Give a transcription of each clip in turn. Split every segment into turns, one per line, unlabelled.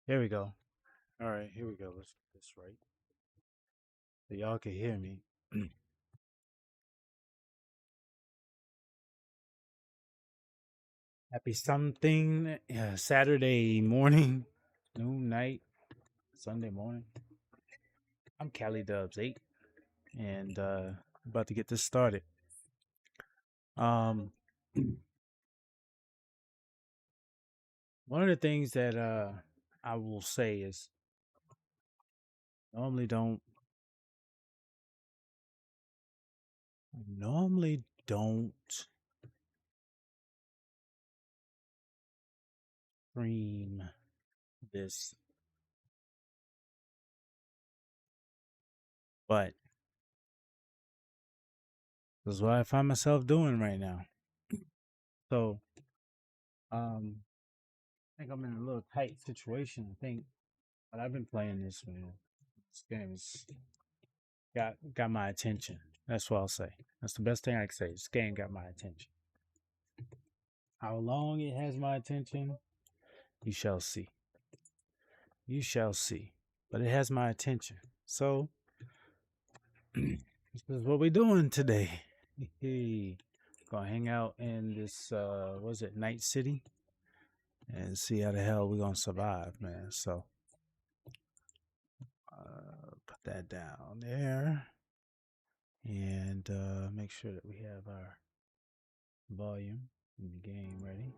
Here we go. All right, here we go. Let's get this right. So y'all can hear me. Happy something Saturday morning, noon, night, Sunday morning. I'm Cali Dubs 8 and about to get this started. Um One of the things that I will say is normally don't normally don't stream this, but this is what I find myself doing right now. So I think I'm in a little tight situation. I think, but I've been playing this man. This game's got my attention. That's what I'll say. That's the best thing I can say. This game got my attention. How long it has my attention, you shall see. You shall see. But it has my attention. So this is what we're doing today. Hey, gonna hang out in this was it Night City and see how the hell we're gonna survive, man. So put that down there and make sure that we have our volume in the game ready.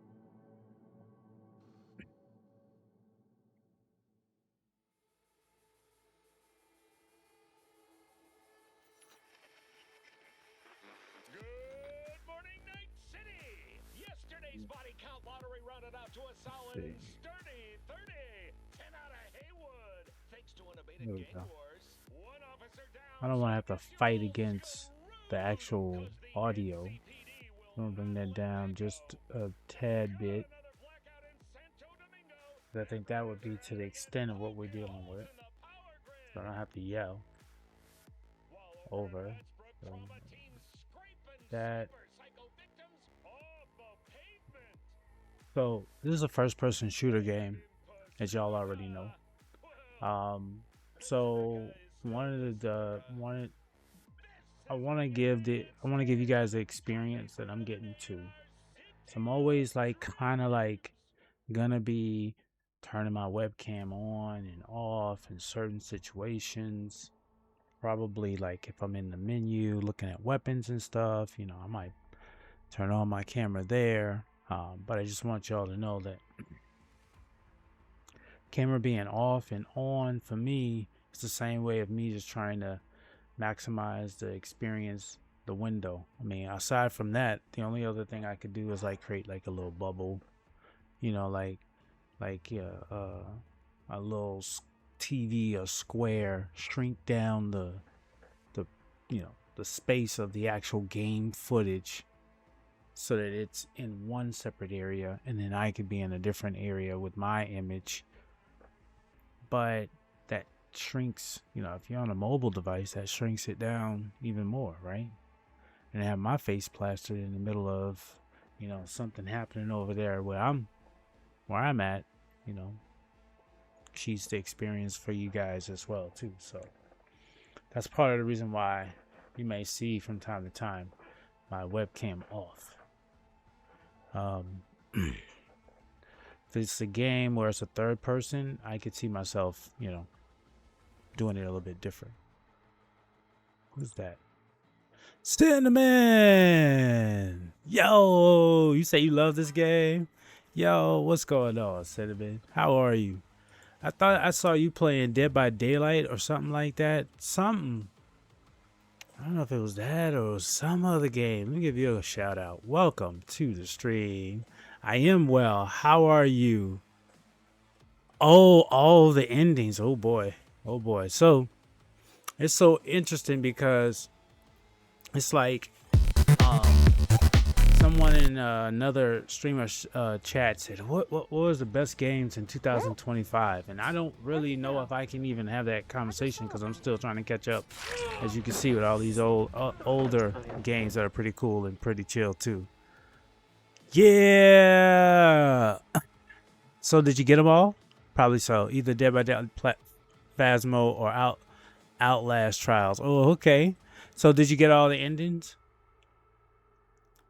Good morning, Night City! Yesterday's body count lottery rounded out to a solid and sturdy 30. 10 out of Haywood. Thanks to an abated
There we
gang
go.
wars. One officer down.
I don't want to have to fight against the actual audio. I'm gonna bring that down just a tad bit. I think that would be to the extent of what we're dealing with. So I don't have to yell over that. So this is a first-person shooter game, as y'all already know. So I want to give you guys the experience that I'm getting to. So I'm always like kind of like gonna be turning my webcam on and off in certain situations. Probably like if I'm in the menu looking at weapons and stuff, I might turn on my camera there. But I just want y'all to know that camera being off and on for me, it's the same way of me just trying to maximize the experience, the window. I mean, aside from that, the only other thing I could do is like create like a little bubble, a little TV, a square, shrink down the the space of the actual game footage so that it's in one separate area, and then I could be in a different area with my image. But that shrinks, if you're on a mobile device, that shrinks it down even more, right? And I have my face plastered in the middle of, something happening over there where I'm at, cheats the experience for you guys as well too. So that's part of the reason why you may see from time to time my webcam off. If it's a game where it's a third person, I could see myself, doing it a little bit different. Who's that? Cinnamon! Yo, you say you love this game? Yo, what's going on, Cinnamon? How are you? I thought I saw you playing Dead by Daylight or something like that. Something. I don't know if it was that or some other game. Let me give you a shout out. Welcome to the stream. I am well. How are you? Oh, all the endings. Oh boy. Oh boy. So it's so interesting because it's like someone in another streamer chat said, what was the best games in 2025? And I don't really know if I can even have that conversation because I'm still trying to catch up, as you can see, with all these older games that are pretty cool and pretty chill too. Yeah. So did you get them all? Probably so. Either Dead by Daylight, Phasmo, or Outlast Trials. Oh, okay. So did you get all the endings?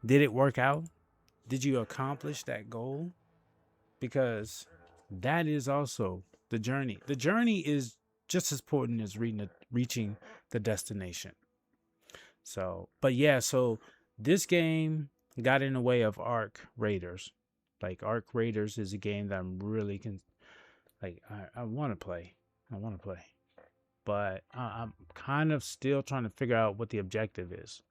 Did it work out? Did you accomplish that goal? Because that is also the journey. The journey is just as important as reaching the destination. So, but yeah, so this game got in the way of Arc Raiders. Like Arc Raiders is a game that I'm really I want to play. I want to play, but I'm kind of still trying to figure out what the objective is.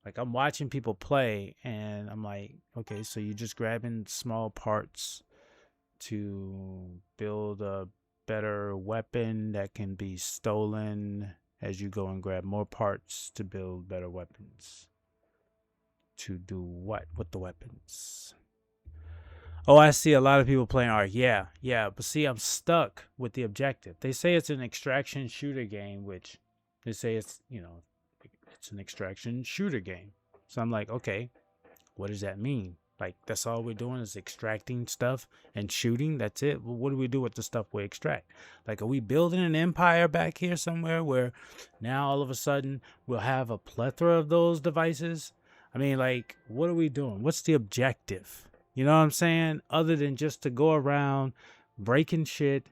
Like I'm watching people play, and I'm like, okay, so you're just grabbing small parts to build a better weapon that can be stolen as you go and grab more parts to build better weapons. To do what with the weapons? Oh, I see a lot of people playing Ark. Yeah, yeah. But see, I'm stuck with the objective. They say it's an extraction shooter game, which they say it's an extraction shooter game. So I'm like, okay, what does that mean? Like, that's all we're doing is extracting stuff and shooting. That's it. Well, what do we do with the stuff we extract? Like, are we building an empire back here somewhere where now all of a sudden we'll have a plethora of those devices? I mean, like, what are we doing? What's the objective? You know what I'm saying? Other than just to go around breaking shit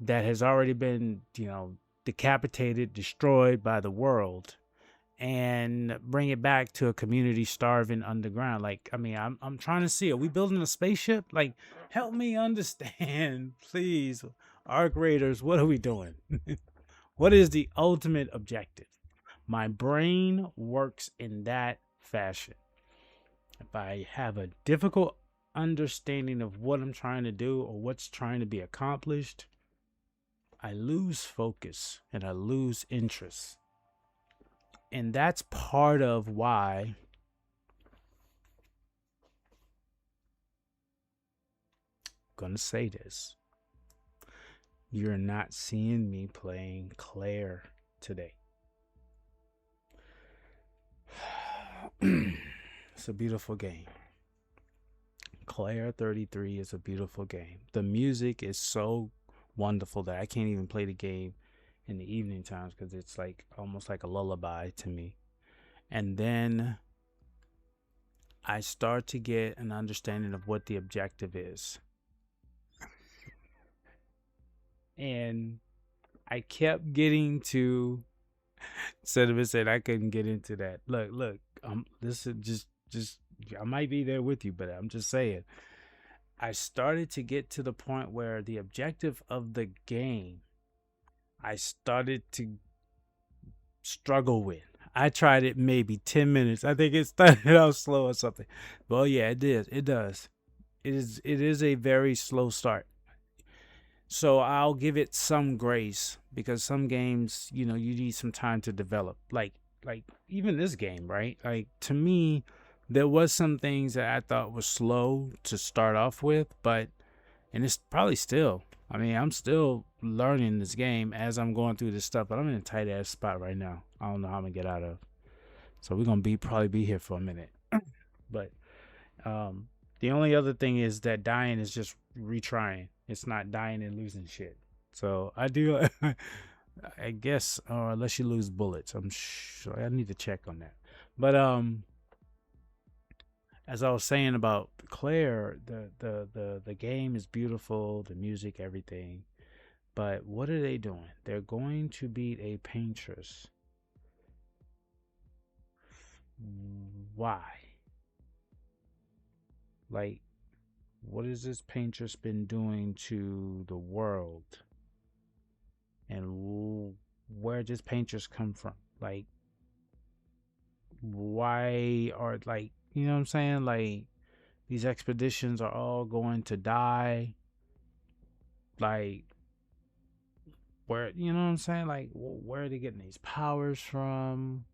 that has already been, decapitated, destroyed by the world, and bring it back to a community starving underground. Like, I mean, I'm trying to see, are we building a spaceship? Like, help me understand, please. Arc Raiders, what are we doing? What is the ultimate objective? My brain works in that fashion. If I have a difficult understanding of what I'm trying to do or what's trying to be accomplished, I lose focus and I lose interest. And that's part of why I'm gonna say this. You're not seeing me playing Claire today. It's a beautiful game. Claire 33 is a beautiful game. The music is so wonderful that I can't even play the game in the evening times because it's like almost like a lullaby to me. And then I start to get an understanding of what the objective is. And I kept getting to Cinnamon said I couldn't get into that. Look, this is just I might be there with you, but I'm just saying. I started to get to the point where the objective of the game I started to struggle with. I tried it maybe 10 minutes. I think it started out slow or something. Well, yeah, it did. It does. It is a very slow start. So I'll give it some grace because some games, you need some time to develop. Like even this game, right? Like to me, there was some things that I thought was slow to start off with, and it's probably still. I mean, I'm still learning this game as I'm going through this stuff, but I'm in a tight ass spot right now. I don't know how I'm gonna get out of. So we're gonna probably be here for a minute. But the only other thing is that dying is just retrying. It's not dying and losing shit. So I do, I guess, or unless you lose bullets, I'm sure I need to check on that. But as I was saying about Claire, the game is beautiful, the music, everything. But what are they doing? They're going to beat a paintress. Why? Like, what has this paintress been doing to the world? And where does paintress come from? Like, why are, like, you know what I'm saying? Like, these expeditions are all going to die. Like, where, you know what I'm saying? Like, where are they getting these powers from?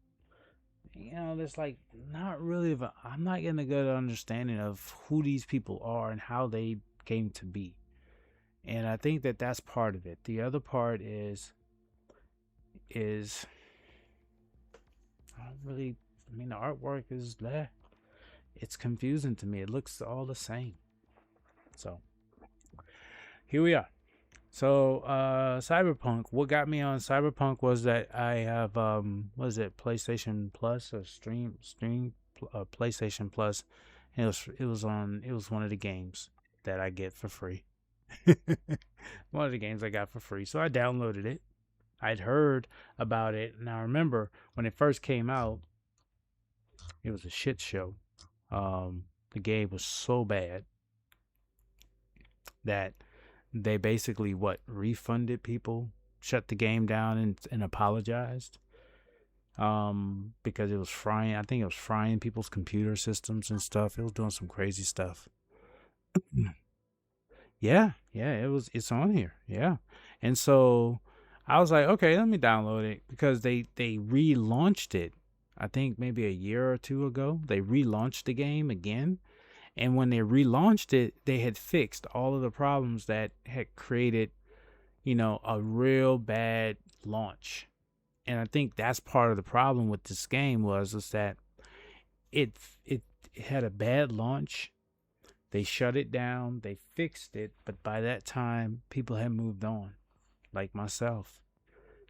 There's like not really, I'm not getting a good understanding of who these people are and how they came to be. And I think that that's part of it. The other part is I don't really, I mean, the artwork is there. It's confusing to me. It looks all the same. So, here we are. So, Cyberpunk. What got me on Cyberpunk was that I have what is it, PlayStation Plus or PlayStation Plus. And it was one of the games that I get for free. One of the games I got for free. So I downloaded it. I'd heard about it, and I remember when it first came out, it was a shit show. The game was so bad that they basically refunded people, shut the game down, and apologized. Because it was frying. I think it was frying people's computer systems and stuff. It was doing some crazy stuff. Yeah, yeah, it's on here. Yeah. And so I was like, okay, let me download it because they relaunched it. I think maybe a year or two ago, they relaunched the game again. And when they relaunched it, they had fixed all of the problems that had created, a real bad launch. And I think that's part of the problem with this game was that it it had a bad launch. They shut it down, they fixed it, but by that time people had moved on, like myself.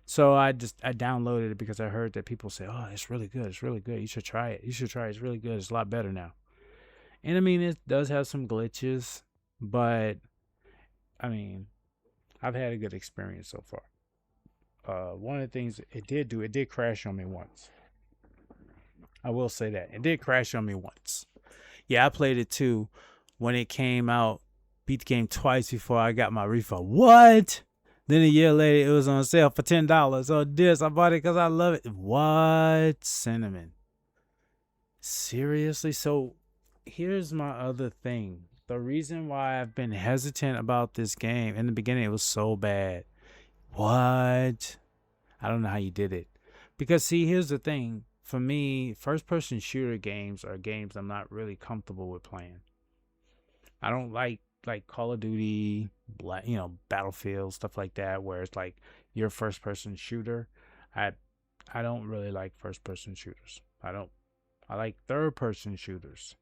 So I downloaded it because I heard that people say, "Oh, it's really good. It's really good. You should try it. You should try it. It's really good. It's a lot better now." And I mean, it does have some glitches, but I mean, I've had a good experience so far. One of the things it did crash on me once. I will say that. It did crash on me once. Yeah, I played it too when it came out. Beat the game twice before I got my refund. What? Then a year later, it was on sale for $10. So I bought it because I love it. What? Cinnamon. Seriously? So here's my other thing. The reason why I've been hesitant about this game, in the beginning, it was so bad. What? I don't know how you did it. Because, see, here's the thing. For me, first-person shooter games are games I'm not really comfortable with playing. I don't like Call of Duty, Battlefield, stuff like that, where it's like your first-person shooter. I don't really like first-person shooters. I like third-person shooters.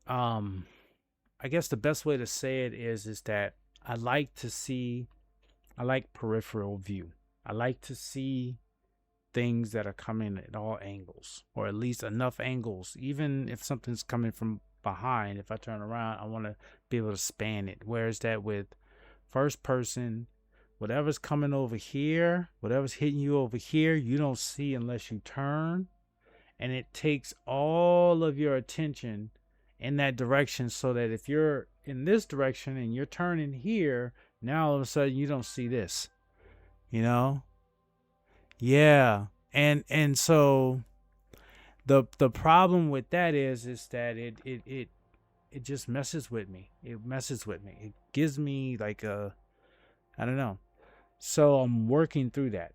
I guess the best way to say it is that I like peripheral view. I like to see things that are coming at all angles, or at least enough angles. Even if something's coming from behind, if I turn around, I want to be able to span it. Whereas that with first person, whatever's coming over here, whatever's hitting you over here, you don't see unless you turn. And it takes all of your attention in that direction, so that if you're in this direction and you're turning here, now all of a sudden you don't see this. Yeah. And so the problem with that is that it just messes with me. It messes with me. It gives me like I don't know. So I'm working through that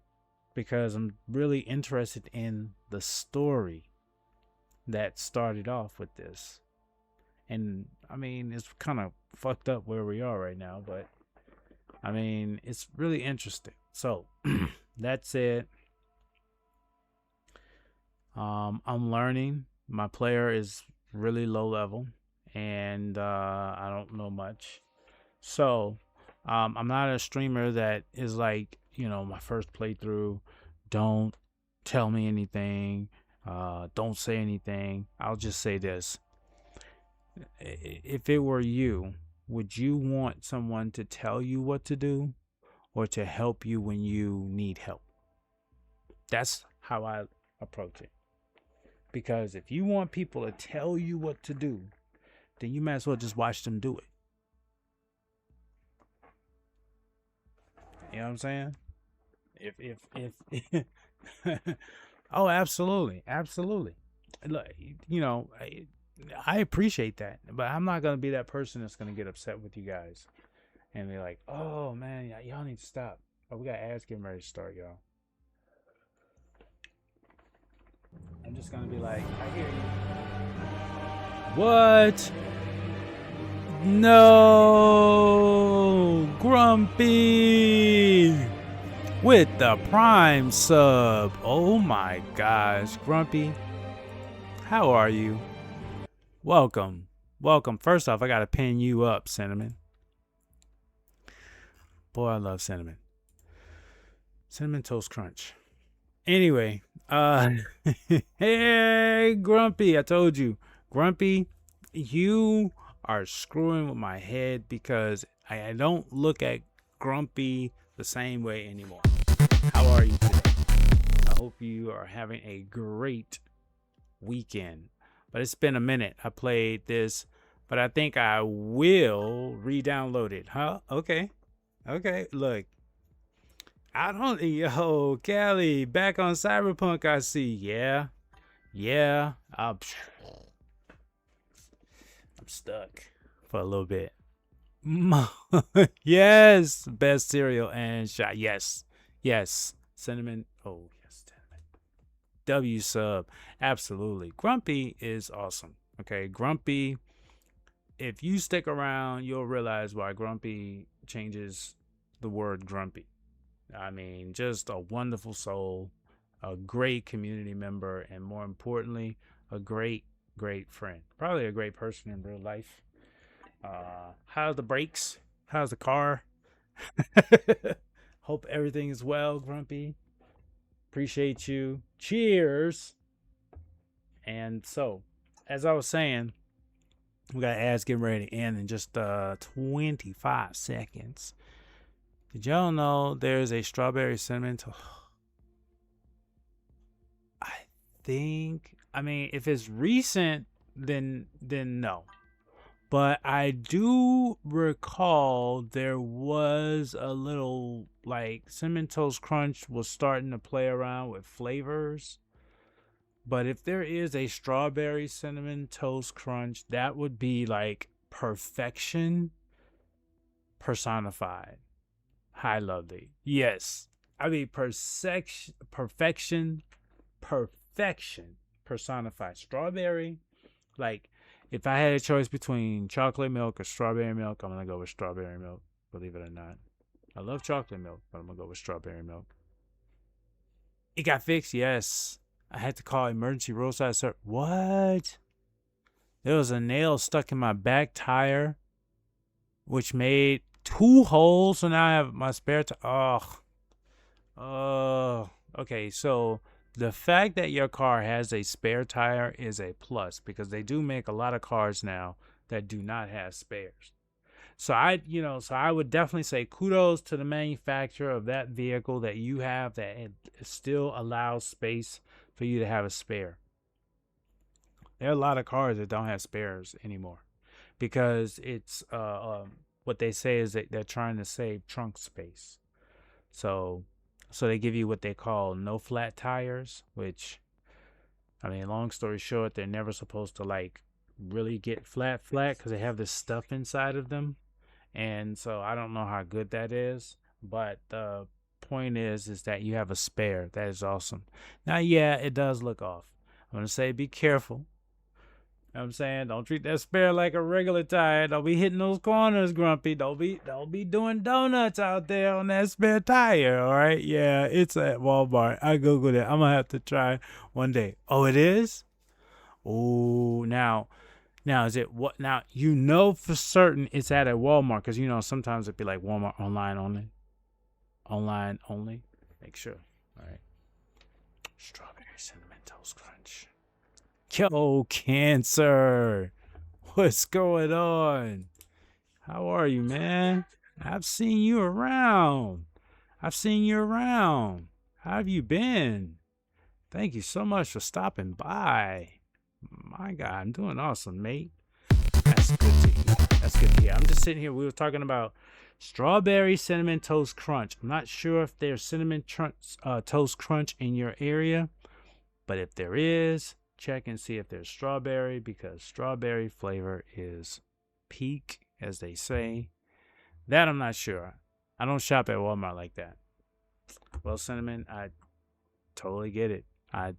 because I'm really interested in the story that started off with this. And I mean, it's kind of fucked up where we are right now, but I mean, it's really interesting. So that's it. I'm learning. My player is really low level, and I don't know much. So I'm not a streamer that is like, my first playthrough. Don't tell me anything. Don't say anything. I'll just say this. If it were you, would you want someone to tell you what to do or to help you when you need help? That's how I approach it. Because if you want people to tell you what to do, then you might as well just watch them do it. You know what I'm saying? If oh, absolutely. Absolutely. Look, I appreciate that, but I'm not going to be that person that's going to get upset with you guys and be like, "Oh man, y'all need to stop." Oh, we got ads getting ready to start, y'all. I'm just going to be like, "I hear you." What? No, Grumpy with the Prime sub. Oh my gosh, Grumpy, how are you? Welcome. First off, I gotta pin you up, Cinnamon. Boy, I love cinnamon. Cinnamon Toast Crunch. Anyway, hey, Grumpy, I told you. Grumpy, you are screwing with my head because I don't look at Grumpy the same way anymore. How are you today? I hope you are having a great weekend. But it's been a minute. I played this, but I think I will re-download it. Huh? Okay. Okay. Look, I don't. Yo, Kelly, back on Cyberpunk. I see. Yeah. Yeah. I'm stuck for a little bit. Yes, best cereal and shot. Yes. Yes. Cinnamon. Oh, yes. W sub. Absolutely. Grumpy is awesome. Okay. Grumpy, if you stick around, you'll realize why Grumpy changes the word grumpy. I mean, just a wonderful soul, a great community member, and more importantly, a great, great friend. Probably a great person in real life. How's the brakes? How's the car? Hope everything is well, Grumpy. Appreciate you. Cheers. And so, as I was saying, we got ads getting ready to end in just 25 seconds. Did y'all know there's a strawberry cinnamon I think, I mean, if it's recent, then no. But I do recall there was a little, like, Cinnamon Toast Crunch was starting to play around with flavors. But if there is a strawberry cinnamon toast crunch, that would be like perfection personified. Hi, lovely. Yes. I mean, perfection personified. Strawberry, like, if I had a choice between chocolate milk or strawberry milk, I'm going to go with strawberry milk, believe it or not. I love chocolate milk, but I'm going to go with strawberry milk. It got fixed, yes. I had to call emergency roadside service. What? There was a nail stuck in my back tire, which made 2 holes. So now I have my spare tire. Okay, so the fact that your car has a spare tire is a plus because they do make a lot of cars now that do not have spares. So I would definitely say kudos to the manufacturer of that vehicle that you have that it still allows space for you to have a spare. There are a lot of cars that don't have spares anymore because it's what they say is that they're trying to save trunk space. So they give you what they call no flat tires, which, I mean, long story short, they're never supposed to like really get flat because they have this stuff inside of them. And so I don't know how good that is, but the point is that you have a spare. That is awesome. Now, yeah, it does look off. I'm going to say be careful. You know what I'm saying? Don't treat that spare like a regular tire. Don't be hitting those corners, Grumpy. Don't be doing donuts out there on that spare tire, all right? Yeah, it's at Walmart. I Googled it. I'm going to have to try one day. Oh, it is? Oh, now is it what? Now, you know for certain it's at a Walmart because, sometimes it'd be like Walmart online only. Online only. Make sure. All right. Strawberry cinnamon toast crunch. Yo, Cancer. What's going on? How are you, man? I've seen you around. How have you been? Thank you so much for stopping by. My God, I'm doing awesome, mate. That's good to hear. I'm just sitting here. We were talking about strawberry cinnamon toast crunch. I'm not sure if there's cinnamon toast crunch in your area, but if there is, check and see if there's strawberry because strawberry flavor is peak, as they say. That I'm not sure. I don't shop at Walmart like that. Well, cinnamon, I totally get it. I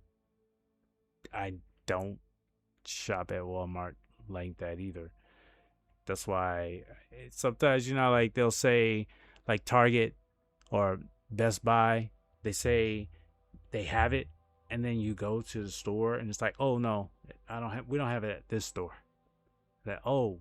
don't shop at Walmart like that either. That's why sometimes, like they'll say like Target or Best Buy, they say they have it, and then you go to the store and it's like, oh no, we don't have it at this store. That, oh,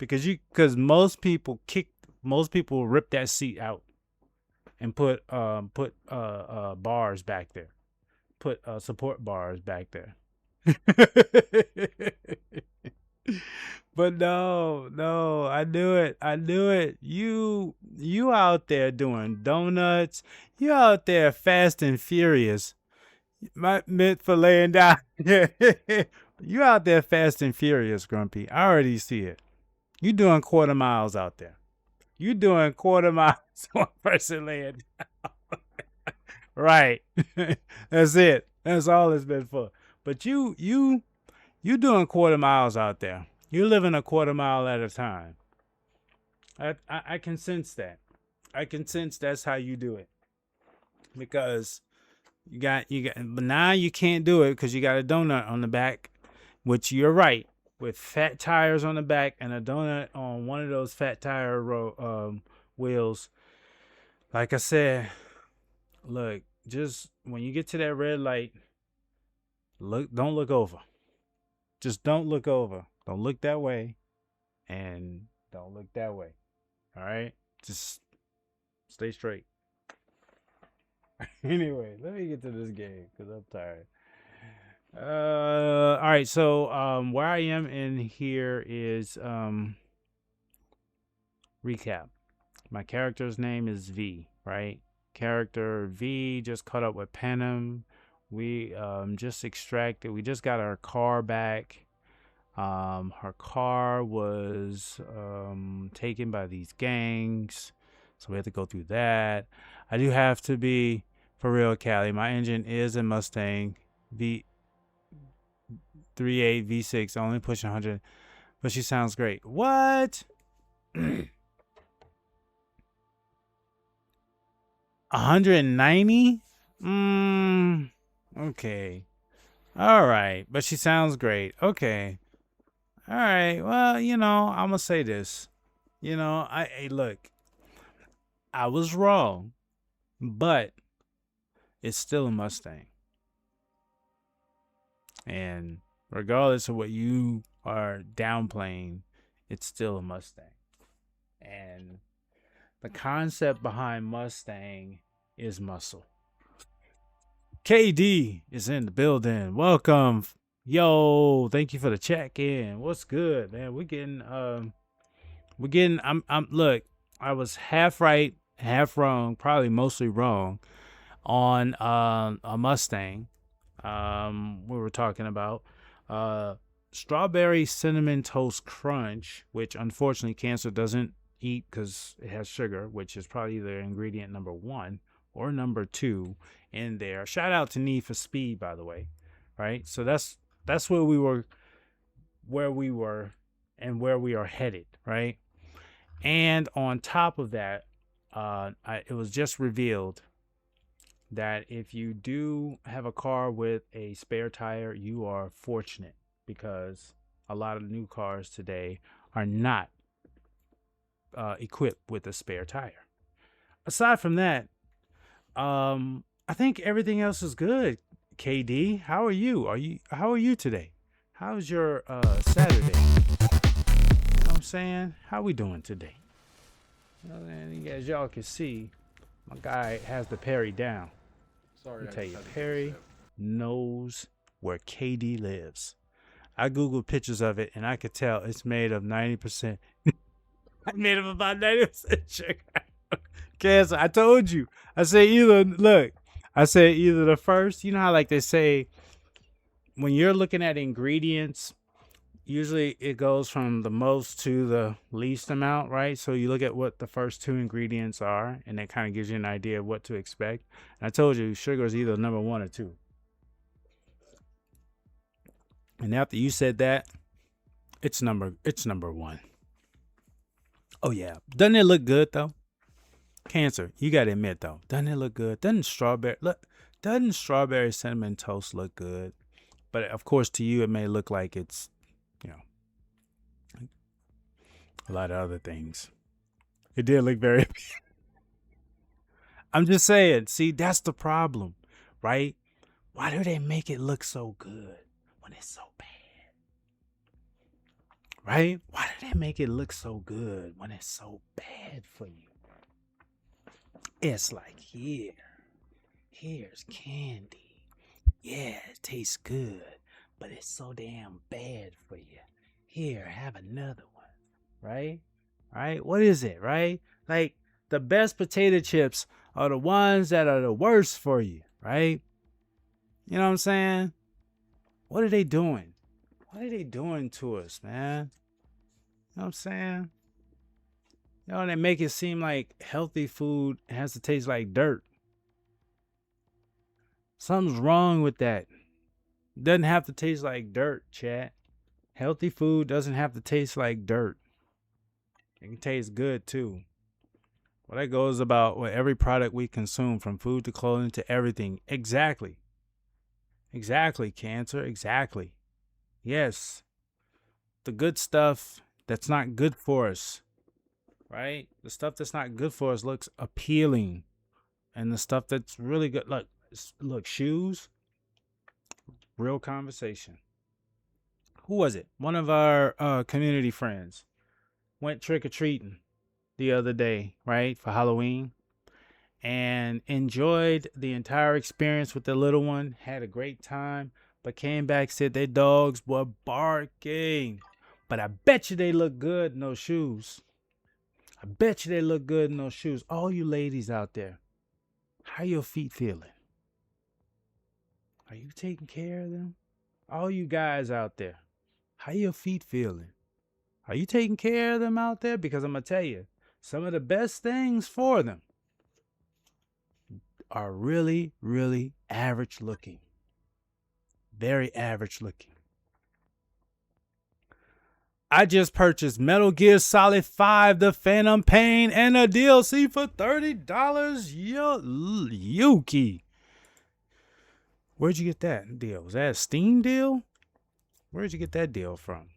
because most people rip that seat out and put bars back there, put support bars back there. But no, I knew it. You out there doing donuts. You out there fast and furious. My meant for laying down. You out there fast and furious, Grumpy. I already see it. You doing quarter miles out there. You doing quarter miles one person laying down. Right. That's it. That's all it's been for. But you doing quarter miles out there. You're living a quarter mile at a time. I can sense that. I can sense that's how you do it. Because you got, but now you can't do it because you got a donut on the back, which you're right, with fat tires on the back and a donut on one of those fat tire wheels. Like I said, look, just when you get to that red light, don't look over. Just don't look over. Don't look that way, and don't look that way. All right? Just stay straight. Anyway, let me get to this game because I'm tired. All right, so where I am in here is recap. My character's name is V, right? Character V just caught up with Panem. We just extracted. We just got our car back. Her car was taken by these gangs, so we had to go through that. I do have to be for real, Callie. My engine is a Mustang V38 V6, only pushing 100, but she sounds great. What? 190? Okay. All right, but she sounds great. Okay. All right. Well, I'm gonna say this. Look, I was wrong, but it's still a Mustang. And regardless of what you are downplaying, it's still a Mustang. And the concept behind Mustang is muscle. KD is in the building. Welcome. Yo, thank you for the check-in. What's good, man? Look, I was half right, half wrong, probably mostly wrong on a Mustang. We were talking about strawberry cinnamon toast crunch, which unfortunately cancer doesn't eat because it has sugar, which is probably either ingredient number 1 or number 2 in there. Shout out to Need for Speed, by the way. Right? So that's where we were and where we are headed, right? And on top of that, it was just revealed that if you do have a car with a spare tire, you are fortunate because a lot of new cars today are not equipped with a spare tire. Aside from that, I think everything else is good. KD, how are you? How are you today? How's your Saturday? You know what I'm saying? How we doing today? And as y'all can see, my guy has the Perry down.
Sorry,
Let me tell you, Perry knows where KD lives. I googled pictures of it and I could tell it's made of 90%. I made of about 90% sugar. Cancer. I told you. I said either the first, you know how like they say when you're looking at ingredients, usually it goes from the most to the least amount, right? So you look at what the first 2 ingredients are, and that kind of gives you an idea of what to expect. And I told you sugar is either number 1 or 2. And after you said that, it's number 1. Oh yeah. Doesn't it look good though? Cancer, you gotta admit though, doesn't it look good? Doesn't strawberry cinnamon toast look good? But of course to you it may look like it's, a lot of other things. It did look very I'm just saying, see, that's the problem, right? Why do they make it look so good when it's so bad? Right? Why do do they make it look so good when it's so bad for you? It's like, here's candy. Yeah, it tastes good, but it's so damn bad for you. Here, have another one, right? Right? What is it, right? Like, the best potato chips are the ones that are the worst for you, right? You know what I'm saying? What are they doing? What are they doing to us, man? You know what I'm saying? You know, they make it seem like healthy food has to taste like dirt. Something's wrong with that. It doesn't have to taste like dirt, chat. Healthy food doesn't have to taste like dirt. It can taste good too. Well, that goes about with every product we consume, from food to clothing to everything. Exactly. Exactly, Cancer. Exactly. Yes. The good stuff that's not good for us, right? The stuff that's not good for us looks appealing. And the stuff that's really good, look, shoes, real conversation. Who was it? One of our community friends went trick or treating the other day, right, for Halloween, and enjoyed the entire experience with the little one. Had a great time, but came back, said their dogs were barking. But I bet you they look good in those shoes. I bet you they look good in those shoes. All you ladies out there, how your feet feeling? Are you taking care of them? All you guys out there, how your feet feeling? Are you taking care of them out there? Because I'm going to tell you, some of the best things for them are really, really average looking. Very average looking. I just purchased Metal Gear Solid 5, The Phantom Pain, and a DLC for $30. Yuki. Where'd you get that deal? Was that a Steam deal? Where'd you get that deal from?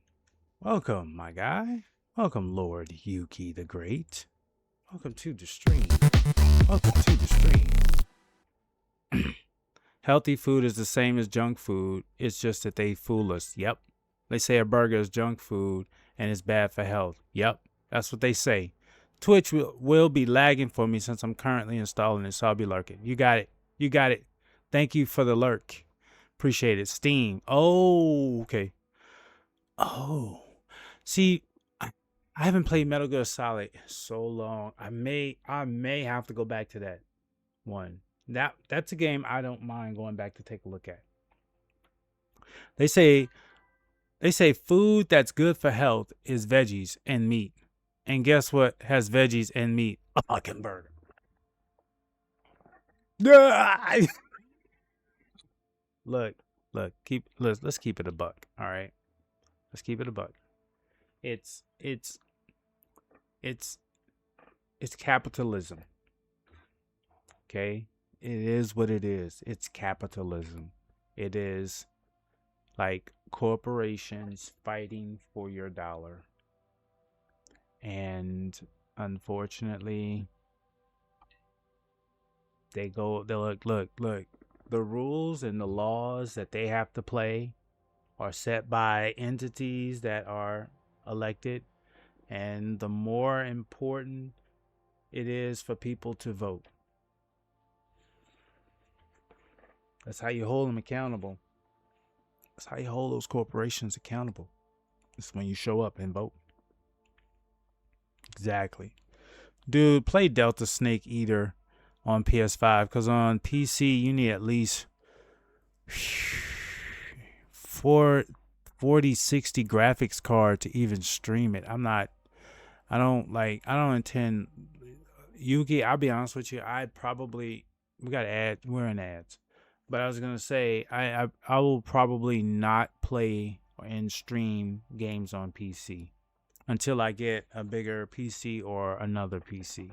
Welcome, my guy. Welcome, Lord Yuki the Great. Welcome to the stream. Welcome to the stream. Healthy food is the same as junk food. It's just that they fool us. Yep. They say a burger is junk food and it's bad for health. Yep. That's what they say. Twitch will be lagging for me since I'm currently installing it, so I'll be lurking. You got it. You got it. Thank you for the lurk. Appreciate it. Steam. Oh, okay. Oh. See, I haven't played Metal Gear Solid so long. I may have to go back to that one. That's a game I don't mind going back to take a look at. They say food that's good for health is veggies and meat. And guess what has veggies and meat? A fucking burger. Look, let's keep it a buck, all right? Let's keep it a buck. It's capitalism. Okay? It is what it is. It's capitalism. It is like corporations fighting for your dollar. And unfortunately, they look. The rules and the laws that they have to play are set by entities that are elected. And the more important it is for people to vote. That's how you hold them accountable. That's how you hold those corporations accountable. It's when you show up and vote. Exactly. Dude, play Delta Snake Eater on PS5, because on PC you need at least 4060 graphics card to even stream it. I don't intend, Yuki, I'll be honest with you, we're in ads. But I was gonna say I will probably not play and stream games on PC until I get a bigger PC or another PC.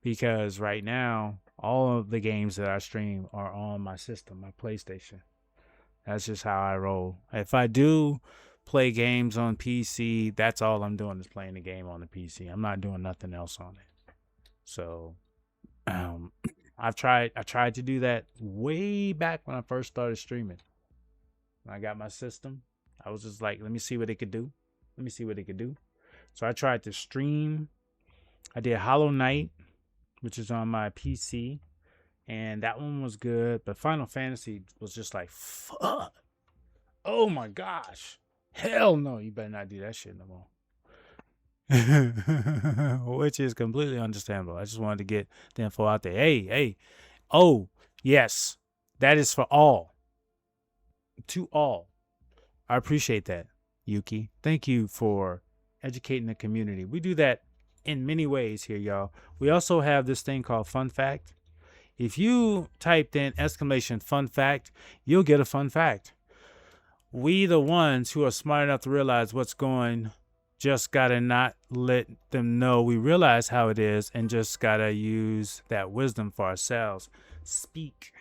Because right now, all of the games that I stream are on my system, my PlayStation. That's just how I roll. If I do play games on PC, that's all I'm doing is playing the game on the PC. I'm not doing nothing else on it. So, I tried to do that way back when I first started streaming. When I got my system, I was just like, let me see what it could do. So I tried to stream. I did Hollow Knight, which is on my PC, and that one was good. But Final Fantasy was just like, fuck. Oh my gosh. Hell no, you better not do that shit no more. Which is completely understandable. I just wanted to get the info out there. Hey. Oh, yes. That is for all. To all. I appreciate that, Yuki. Thank you for educating the community. We do that in many ways here, y'all. We also have this thing called Fun Fact. If you typed in exclamation fun fact, you'll get a fun fact. We, the ones who are smart enough to realize what's going, just gotta not let them know we realize how it is and just gotta use that wisdom for ourselves. Speak.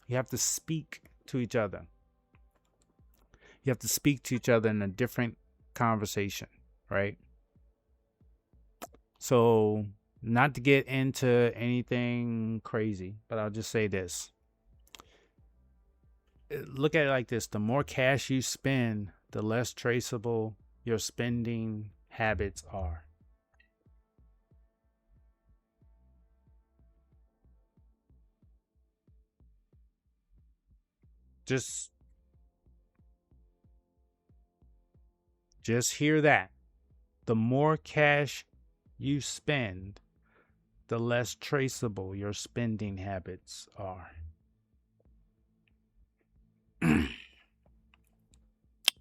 You have to speak to each other. You have to speak to each other in a different conversation, right? So, not to get into anything crazy, but I'll just say this. Look at it like this: the more cash you spend, the less traceable your spending habits are. Just hear that. The more cash you spend, the less traceable your spending habits are.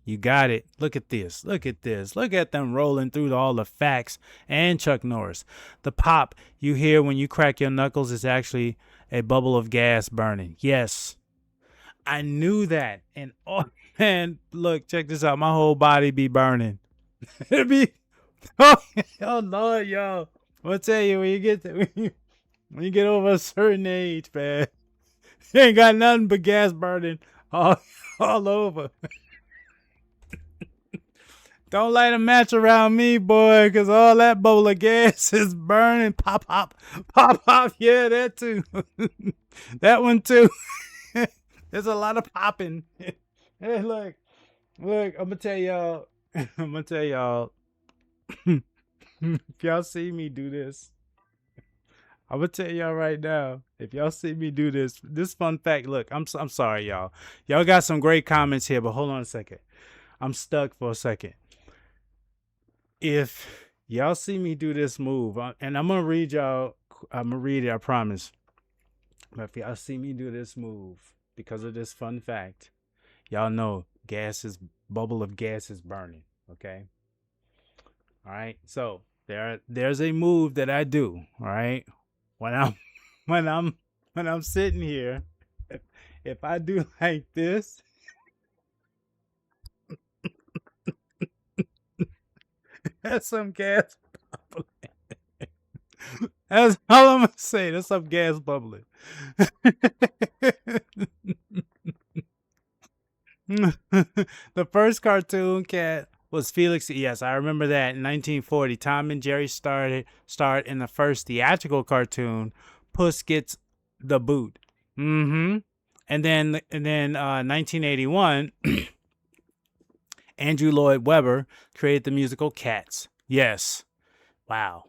You got it. Look at this. Look at this. Look at them rolling through all the facts and Chuck Norris. The pop you hear when you crack your knuckles is actually a bubble of gas burning. Yes, I knew that. And oh man, look, check this out. My whole body be burning. It be oh Lord, y'all. I'm gonna tell you when you get over a certain age, man, you ain't got nothing but gas burning all over. Don't light a match around me, boy, because all that bowl of gas is burning. Pop, pop, pop, pop. Yeah, that too. That one too. There's a lot of popping. Hey, look, I'm gonna tell y'all. I'm gonna tell y'all. If y'all see me do this, I'm gonna tell y'all right now. If y'all see me do this fun fact. Look, I'm sorry, y'all. Y'all got some great comments here, but hold on a second. I'm stuck for a second. If y'all see me do this move, and I'm gonna read y'all, I'm gonna read it, I promise. But if y'all see me do this move because of this fun fact, y'all know bubble of gas is burning. Okay. All right. So there's a move that I do. All right. When I'm when I'm sitting here, if I do like this, that's some gas bubbling. That's all I'm gonna say. That's some gas bubbling. The first cartoon cat was Felix. Yes, I remember that in 1940. Tom and Jerry starred in the first theatrical cartoon, Puss Gets the Boot. Mm-hmm. And then 1981, Andrew Lloyd Webber created the musical Cats. Yes. Wow.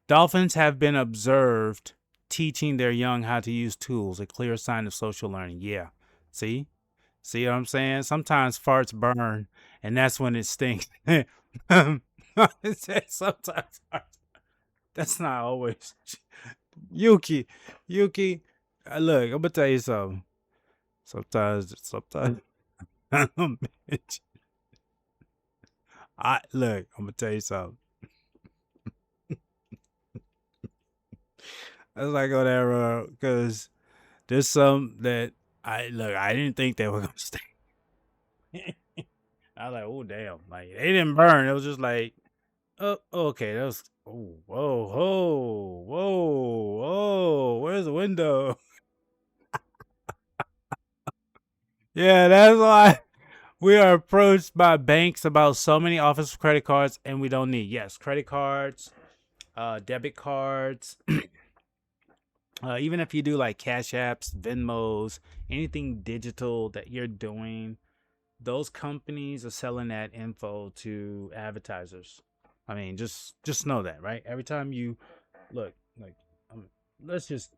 Dolphins have been observed teaching their young how to use tools, a clear sign of social learning. Yeah. See? See what I'm saying? Sometimes farts burn, and that's when it stinks. Sometimes that's not always. Yuki, look, I'm gonna tell you something. Sometimes, I'm gonna tell you something. That's like on that road because there's some that I didn't think they were gonna stay. I was like, oh damn, like they didn't burn. It was just like, oh okay, that was whoa, where's the window? Yeah, that's why we are approached by banks about so many offers of credit cards and we don't need. Yes, credit cards, debit cards. Even if you do like Cash Apps, Venmos, anything digital that you're doing, those companies are selling that info to advertisers. I mean, just know that, right? Every time you look, like, um, let's just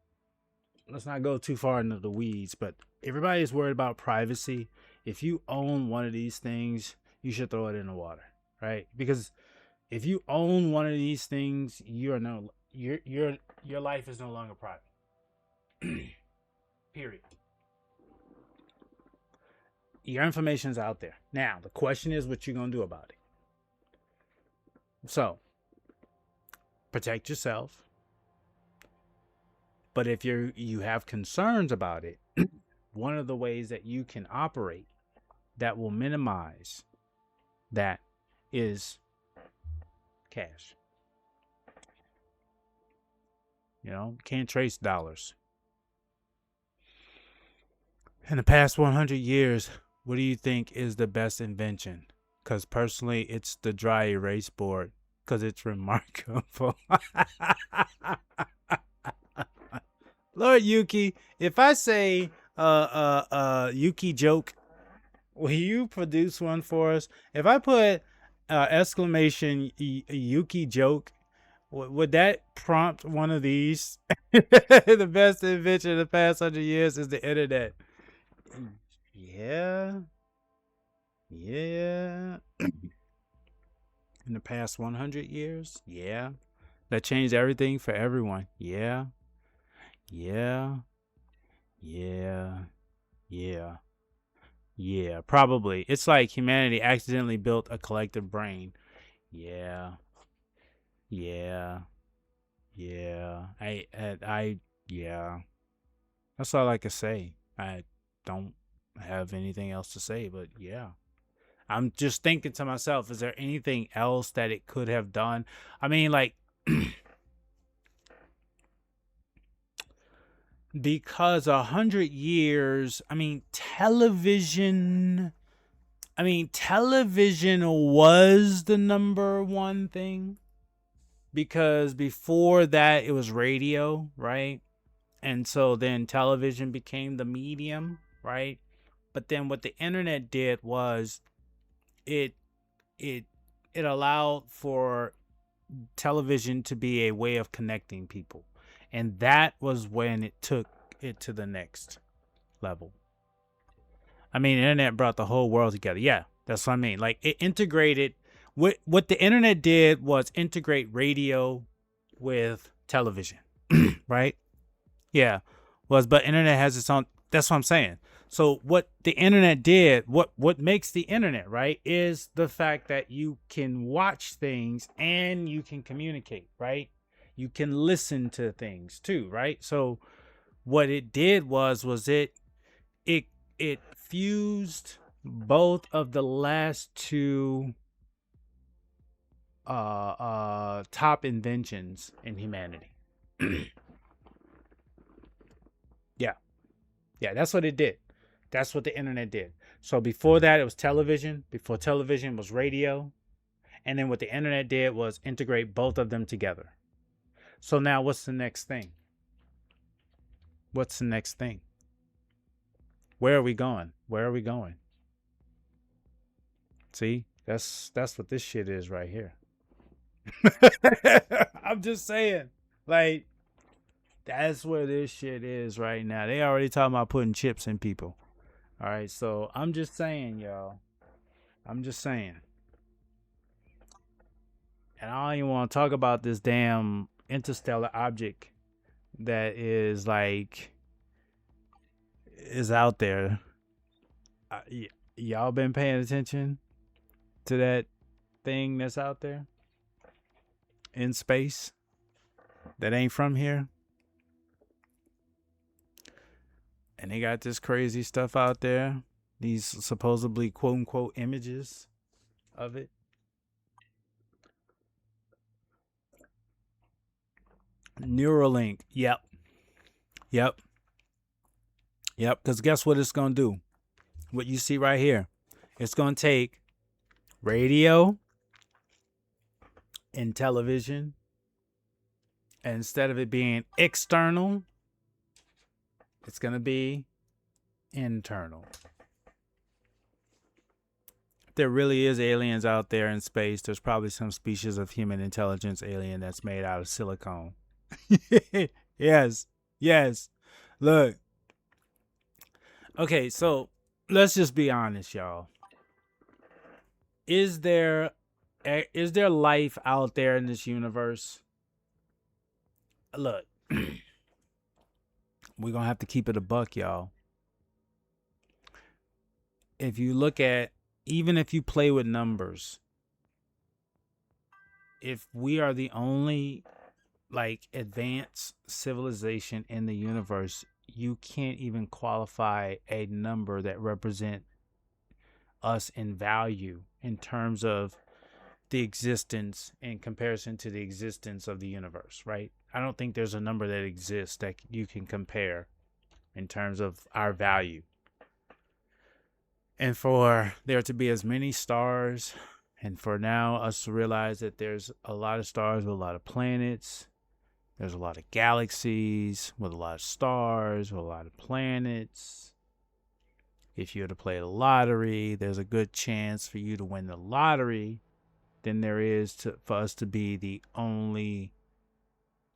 let's not go too far into the weeds, but everybody's worried about privacy. If you own one of these things, you should throw it in the water, right? Because if you own one of these things, your life is no longer private. Period. Your information's out there. Now, the question is what you're going to do about it. So, protect yourself. But if you have concerns about it, one of the ways that you can operate that will minimize that is cash. You know, can't trace dollars. In the past 100 years, what do you think is the best invention? Because personally, it's the dry erase board because it's remarkable. Lord Yuki, if I say Yuki joke, will you produce one for us? If I put exclamation Yuki joke, would that prompt one of these? The best invention of the past 100 years is the internet. Yeah. Yeah. In the past 100 years? Yeah. That changed everything for everyone. Yeah. Yeah. Yeah. Yeah. Yeah. Probably. It's like humanity accidentally built a collective brain. Yeah. Yeah. Yeah. Yeah. That's all I can say. I don't have anything else to say, but yeah. I'm just thinking to myself, is there anything else that it could have done? I mean, like, because 100 years, television was the number one thing because before that it was radio, right? And so then television became the medium, right? But then what the internet did was it it it allowed for television to be a way of connecting people. And that was when it took it to the next level. I mean, the internet brought the whole world together. Yeah, that's what I mean. Like it integrated what the internet did was integrate radio with television, right? Yeah. But internet has its own, that's what I'm saying. So what the internet did, what makes the internet, right, is the fact that you can watch things and you can communicate, right? You can listen to things too, right? So what it did was it it fused both of the last two top inventions in humanity. Yeah. Yeah, that's what it did. That's what the internet did. So before that, it was television. Before television was radio. And then what the internet did was integrate both of them together. So now what's the next thing? What's the next thing? Where are we going? Where are we going? See, that's what this shit is right here. I'm just saying. Like, that's where this shit is right now. They already talking about putting chips in people. All right, so I'm just saying, y'all. I'm just saying. And I don't even want to talk about this damn interstellar object that is like is out there. Y'all been paying attention to that thing that's out there in space that ain't from here? And they got this crazy stuff out there. These supposedly quote unquote images of it. Neuralink. Yep. Yep. Yep. Because guess what it's going to do? What you see right here. It's going to take radio and television. And instead of it being external, it's going to be internal. there really is aliens out there in space, there's probably some species of human intelligence alien that's made out of silicone. Yes. Yes. Look. Okay, so let's just be honest, y'all. Is there is there life out there in this universe? Look, we're gonna have to keep it a buck, y'all. If you look at, even if you play with numbers, if we are the only like advanced civilization in the universe, you can't even qualify a number that represent us in value in terms of the existence in comparison to the existence of the universe, right? I don't think there's a number that exists that you can compare in terms of our value. And for there to be as many stars, and for now us to realize that there's a lot of stars with a lot of planets, there's a lot of galaxies with a lot of stars, with a lot of planets. If you were to play the lottery, there's a good chance for you to win the lottery than there is for us to be the only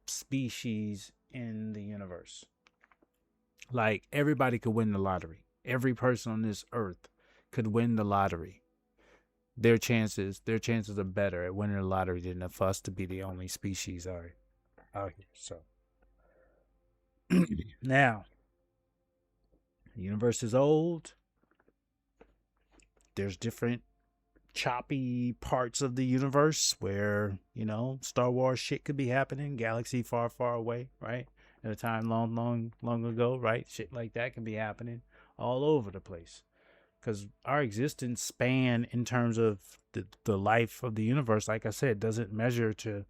species in the universe. Like, everybody could win the lottery. Every person on this earth could win the lottery. Their chances are better at winning the lottery than for us to be the only species out here. So now, the universe is old. There's different choppy parts of the universe where, Star Wars shit could be happening, galaxy far, far away, right? At a time long, long, long ago, right? Shit like that can be happening all over the place. Because our existence span in terms of the life of the universe, like I said, doesn't measure to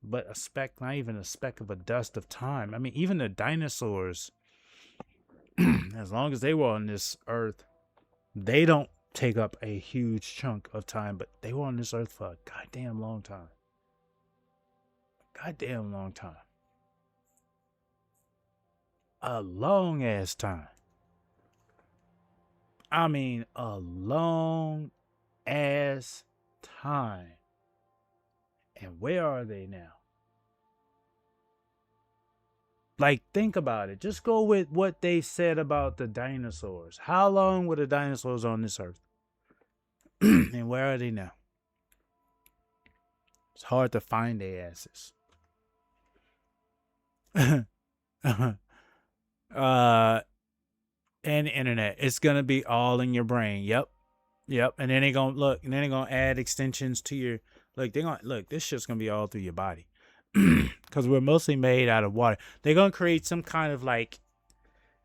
but a speck, not even a speck of a dust of time. I mean, even the dinosaurs, as long as they were on this earth, they don't take up a huge chunk of time, but they were on this earth for a goddamn long time. Goddamn long time. A long ass time. I mean, a long ass time. And where are they now? Like, think about it. Just go with what they said about the dinosaurs. How long were the dinosaurs on this earth? And where are they now? It's hard to find their asses. And the internet. It's gonna be all in your brain. Yep. And then they're gonna add extensions to your this shit's gonna be all through your body. Because we're mostly made out of water. They're gonna create some kind of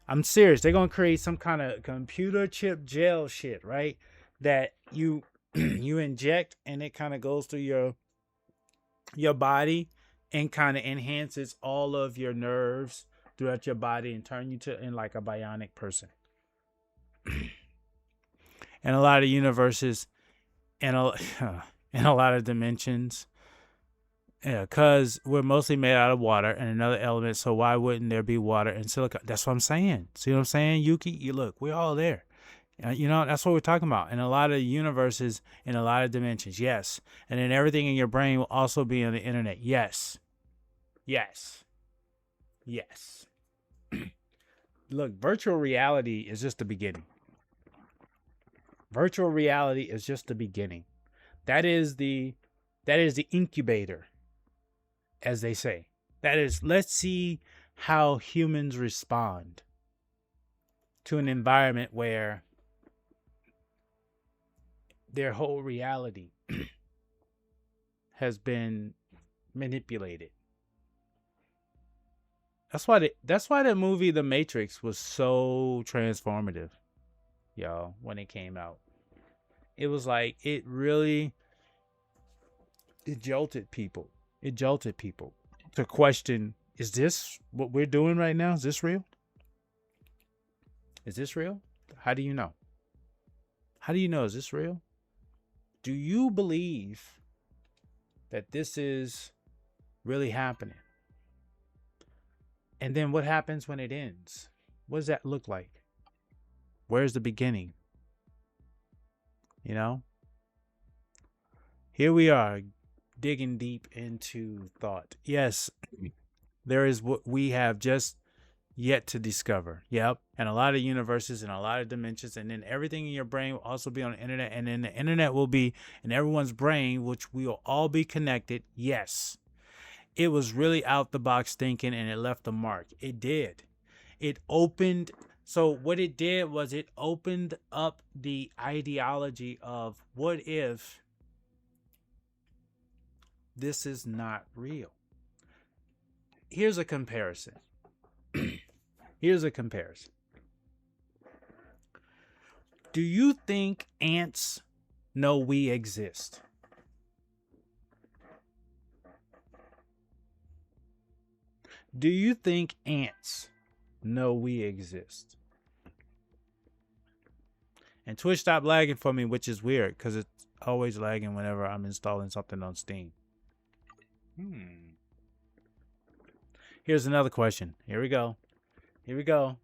I'm serious, they're gonna create some kind of computer chip gel shit, right? That you you inject and it kind of goes through your body and kind of enhances all of your nerves throughout your body and turn you in like a bionic person. And a lot of universes and a lot of dimensions. Yeah, because we're mostly made out of water and another element, so why wouldn't there be water and silicon? That's what I'm saying. See what I'm saying, Yuki? Look, we're all there. That's what we're talking about. In a lot of universes, in a lot of dimensions, yes. And then everything in your brain will also be on the internet, yes. Look, virtual reality is just the beginning. Virtual reality is just the beginning. That is the incubator, as they say. That is, let's see how humans respond to an environment where their whole reality has been manipulated. That's why the movie The Matrix was so transformative, y'all, when it came out. It was like, it jolted people. It jolted people to question, is this what we're doing right now? Is this real? Is this real? How do you know? Is this real? Do you believe that this is really happening? And then what happens when it ends? What does that look like? Where's the beginning? Here we are, digging deep into thought. Yes, there is what we have just yet to discover. Yep. And a lot of universes and a lot of dimensions. And then everything in your brain will also be on the internet. And then the internet will be in everyone's brain, which we will all be connected. Yes. It was really out the box thinking and it left a mark. It did. It opened. So what it did was it opened up the ideology of what if this is not real? Here's a comparison. Here's a comparison. Do you think ants know we exist? Do you think ants know we exist? And Twitch stopped lagging for me, which is weird because it's always lagging whenever I'm installing something on Steam. Here's another question. Here we go. Here we go.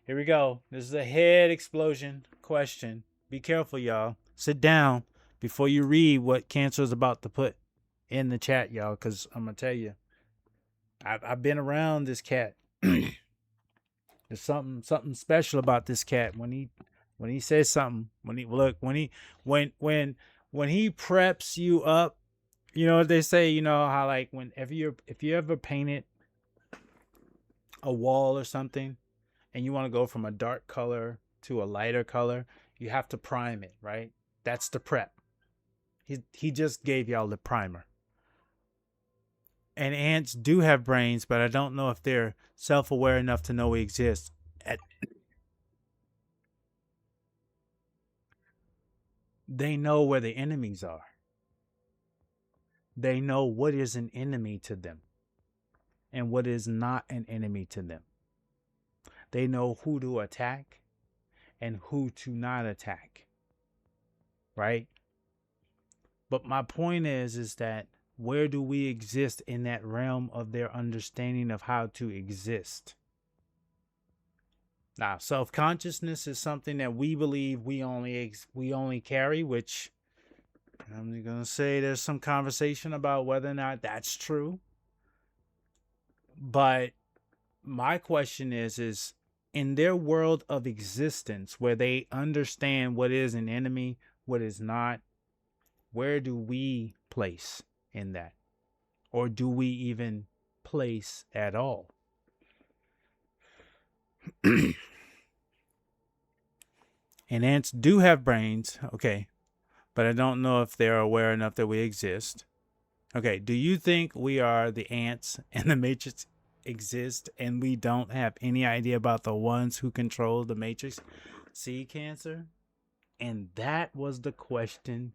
Here we go. This is a head explosion question. Be careful, y'all. Sit down before you read what Cancer is about to put in the chat, y'all, because I'm going to tell you. I've been around this cat. There's something special about this cat. When he says something, when he preps you up, you know what they say, you know how like if you ever painted a wall or something and you want to go from a dark color to a lighter color, you have to prime it, right? That's the prep. He just gave y'all the primer. And ants do have brains, but I don't know if they're self-aware enough to know we exist. They know where the enemies are. They know what is an enemy to them and what is not an enemy to them. They know who to attack and who to not attack. Right? But my point is that where do we exist in that realm of their understanding of how to exist? Now, self-consciousness is something that we believe we only carry, which I'm going to say there's some conversation about whether or not that's true. But my question is in their world of existence where they understand what is an enemy, what is not, where do we place in that? Or do we even place at all? And ants do have brains, okay, but I don't know if they're aware enough that we exist. Okay, do you think we are the ants and the Matrix exist and we don't have any idea about the ones who control the Matrix? See, Cancer? And that was the question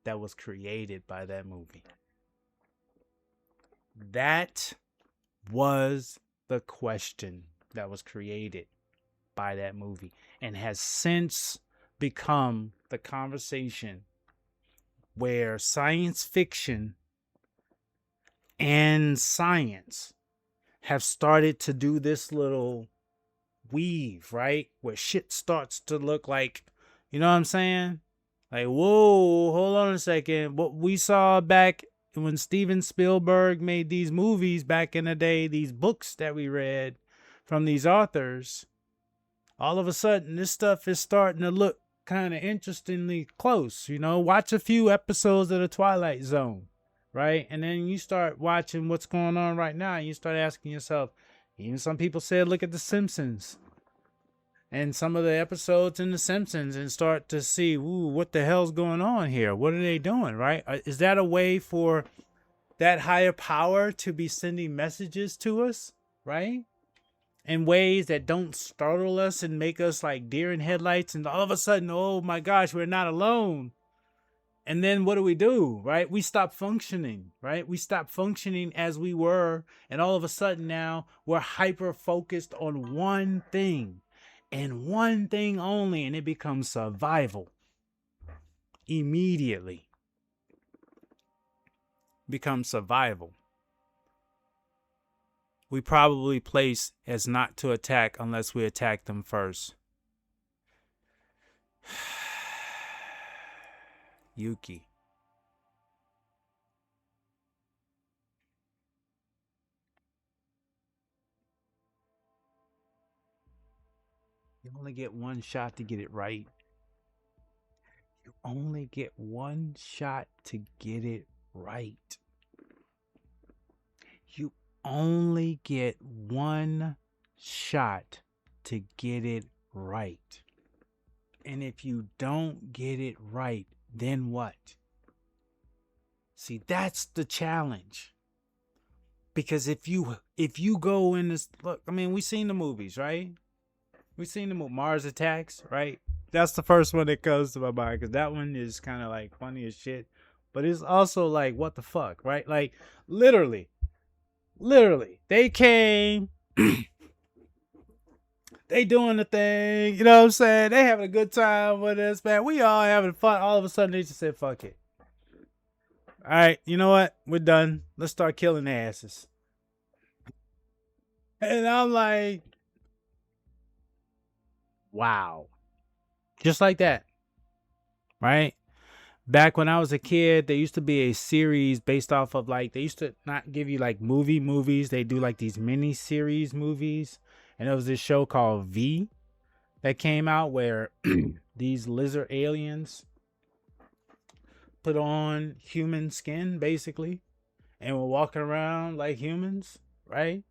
that was created by that movie. That was the question that was created by that movie and has since become the conversation where science fiction and science have started to do this little weave, right? Where shit starts to look like, you know what I'm saying? Like, whoa, hold on a second. What we saw back when Steven Spielberg made these movies back in the day, these books that we read from these authors, all of a sudden this stuff is starting to look kind of interestingly close. You know, watch a few episodes of The Twilight Zone, right? And then you start watching what's going on right now and you start asking yourself, even some people said, look at The Simpsons and some of the episodes in The Simpsons and start to see, ooh, what the hell's going on here? What are they doing, right? Is that a way for that higher power to be sending messages to us, right? In ways that don't startle us and make us like deer in headlights and all of a sudden, oh my gosh, we're not alone. And then what do? Right? We stop functioning, right? We stop functioning as we were. And all of a sudden now we're hyper focused on one thing and one thing only. And it becomes survival immediately. Becomes survival. We probably place as not to attack unless we attack them first. Yuki. only get one shot to get it right. You only get one shot to get it right. You only get one shot to get it right. And if you don't get it right, then what? See, that's the challenge. Because if you go in this look, I mean, we seen the movies, right? We seen the movie Mars Attacks, right? That's the first one that comes to my mind because that one is kind of like funny as shit, but it's also like what the fuck, right? Like literally, literally, they came, they doing the thing, you know what I'm saying? They having a good time with us, man. We all having fun. All of a sudden, they just said, "Fuck it." All right, you know what? We're done. Let's start killing their asses. And I'm like, wow, just like that, right? Back when I was a kid, there used to be a series based off of like they used to not give you like movies. They do like these mini series movies, and there was this show called V that came out where these lizard aliens put on human skin basically and were walking around like humans, right?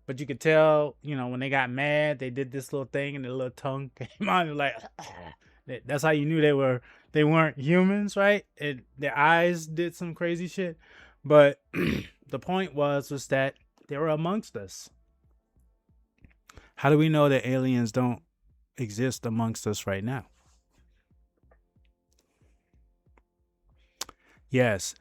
But you could tell, when they got mad, they did this little thing and the little tongue came out and like that's how you knew they weren't humans, right? Their eyes did some crazy shit. But the point was that they were amongst us. How do we know that aliens don't exist amongst us right now? Yes,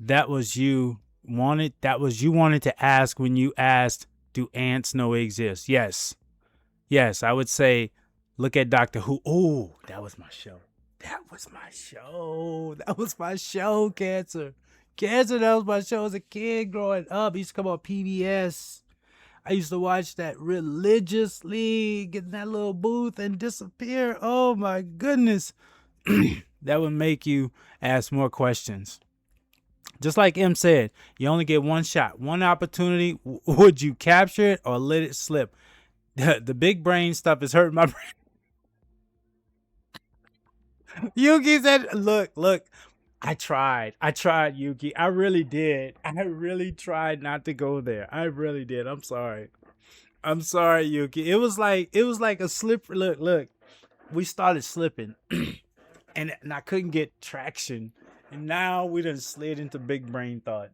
that was you wanted to ask when you asked, do ants know exist? Yes. Yes, I would say look at Doctor Who. Oh, that was my show. That was my show. That was my show, Cancer. Cancer, that was my show as a kid growing up. It used to come on PBS. I used to watch that religiously, get in that little booth and disappear. Oh my goodness. That would make you ask more questions. Just like M said, you only get one shot, one opportunity. Would you capture it or let it slip? The big brain stuff is hurting my brain. Yuki said, look, I tried, Yuki. I really did. I really tried not to go there. I really did. I'm sorry. I'm sorry, Yuki. It was like a slip. Look. We started slipping, and I couldn't get traction, and now we done slid into big brain thought.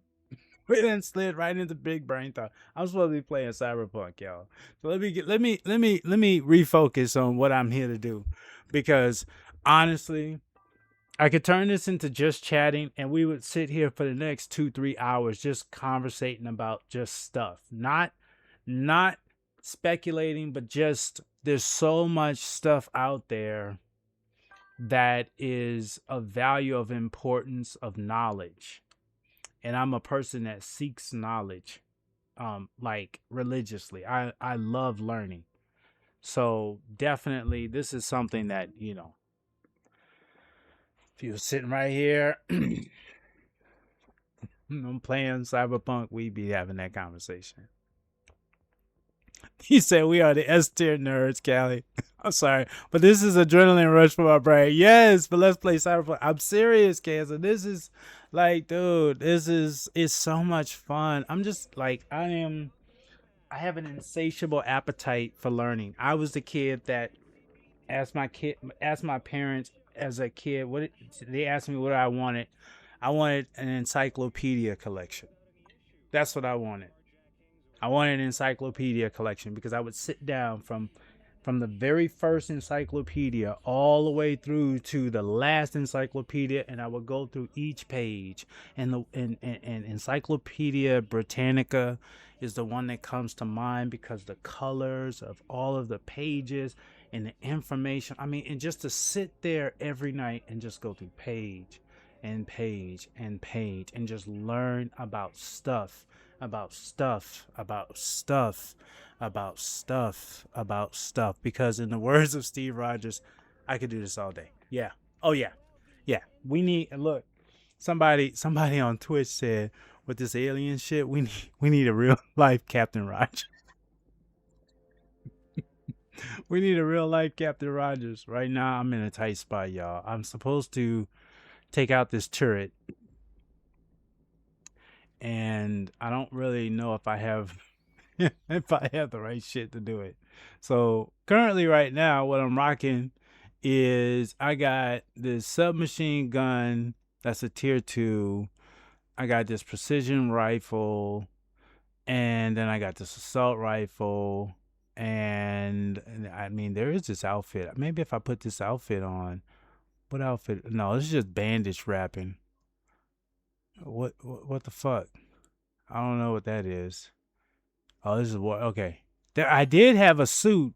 We done slid right into big brain thought. I'm supposed to be playing Cyberpunk, y'all. So let me refocus on what I'm here to do, because honestly, I could turn this into just chatting, and we would sit here for the next 2-3 hours just conversating about just stuff, not speculating, but just there's so much stuff out there that is of value, of importance, of knowledge. And I'm a person that seeks knowledge, like religiously. I love learning. So definitely this is something that, if you're sitting right here, I'm playing Cyberpunk, we'd be having that conversation. He said we are the S tier nerds, Callie. I'm sorry, but this is adrenaline rush for my brain. Yes, but let's play Cyberpunk. I'm serious, Cancer. This is like, dude, it's so much fun. I'm just like, I have an insatiable appetite for learning. I was the kid that asked my parents as a kid, they asked me what I wanted. I wanted an encyclopedia collection. That's what I wanted. I wanted an encyclopedia collection because I would sit down from the very first encyclopedia all the way through to the last encyclopedia, and I would go through each page. And and Encyclopedia Britannica is the one that comes to mind because the colors of all of the pages and the information. I mean, and just to sit there every night and just go through page and page and page and just learn about stuff, about stuff, about stuff, about stuff, about stuff. Because in the words of Steve Rogers, I could do this all day. Yeah. Oh yeah. Yeah. We need, look, somebody on Twitch said with this alien shit, we need a real life Captain Rogers. We need a real life Captain Rogers. Right now, I'm in a tight spot, y'all. I'm supposed to take out this turret, and I don't really know if I have if I have the right shit to do it. So currently, right now, what I'm rocking is I got this submachine gun that's a tier 2. I got this precision rifle, and then I got this assault rifle. And I mean, there is this outfit. Maybe if I put this outfit on, what outfit? No, this is just bandage wrapping. What the fuck? I don't know what that is. Oh, this is what. Okay, there. I did have a suit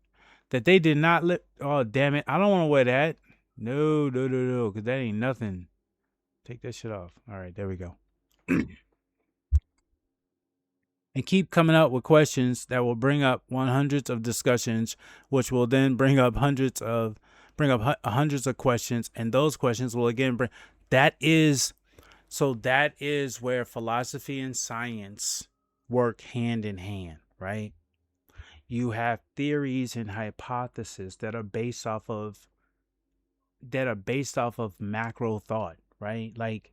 that they did not let. Oh, damn it! I don't want to wear that. No, no, no, no, because that ain't nothing. Take that shit off. All right, there we go. And keep coming up with questions that will bring up hundreds of discussions, which will then bring up hundreds of questions, and those questions will again bring. That is where philosophy and science work hand in hand, right? You have theories and hypotheses that are based off of macro thought, right? Like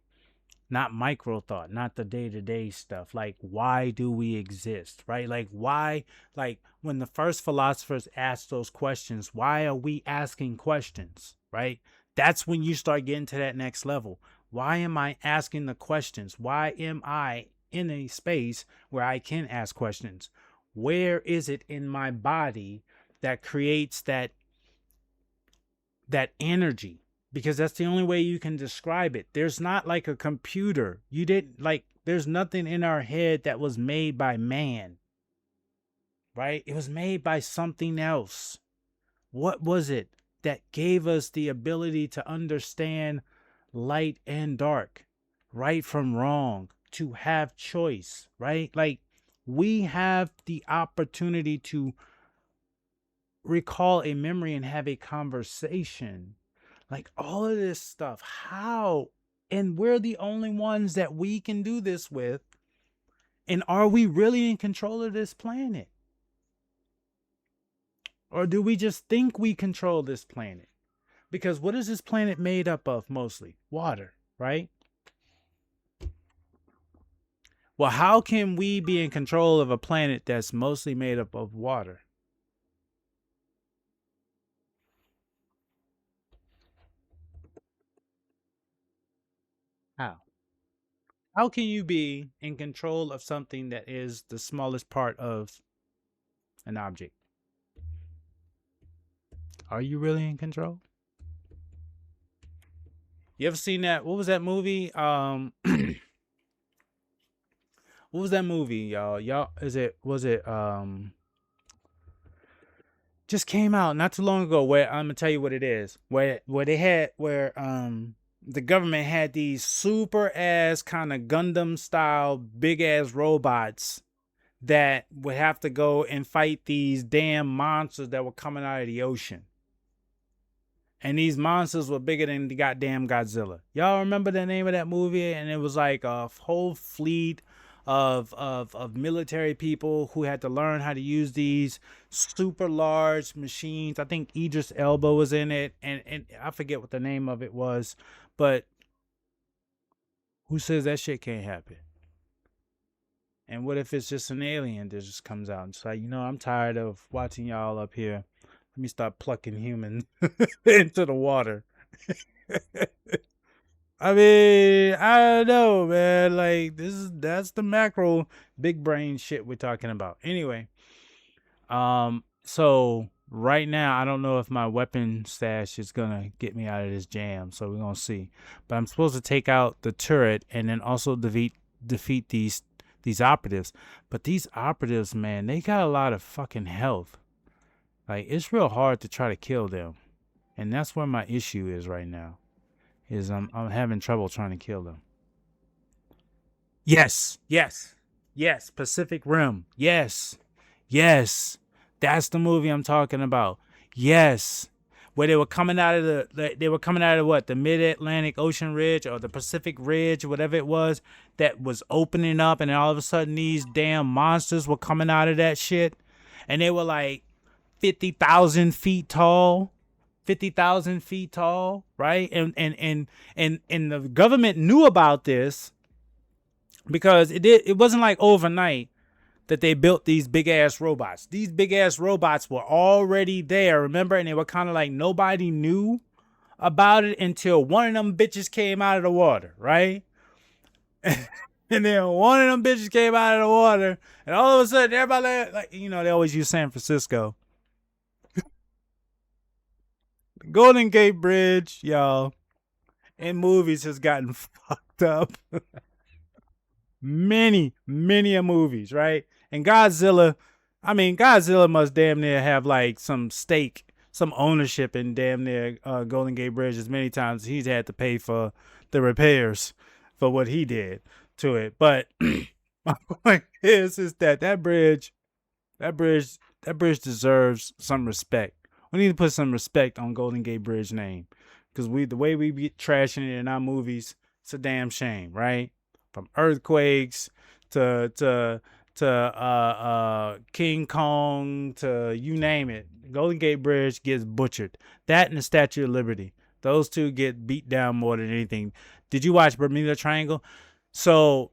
not micro thought, not the day-to-day stuff. Like, why do we exist, right? Like, why, like when the first philosophers asked those questions, why are we asking questions, right? That's when you start getting to that next level. Why am I asking the questions? Why am I in a space where I can ask questions? Where is it in my body that creates that energy? Because that's the only way you can describe it. There's not like a computer. You didn't like, there's nothing in our head that was made by man, right? It was made by something else. What was it that gave us the ability to understand light and dark, right from wrong, to have choice, right? Like, we have the opportunity to recall a memory and have a conversation. Like all of this stuff. How? And we're the only ones that we can do this with. And are we really in control of this planet? Or do we just think we control this planet? Because what is this planet made up of mostly? Water, right? Well, how can we be in control of a planet that's mostly made up of water? How? How can you be in control of something that is the smallest part of an object? Are you really in control? You ever seen that? What was that movie? What was that movie, y'all? Was it just came out not too long ago, where I'm gonna tell you what it is. Where the government had these super ass kind of Gundam style big ass robots that would have to go and fight these damn monsters that were coming out of the ocean. And these monsters were bigger than the goddamn Godzilla. Y'all remember the name of that movie? And it was like a whole fleet of military people who had to learn how to use these super large machines. I think Idris Elba was in it, and I forget what the name of it was, but who says that shit can't happen? And what if it's just an alien that just comes out and it's like, I'm tired of watching y'all up here. Let me start plucking humans into the water. I mean, I don't know, man. Like, that's the macro big brain shit we're talking about. Anyway, so right now I don't know if my weapon stash is gonna get me out of this jam, so we're gonna see. But I'm supposed to take out the turret and then also defeat these operatives. But these operatives, man, they got a lot of fucking health. Like, it's real hard to try to kill them. And that's where my issue is right now. Is I'm having trouble trying to kill them. Yes. Pacific Rim. Yes. That's the movie I'm talking about. Yes. Where they were coming out of the Mid-Atlantic Ocean Ridge or the Pacific Ridge, whatever it was, that was opening up, and then all of a sudden these damn monsters were coming out of that shit. And they were like 50,000 feet tall. 50,000 feet tall, right? And the government knew about this because it wasn't like overnight that they built these big ass robots. These big ass robots were already there, remember? And they were kind of like nobody knew about it until one of them bitches came out of the water, right? And then one of them bitches came out of the water, and all of a sudden everybody like they always use San Francisco. Golden Gate Bridge, y'all, in movies has gotten fucked up. Many a movies, right? And Godzilla, I mean, Godzilla must damn near have like some stake, some ownership in damn near Golden Gate Bridge as many times as he's had to pay for the repairs for what he did to it. But my point is that that bridge, that bridge deserves some respect. We need to put some respect on Golden Gate Bridge name because the way we be trashing it in our movies, it's a damn shame, right? From earthquakes to King Kong to you name it, Golden Gate Bridge gets butchered. That and the Statue of Liberty, those two get beat down more than anything. Did you watch Bermuda Triangle? So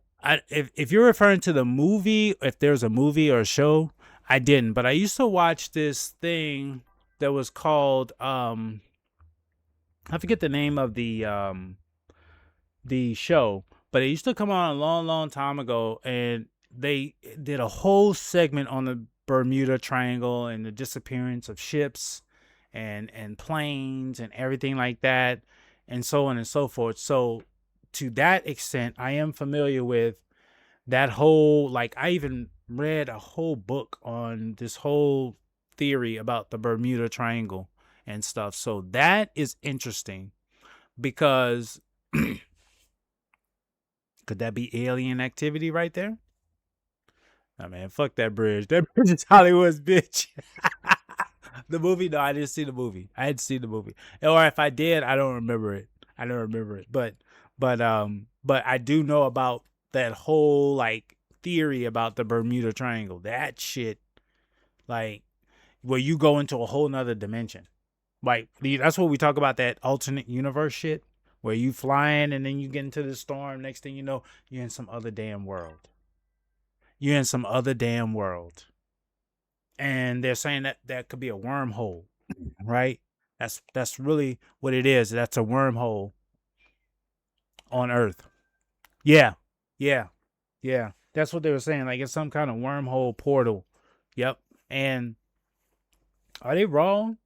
if you're referring to the movie, if there's a movie or a show, I didn't. But I used to watch this thing that was called I forget the name of the show, but it used to come on a long time ago, and they did a whole segment on the Bermuda Triangle and the disappearance of ships and planes and everything like that, and so on and so forth. So to that extent, I am familiar with that whole, like, I even read a whole book on this whole theory about the Bermuda Triangle and stuff. So that is interesting because could that be alien activity right there? Oh man, fuck that bridge. That bridge is Hollywood's bitch. The movie? No, I didn't see the movie. I hadn't seen the movie. Or if I did, I don't remember it. I don't remember it. But I do know about that whole like theory about the Bermuda Triangle. That shit, like, where you go into a whole nother dimension. Like, that's what we talk about, that alternate universe shit, where you flying and then you get into the storm. Next thing you know, you're in some other damn world. You're in some other damn world. And they're saying that that could be a wormhole, right? That's really what it is. That's a wormhole on Earth. Yeah. Yeah. Yeah. That's what they were saying. Like, it's some kind of wormhole portal. Yep. And are they wrong?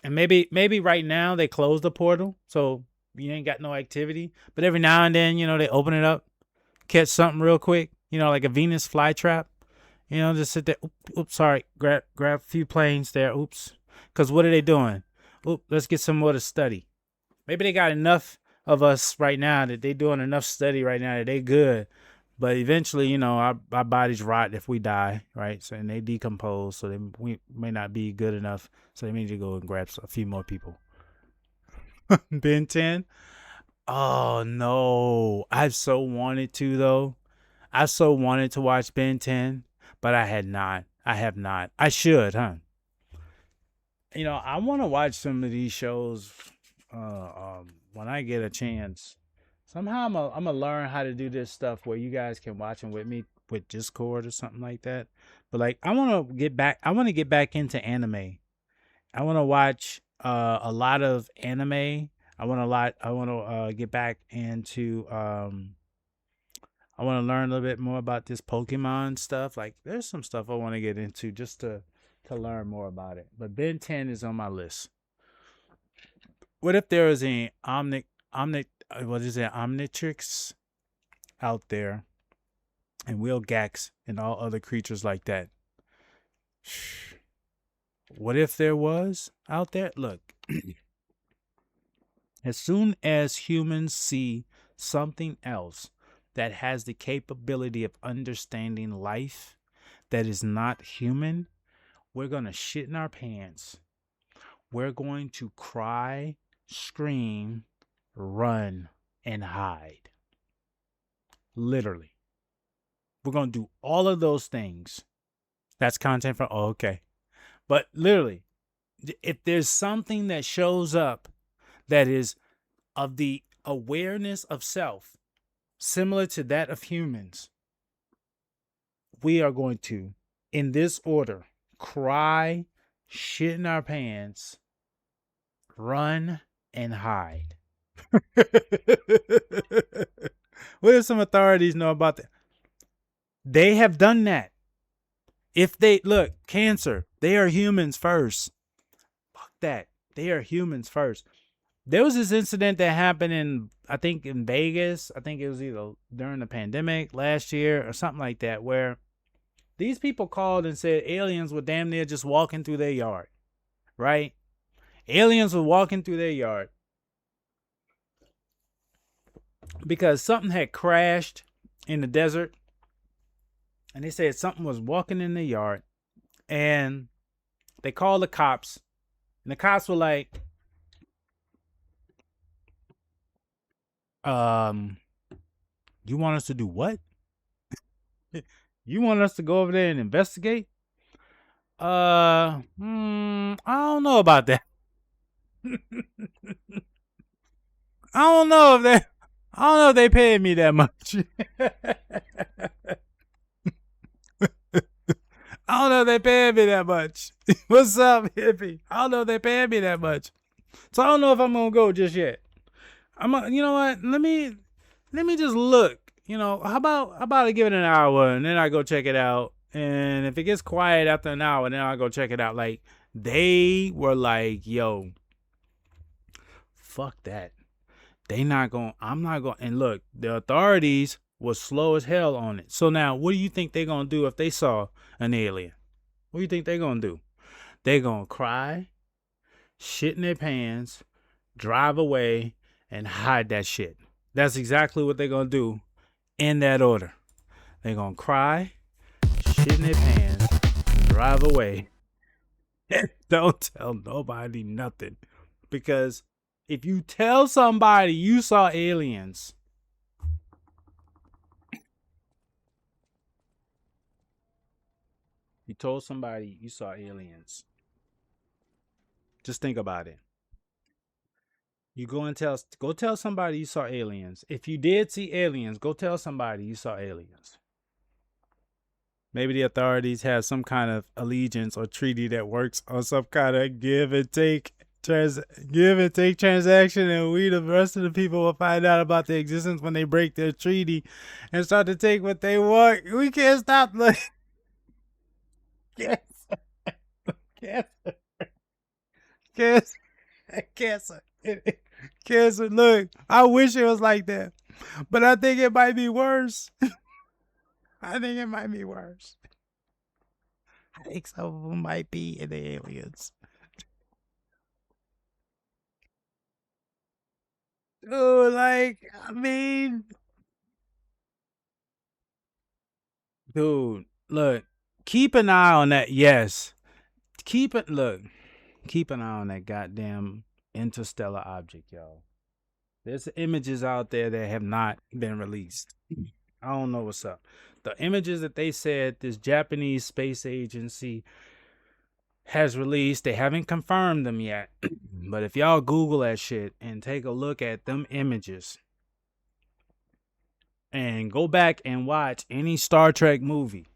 And maybe right now they closed the portal, so you ain't got no activity. But every now and then, they open it up, catch something real quick, like a Venus flytrap. Just sit there. Oops, sorry. Grab a few planes there. Oops. Because what are they doing? Oops, let's get some more to study. Maybe they got enough of us right now that they doing enough study right now that they good. But eventually, our bodies rot if we die, right? So, and they decompose, so we may not be good enough. So they need to go and grab a few more people. Ben 10? Oh, no. I've so wanted to, though. I so wanted to watch Ben 10, but I had not. I have not. I should, huh? I want to watch some of these shows when I get a chance. Somehow I'm gonna learn how to do this stuff where you guys can watch them with me with Discord or something like that. But like, I want to get back. I want to get back into anime. I want to watch a lot of anime. I want to get back into. I want to learn a little bit more about this Pokemon stuff. Like, there's some stuff I want to get into just to learn more about it. But Ben 10 is on my list. What if there is an Omnitrix out there, and Wilgax and all other creatures like that? What if there was out there? Look, as soon as humans see something else that has the capability of understanding life that is not human, we're going to shit in our pants. We're going to cry, scream, run, and hide. Literally. We're going to do all of those things. That's content from. Oh, okay. But literally, if there's something that shows up that is of the awareness of self, similar to that of humans, we are going to, in this order, cry, shit in our pants, run, and hide. What do some authorities know about that? They have done that. If they look, cancer, they are humans first. Fuck that. They are humans first. There was this incident that happened I think in Vegas. I think it was either during the pandemic last year or something like that, where these people called and said aliens were damn near just walking through their yard, right? Aliens were walking through their yard because something had crashed in the desert. And they said something was walking in the yard. And they called the cops. And the cops were like, you want us to do what? You want us to go over there and investigate? I don't know about that. I don't know if they paid me that much. I don't know if they paid me that much. What's up, hippie? I don't know if they paid me that much. So I don't know if I'm gonna go just yet. You know what? Let me just look. You know, how about I give it an hour and then I go check it out. And if it gets quiet after an hour, then I'll go check it out. Like, they were like, yo, fuck that. I'm not going. And look, the authorities was slow as hell on it. So now, what do you think they're going to do if they saw an alien? What do you think they're going to do? They're going to cry, shit in their pants, drive away, and hide that shit. That's exactly what they're going to do in that order. They're going to cry, shit in their pants, drive away. Don't tell nobody nothing. Because if you tell somebody you saw aliens, you told somebody you saw aliens, just think about it. You go tell somebody you saw aliens. If you did see aliens, go tell somebody you saw aliens. Maybe the authorities have some kind of allegiance or treaty that works on some kind of give and take transaction, and we, the rest of the people, will find out about their existence when they break their treaty and start to take what they want. We can't stop. Like, cancer. Look, I wish it was like that, but I think it might be worse. I think some of them might be in the aliens. Dude, like, I mean, dude, look, keep an eye on that. Yes, keep an eye on that goddamn interstellar object, y'all. There's images out there that have not been released. I don't know what's up. The images that they said this Japanese space agency has released, they haven't confirmed them yet. But if y'all Google that shit and take a look at them images and go back and watch any Star Trek movie.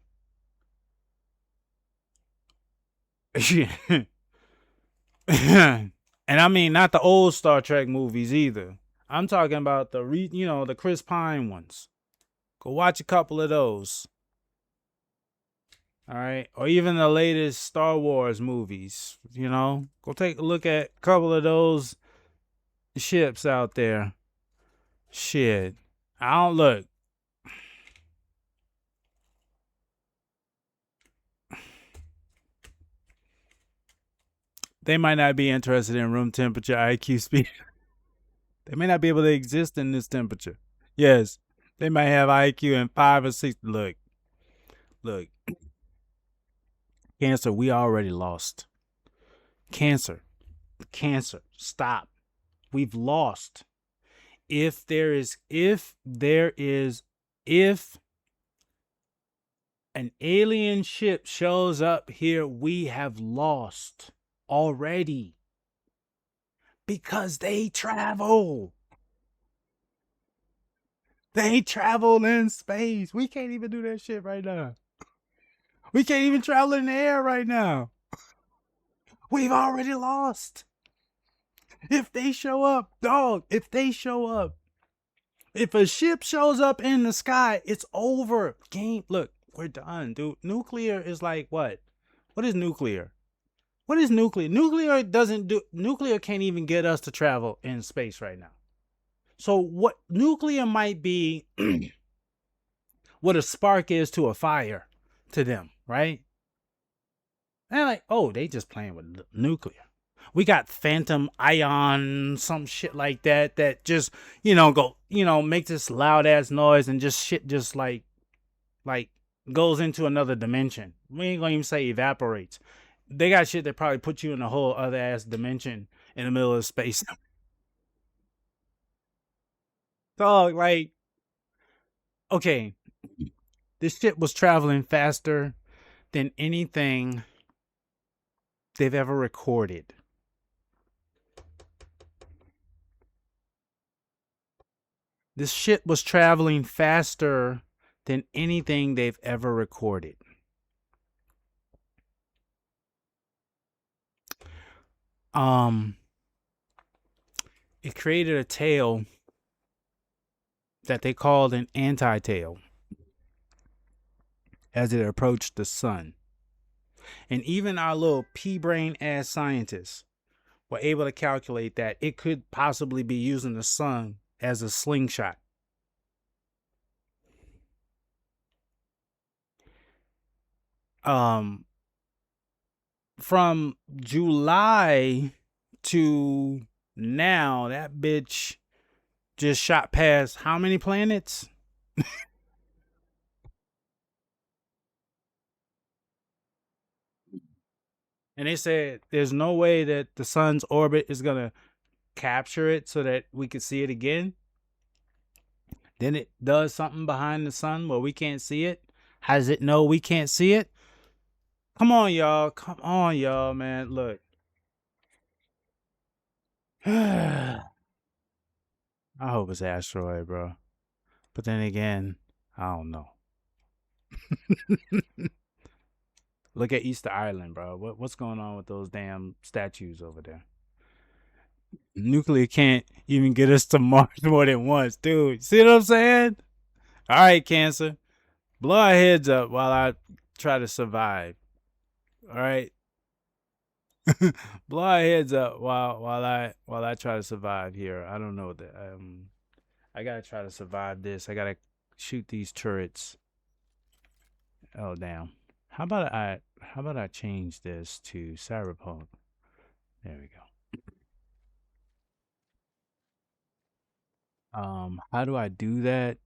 And I mean not the old Star Trek movies either. I'm talking about the Chris Pine ones. Go watch a couple of those. All right. Or even the latest Star Wars movies. Go take a look at a couple of those ships out there. Shit. I don't look. They might not be interested in room temperature, IQ, speed. They may not be able to exist in this temperature. Yes. They might have IQ in 5 or 6. Look. Cancer, we already lost. Cancer, stop. We've lost. If an alien ship shows up here, we have lost already because they travel. They travel in space. We can't even do that shit right now. We can't even travel in the air right now. We've already lost. If they show up, dog, if they show up, if a ship shows up in the sky, it's over. Game, look, we're done, dude. Nuclear is like what? What is nuclear? What is nuclear? Nuclear can't even get us to travel in space right now. So what nuclear might be what a spark is to a fire to them, right? And like, oh, they just playing with nuclear. We got phantom ion, some shit like that, that just, go, make this loud ass noise and just shit just like goes into another dimension. We ain't gonna even say evaporates. They got shit that probably put you in a whole other ass dimension in the middle of space. Dog, like, okay, this shit was traveling faster than anything they've ever recorded. This shit was traveling faster than anything they've ever recorded. It created a tail that they called an anti-tail as it approached the sun. And even our little pea-brain ass scientists were able to calculate that it could possibly be using the sun as a slingshot. From July to now, that bitch just shot past how many planets? And they said there's no way that the sun's orbit is gonna capture it so that we could see it again. Then it does something behind the sun where we can't see it. How does it know we can't see it? Come on, y'all. Come on, y'all, man. Look. I hope it's asteroid, bro. But then again, I don't know. Look at Easter Island, bro. What's going on with those damn statues over there? Nuclear can't even get us to Mars more than once, dude. See what I'm saying? All right, Cancer. Blow our heads up while I try to survive. All right. Blow our heads up while I try to survive here. I don't know that. I gotta try to survive this. I gotta shoot these turrets. Oh damn. How about I change this to Cyberpumk? There we go. How do I do that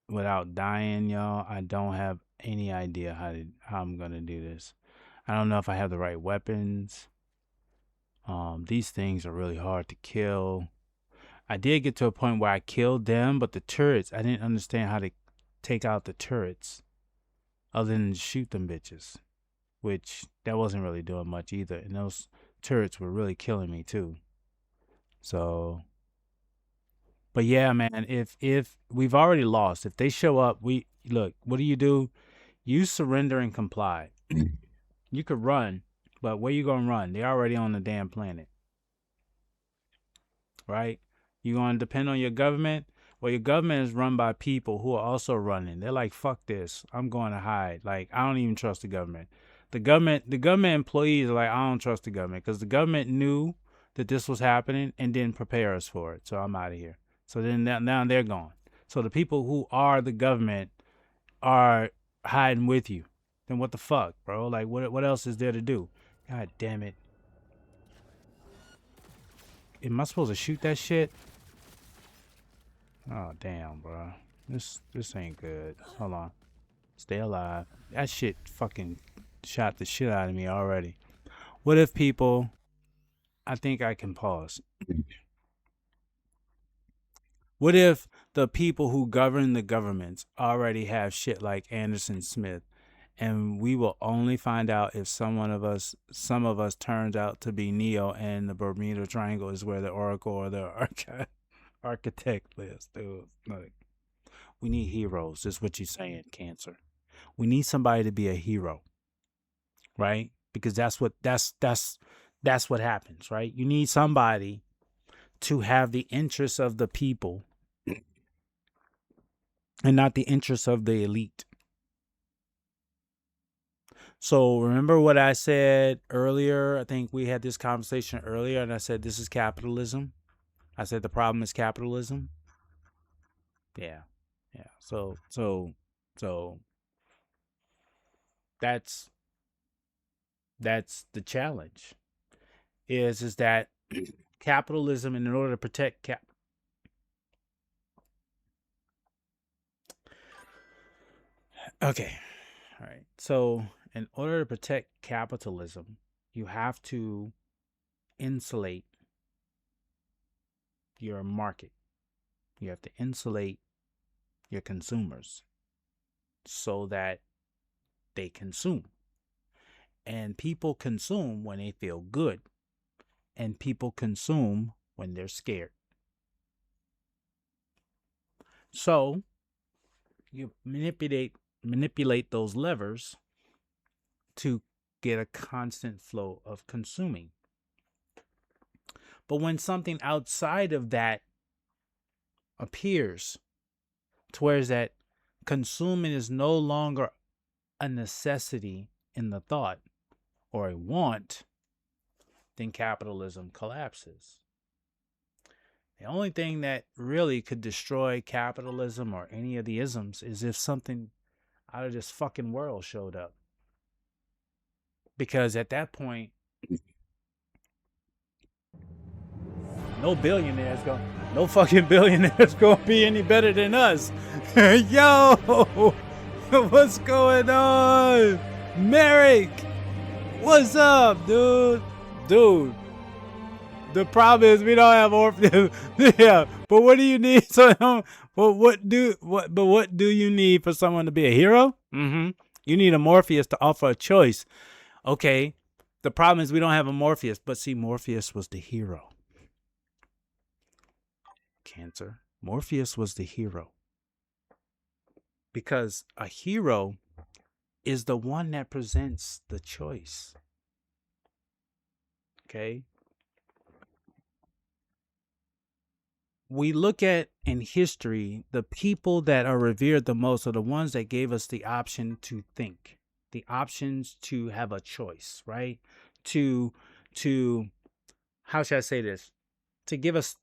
without dying, y'all? I don't have any idea how I'm gonna do this. I don't know if I have the right weapons. These things are really hard to kill. I did get to a point where I killed them, but the turrets, I didn't understand how to take out the turrets other than shoot them bitches, which that wasn't really doing much either. And those turrets were really killing me too. So, but yeah, man, if we've already lost, if they show up, we look, what do? You surrender and comply. You could run, but where you gonna run? They're already on the damn planet, right? You gonna depend on your government? Well, your government is run by people who are also running. They're like, fuck this. I'm going to hide. Like, I don't even trust the government. The government employees are like, I don't trust the government because the government knew that this was happening and didn't prepare us for it. So I'm out of here. So then now they're gone. So the people who are the government are hiding with you. Then what the fuck, bro? Like, what else is there to do? God damn it. Am I supposed to shoot that shit? Oh damn, bro. This ain't good. Hold on. Stay alive. That shit fucking shot the shit out of me already. What if people I think I can pause. What if the people who govern the governments already have shit like Anderson Smith and we will only find out if some of us turns out to be Neo, and the Bermuda Triangle is where the Oracle or the architect lives, dude. Like, we need heroes. Is what you're saying, Cancer. We need somebody to be a hero, right? Because that's what happens, right? You need somebody to have the interests of the people and not the interests of the elite. So remember what I said earlier? I think we had this conversation earlier, and I said this is capitalism. I said the problem is capitalism. Yeah, yeah. So that's the challenge. Is that capitalism, and in order to protect Okay, all right. So in order to protect capitalism, you have to insulate your market. You have to insulate your consumers so that they consume. And people consume when they feel good, and people consume when they're scared. So you manipulate those levers to get a constant flow of consuming. But when something outside of that appears, to where that consuming is no longer a necessity in the thought or a want, then capitalism collapses. The only thing that really could destroy capitalism or any of the isms is if something out of this fucking world showed up. Because at that point, no fucking billionaire's gonna be any better than us. Yo, what's going on? Merrick, what's up, dude? Dude, the problem is we don't have orphans. Yeah, but what do you need? So, what do you need for someone to be a hero? Mm-hmm. You need a Morpheus to offer a choice. Okay, the problem is we don't have a Morpheus, but see, Morpheus was the hero. Cancer. Morpheus was the hero. Because a hero is the one that presents the choice. Okay? We look at in history, the people that are revered the most are the ones that gave us the option to think, the options to have a choice, right? To how should I say this? To give us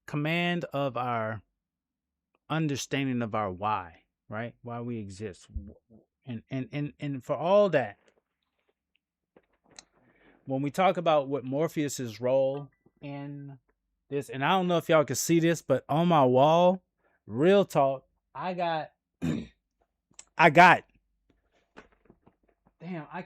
command of our understanding of our why, right? Why we exist. And for all that, when we talk about what Morpheus's role in this, and I don't know if y'all can see this, but on my wall, real talk, I got damn, I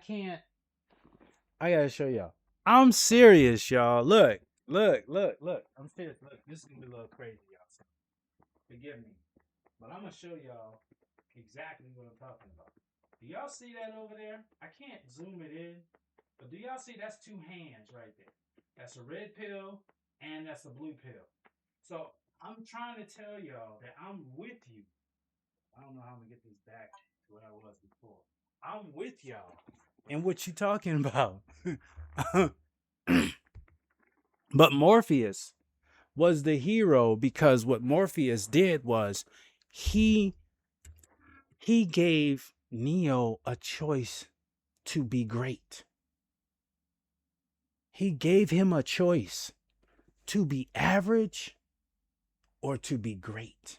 gotta show y'all. I'm serious, y'all. Look. I'm serious. Look, this is gonna be a little crazy, y'all. So forgive me. But I'm gonna show y'all exactly what I'm talking about. Do y'all see that over there? I can't zoom it in, but do y'all see that's two hands right there? That's a red pill and that's a blue pill. So I'm trying to tell y'all that I'm with you. I don't know how I'm gonna get this back to what I was before. I'm with y'all. And what you talking about? But Morpheus was the hero because what Morpheus did was he gave Neo a choice to be great. He gave him a choice to be average or to be great.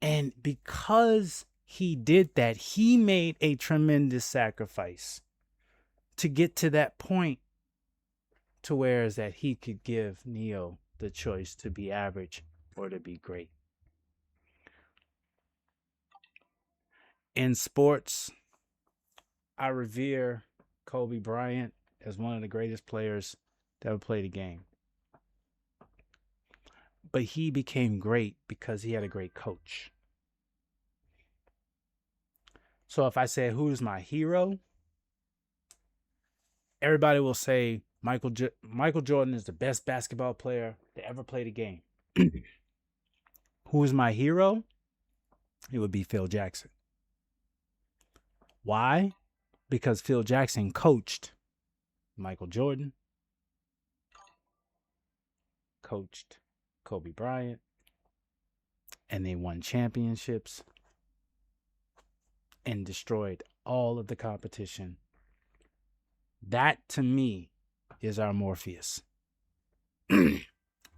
And because he did that, he made a tremendous sacrifice to get to that point to where is that he could give Neo the choice to be average or to be great. In sports, I revere Kobe Bryant as one of the greatest players that ever played a game. But he became great because he had a great coach. So if I said who's my hero, everybody will say Michael Jordan is the best basketball player to ever play the game. Who is my hero? It would be Phil Jackson. Why? Because Phil Jackson coached Michael Jordan, coached Kobe Bryant, and they won championships and destroyed all of the competition. That to me is our Morpheus.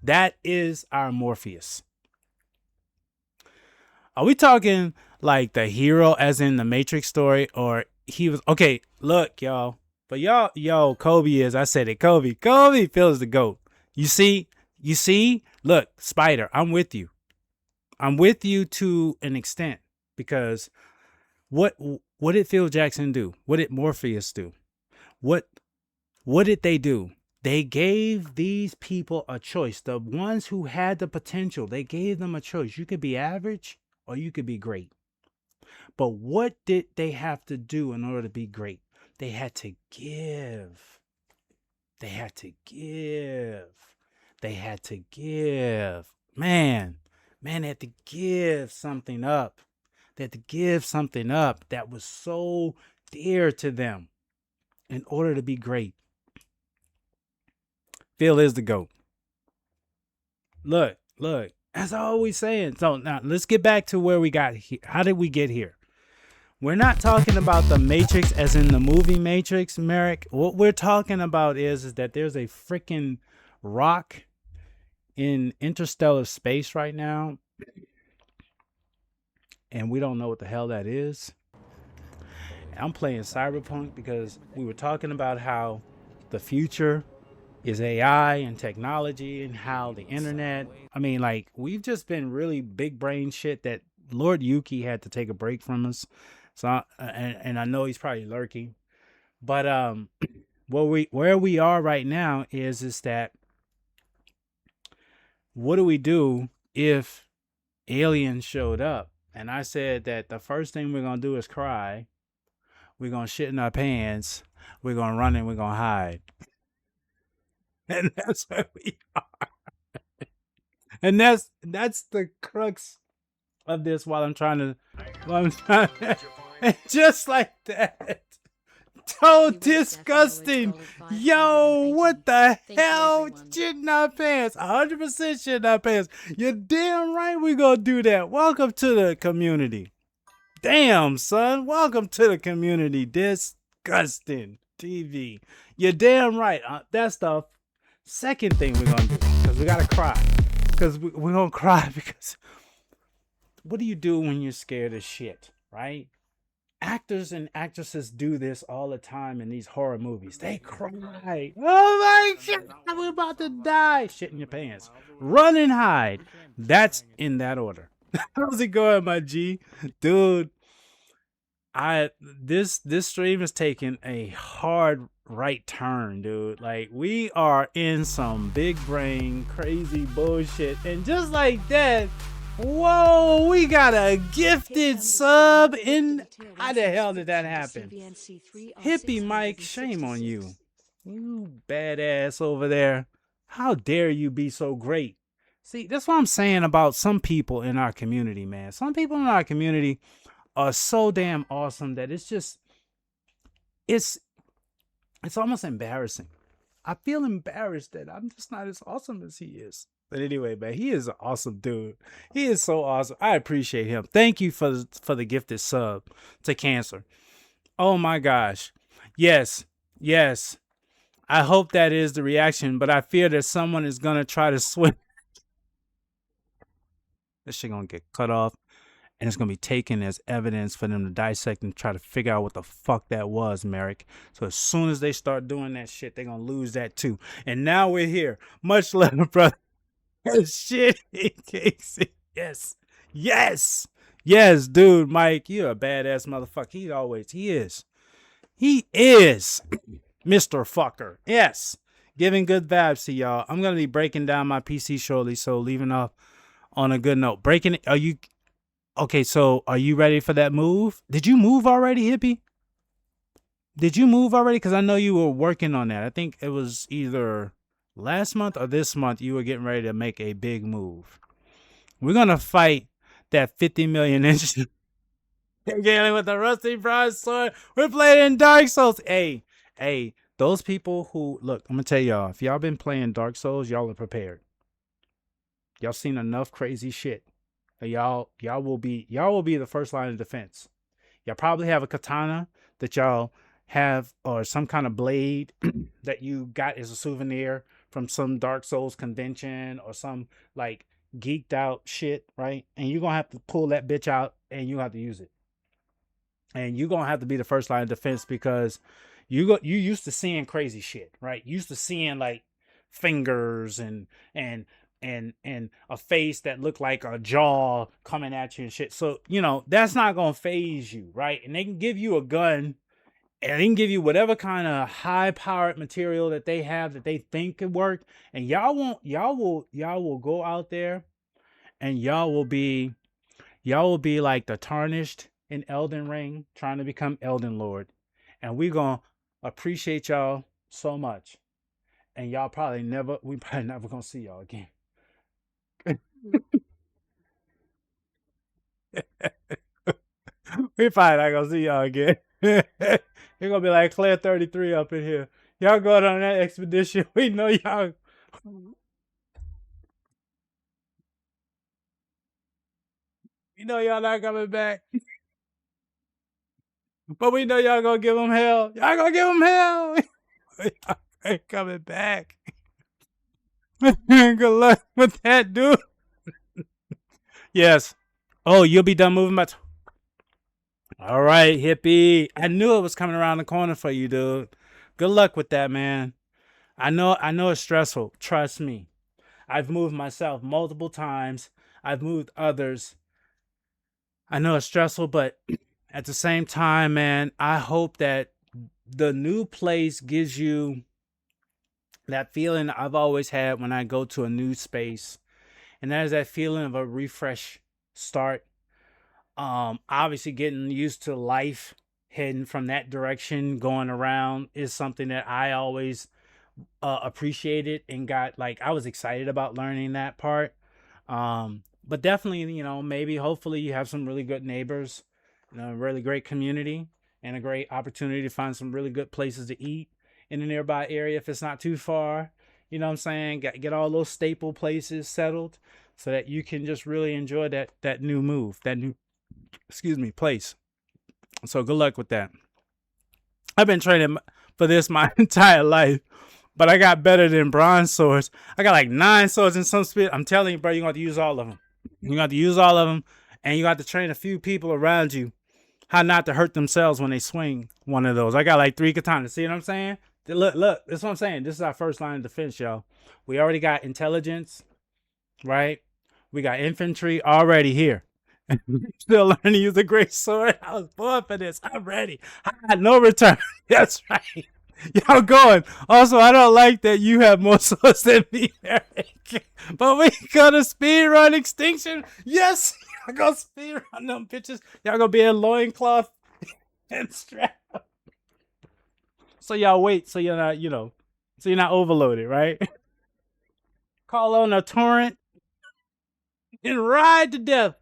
That is our Morpheus. Are we talking like the hero as in the Matrix story, or he was okay? Look, y'all. But yo, Kobe is. I said it. Kobe feels the GOAT. You see. Look, Spider. I'm with you. I'm with you to an extent, because what did Phil Jackson do? What did Morpheus do? What did they do? They gave these people a choice. The ones who had the potential, they gave them a choice. You could be average or you could be great. But what did they have to do in order to be great? They had to give. They had to give. They had to give. Man, they had to give something up. They had to give something up that was so dear to them in order to be great. Phil is the GOAT. Look, as I always saying. So now let's get back to where we got here. How did we get here? We're not talking about the Matrix as in the movie Matrix, Merrick. What we're talking about is that there's a freaking rock in interstellar space right now, and we don't know what the hell that is. I'm playing Cyberpunk because we were talking about how the future is AI and technology, and how the internet, I mean, like, we've just been really big brain shit that Lord Yuki had to take a break from us. So and I know he's probably lurking, but where we are right now is that, what do we do if aliens showed up? And I said that the first thing we're gonna do is cry. We're gonna shit in our pants. We're gonna run and we're gonna hide. And that's where we are. And that's the crux of this. While I'm trying and just like that. So disgusting. Yo, what the hell? Shit in our pants. 100% shit in our pants. You're damn right we gonna do that. Welcome to the community. Damn, son. Welcome to the community. Disgusting TV. You're damn right. That's the second thing we're gonna do. Because we gotta cry. Because we're gonna cry because what do you do when you're scared of shit, right? Actors and actresses do this all the time in these horror movies. They cry. Oh my God, we're about to die. Shit in your pants. Run and hide. That's in that order. How's it going, my G? Dude, this stream is taking a hard right turn, dude. Like, we are in some big brain crazy bullshit. And just like that, whoa, we got a gifted sub in. How the hell did that happen? Hippie Mike, shame on you. You badass over there. How dare you be so great? See, that's what I'm saying about some people in our community, man. Some people in our community are so damn awesome that it's almost embarrassing. I feel embarrassed that I'm just not as awesome as he is. But anyway, man, he is an awesome dude. He is so awesome. I appreciate him. Thank you for the gifted sub to Cancer. Oh my gosh. Yes. I hope that is the reaction, but I fear that someone is going to try to swim. This shit going to get cut off, and it's going to be taken as evidence for them to dissect and try to figure out what the fuck that was, Merrick. So as soon as they start doing that shit, they're going to lose that too. And now we're here. Much love, brother. Shit, Casey. Yes, dude, Mike, you're a badass motherfucker. He is Mr. Fucker. Yes, giving good vibes to y'all. I'm gonna be breaking down my PC shortly, so leaving off on a good note. Breaking it. Okay, so are you ready for that move? Did you move already, hippie? Did you move already? Because I know you were working on that. I think it was either last month or this month you were getting ready to make a big move. We're gonna fight that 50 million inch dealing with the rusty bronze sword. We're playing in Dark Souls. Hey, those people who look, I'm gonna tell y'all, if y'all been playing Dark Souls, y'all are prepared. Y'all seen enough crazy shit. Y'all will be the first line of defense. Y'all probably have a katana that y'all have or some kind of blade that you got as a souvenir from some Dark Souls convention or some like geeked out shit, right? And you're gonna have to pull that bitch out and you have to use it. And you're gonna have to be the first line of defense because you used to seeing crazy shit, right? You used to seeing like fingers and and a face that looked like a jaw coming at you and shit. So that's not gonna phase you, right? And they can give you a gun and they can give you whatever kind of high powered material that they have that they think could work, and y'all will go out there and y'all will be like the tarnished in Elden Ring trying to become Elden Lord. And we gonna appreciate y'all so much. And we probably never gonna see y'all again. We probably not gonna see y'all again. You're gonna be like Claire 33 up in here. Y'all going on that expedition. We know y'all. We know y'all not coming back. But we know y'all gonna give them hell. Y'all gonna give them hell. Y'all ain't coming back. Good luck with that, dude. Yes. Oh, you'll be done moving my. All right, hippie. I knew it was coming around the corner for you, dude. Good luck with that, man. I know it's stressful. Trust me. I've moved myself multiple times. I've moved others. I know it's stressful, but at the same time, man, I hope that the new place gives you that feeling I've always had when I go to a new space. And that is that feeling of a refresh start. Obviously getting used to life heading from that direction going around is something that I always appreciated and got like I was excited about learning that part. But definitely, maybe hopefully you have some really good neighbors, a really great community, and a great opportunity to find some really good places to eat in the nearby area if it's not too far. You know what I'm saying? Get all those staple places settled so that you can just really enjoy that new move, that new place. So good luck with that. I've been training for this my entire life, but I got better than bronze swords. I got like 9 swords in some speed. I'm telling you, bro, you're going to have to use all of them. You got to use all of them, and you got to train a few people around you how not to hurt themselves when they swing one of those. I got like 3 katanas. See what I'm saying? Look, that's what I'm saying. This is our first line of defense, y'all. We already got intelligence, right? We got infantry already here. Still learning to use a great sword. I was born for this. I'm ready. I got no return. That's right. Y'all going. Also, I don't like that you have more swords than me, Eric. But we gonna speed run extinction. Yes, y'all gonna speed run them bitches. Y'all gonna be in loincloth and strap. So y'all wait. So you're not, so you're not overloaded, right? Call on a torrent and ride to death.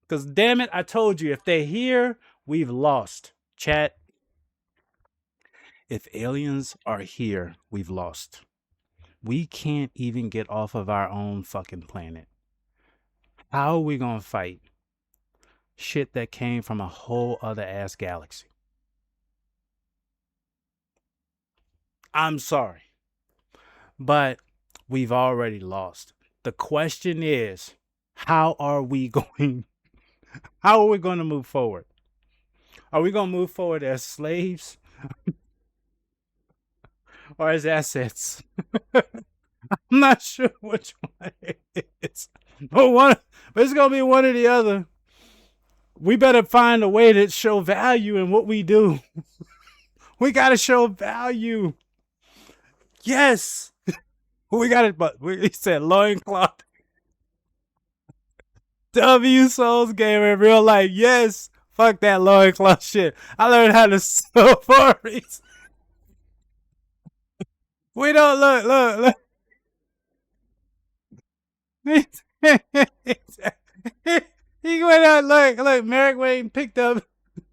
Because damn it, I told you, if they're here, we've lost. Chat, if aliens are here, we've lost. We can't even get off of our own fucking planet. How are we gonna fight shit that came from a whole other ass galaxy? I'm sorry, but we've already lost. The question is, how are we going? How are we going to move forward? Are we going to move forward as slaves or as assets? I'm not sure which one it is. But it's gonna be one or the other. We better find a way to show value in what we do. We gotta show value. Yes. We got it, but he said loincloth. W Souls gamer in real life. Yes. Fuck that loincloth shit. I learned how to sew for a reason. We don't look. He went out, look, Merrick went and picked up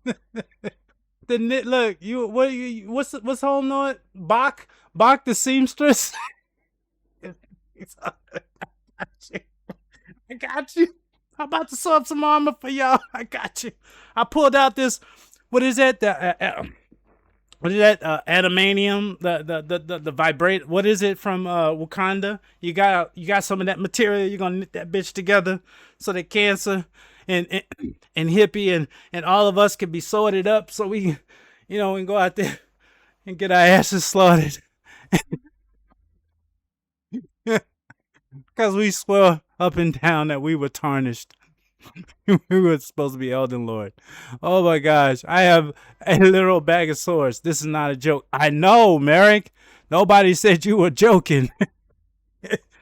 the knit. Look, what's home note? Bach the seamstress. I got you. I'm about to sew up some armor for y'all. I got you. I pulled out this. What is that? What is that? Adamantium. The vibrate. What is it from Wakanda? You got some of that material. You're gonna knit that bitch together so that cancer and and hippie and all of us can be sorted up so we, we can go out there and get our asses slaughtered because we swore up and down that we were tarnished. We were supposed to be Elden Lord. Oh my gosh. I have a literal bag of swords. This is not a joke. I know, Merrick. Nobody said you were joking.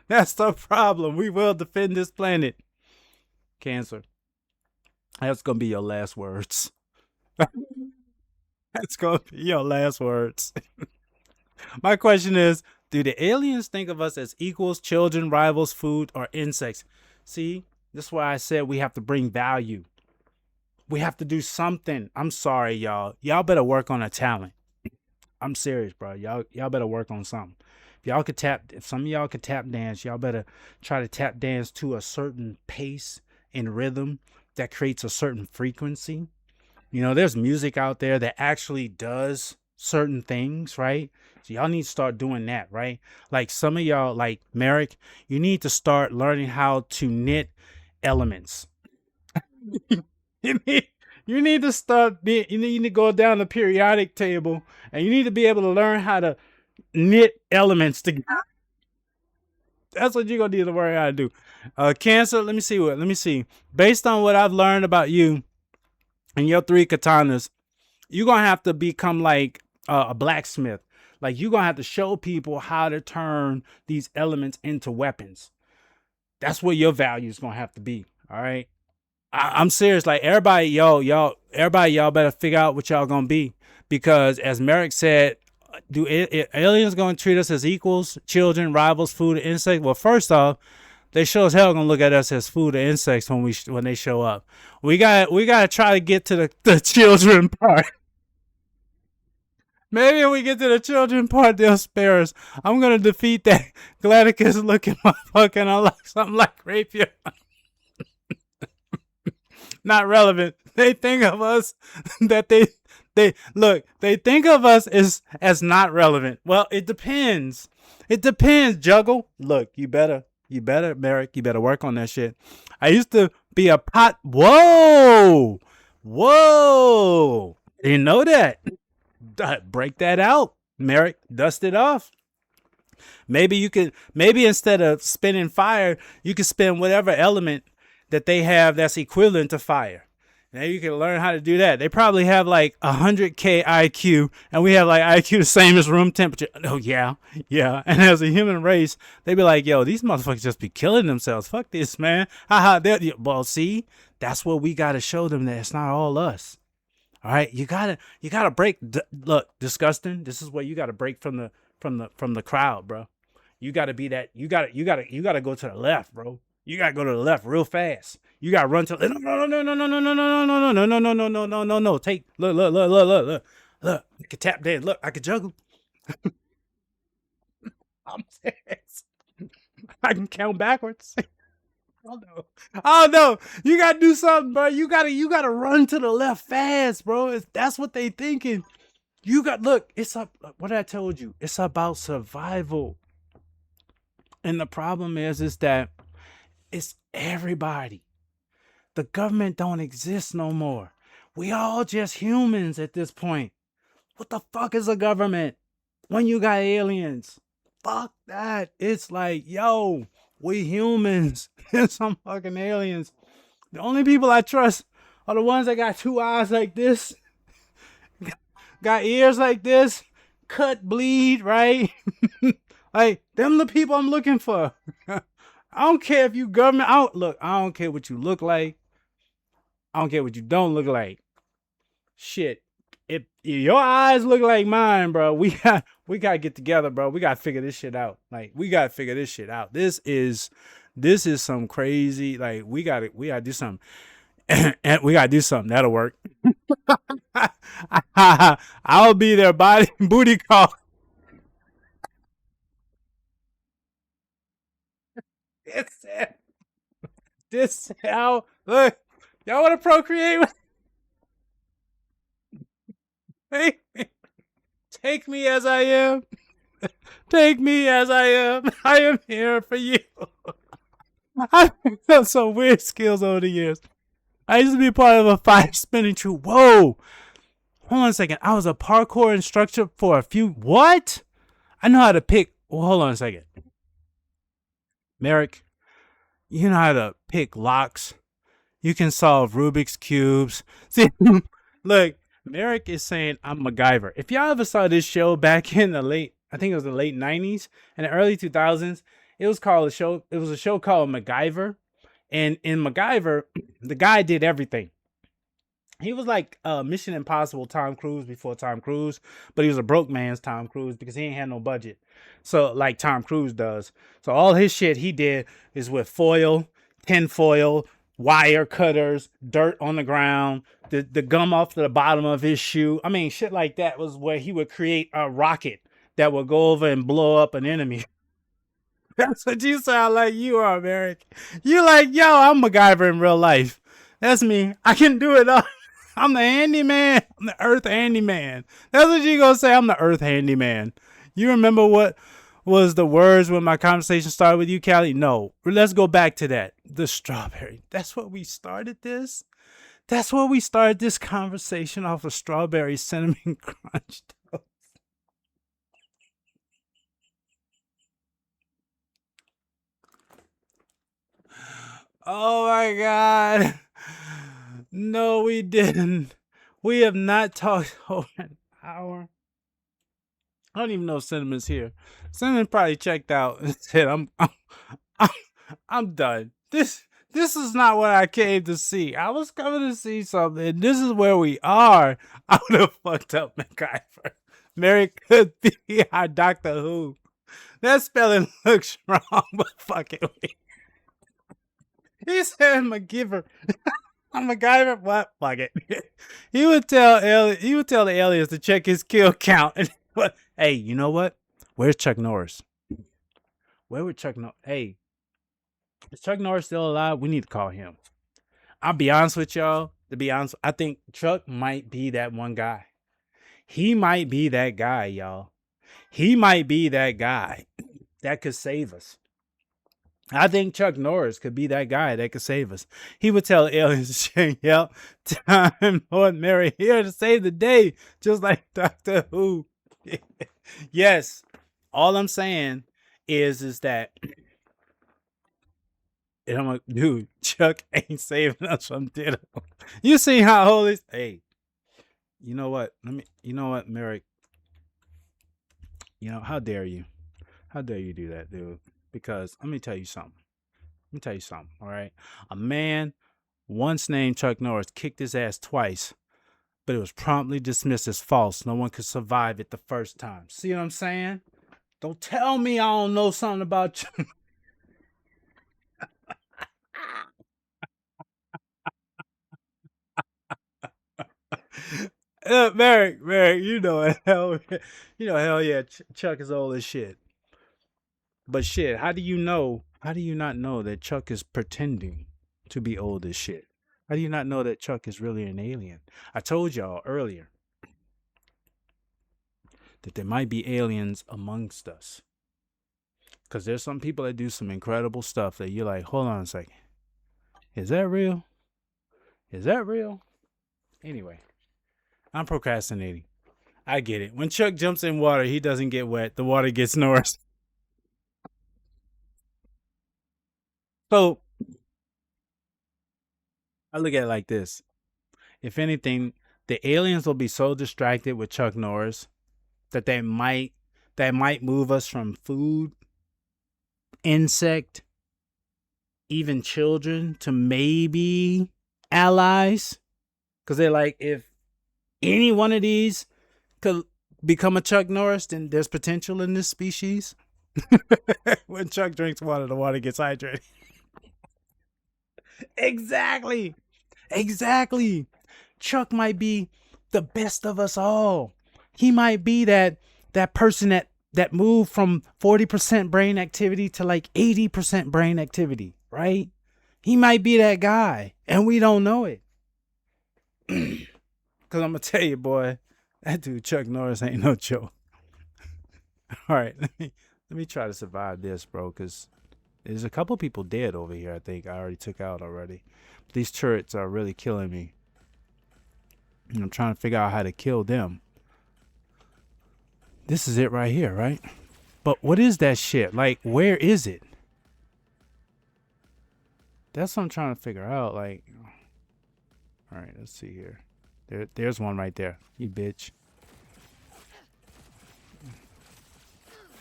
That's the problem. We will defend this planet. Cancer. That's going to be your last words. That's going to be your last words. My question is, do the aliens think of us as equals, children, rivals, food, or insects? See, this is why I said we have to bring value. We have to do something. I'm sorry, y'all. Y'all better work on a talent. I'm serious, bro. Y'all better work on something. If some of y'all could tap dance, y'all better try to tap dance to a certain pace and rhythm that creates a certain frequency. There's music out there that actually does certain things, right? So y'all need to start doing that, right? Like some of y'all, like Merrick, you need to start learning how to knit elements. You need to you need to go down the periodic table and you need to be able to learn how to knit elements together. That's what you're gonna need to learn how to do. Cancer, let me see. Based on what I've learned about you and your 3 katanas, you're gonna have to become like a blacksmith. Like you're gonna have to show people how to turn these elements into weapons. That's what your value is gonna have to be. All right. I'm serious. Like everybody, y'all better figure out what y'all gonna be, because as Merrick said, do aliens gonna treat us as equals, children, rivals, food, or insects? Well, first off, they sure as hell gonna look at us as food or insects when they show up. We gotta try to get to the children part. Maybe if we get to the children part, they'll spare us. I'm gonna defeat that Gladius looking motherfucker and unlock something like rapier. Not relevant. They think of us that they think of us as not relevant. Well, it depends. Juggle. Look, you better, Merrick, you better work on that shit. I used to be a pot. Whoa. Didn't know that. Break that out, Merrick. Dust it off. Maybe instead of spinning fire, you could spin whatever element that they have that's equivalent to fire. Now you can learn how to do that. They probably have like 100K IQ, and we have like IQ the same as room temperature. Oh yeah. And as a human race, they be like, yo, these motherfuckers just be killing themselves. Fuck this, man. Well, see, that's what we gotta show them, that it's not all us. All right, you gotta break. Look, disgusting. This is where you gotta break from the crowd, bro. You gotta be that. You gotta go to the left, bro. You gotta go to the left real fast. You gotta run to no. Take look. I can tap dance. Look, I can juggle. I'm serious. I can count backwards. Oh no. You gotta do something, bro. You gotta run to the left fast, bro. That's what they thinking. It's what I told you. It's about survival. And the problem is that it's everybody. The government don't exist no more. We all just humans at this point. What the fuck is a government when you got aliens? Fuck that. It's like, yo, we humans and some fucking aliens. The only people I trust are the ones that got 2 eyes like this, got ears like this, cut, bleed, right? Like, them the people I'm looking for. I don't care if you government. I don't look. I don't care what you look like. I don't care what you don't look like. Shit. If your eyes look like mine, bro, we gotta get together, bro. We gotta figure this shit out. Like we gotta figure this shit out. This is some crazy. Like we gotta do something. And we gotta do something. That'll work. I'll be there. Body booty call. This this how look. Y'all want to procreate with me? Take me as I am. Take me as I am. I am here for you. I've done some weird skills over the years. I used to be part of a fire spinning troop. Whoa. Hold on a second. I was a parkour instructor for a few. What? I know how to pick. Well, hold on a second. Merrick, you know how to pick locks. You can solve Rubik's cubes. See, look, Merrick is saying I'm MacGyver. If y'all ever saw this show back in the late, I think it was the late '90s and the early 2000s, it was called a show. It was a show called MacGyver, and in MacGyver, the guy did everything. He was like Mission Impossible Tom Cruise before Tom Cruise, but he was a broke man's Tom Cruise because he ain't had no budget. So like Tom Cruise does. So all his shit he did is with foil, tin foil, wire cutters, dirt on the ground, the gum off the bottom of his shoe. I mean, shit like that was where he would create a rocket that would go over and blow up an enemy. That's what you sound like you are, Merrick. You like, yo, I'm MacGyver in real life. That's me. I can do it all. I'm the handyman. I'm the earth handyman. That's what you gonna say. I'm the earth handyman. You remember what was the words when my conversation started with you, Callie? No. Let's go back to that. The strawberry. That's what we started this. That's what we started this conversation off of strawberry cinnamon crunch. Oh my god. No, we didn't. We have not talked over an hour. I don't even know if Cinnamon's here. Cinnamon probably checked out and said, I'm, I'm done. This is not what I came to see. I was coming to see something. This is where we are. I would have fucked up MacGyver. Mary could be our Doctor Who. That spelling looks wrong, but fuck it. He said MacGyver. I'm MacGyver. What? Fuck it. He would tell the aliens to check his kill count. And but hey, you know what? Where's Chuck Norris? Where would Chuck Norris? Hey, is Chuck Norris still alive? We need to call him. I'll be honest with y'all. To be honest, I think Chuck might be that one guy. He might be that guy, y'all. He might be that guy that could save us. I think Chuck Norris could be that guy that could save us. He would tell aliens, yep, time, Lord Mary, here to save the day, just like Doctor Who. Yes, all I'm saying is that, and I'm like, dude, Chuck ain't saving us from Ditto. You see how holy? Hey, you know what? You know what, Merrick? You know, how dare you? How dare you do that, dude? Because let me tell you something. All right? A man once named Chuck Norris kicked his ass twice, but it was promptly dismissed as false. No one could survive it the first time. See what I'm saying? Don't tell me I don't know something about Chuck. Merrick, you know hell, hell yeah, Chuck is old as shit. But shit, how do you know? How do you not know that Chuck is pretending to be old as shit? How do you not know that Chuck is really an alien? I told y'all earlier that there might be aliens amongst us. Because there's some people that do some incredible stuff that you're like, hold on a second. Is that real? Is that real? Anyway, I'm procrastinating. I get it. When Chuck jumps in water, he doesn't get wet. The water gets Norris. So I look at it like this. If anything, the aliens will be so distracted with Chuck Norris that they might move us from food, insect, even children to maybe allies. Because they're like, if any one of these could become a Chuck Norris, then there's potential in this species. When Chuck drinks water, the water gets hydrated. Exactly. Exactly. Chuck might be the best of us all. He might be that person that moved from 40% brain activity to like 80% brain activity, right? He might be that guy, and we don't know it. Cause I'm gonna tell you, boy, that dude Chuck Norris ain't no joke. All right, let me try to survive this, bro. Cause there's a couple people dead over here. I think I already took out already. These turrets are really killing me. And I'm trying to figure out how to kill them. This is it right here, right? But what is that shit? Like, where is it? That's what I'm trying to figure out. Like, all right, let's see here. There's one right there. You bitch.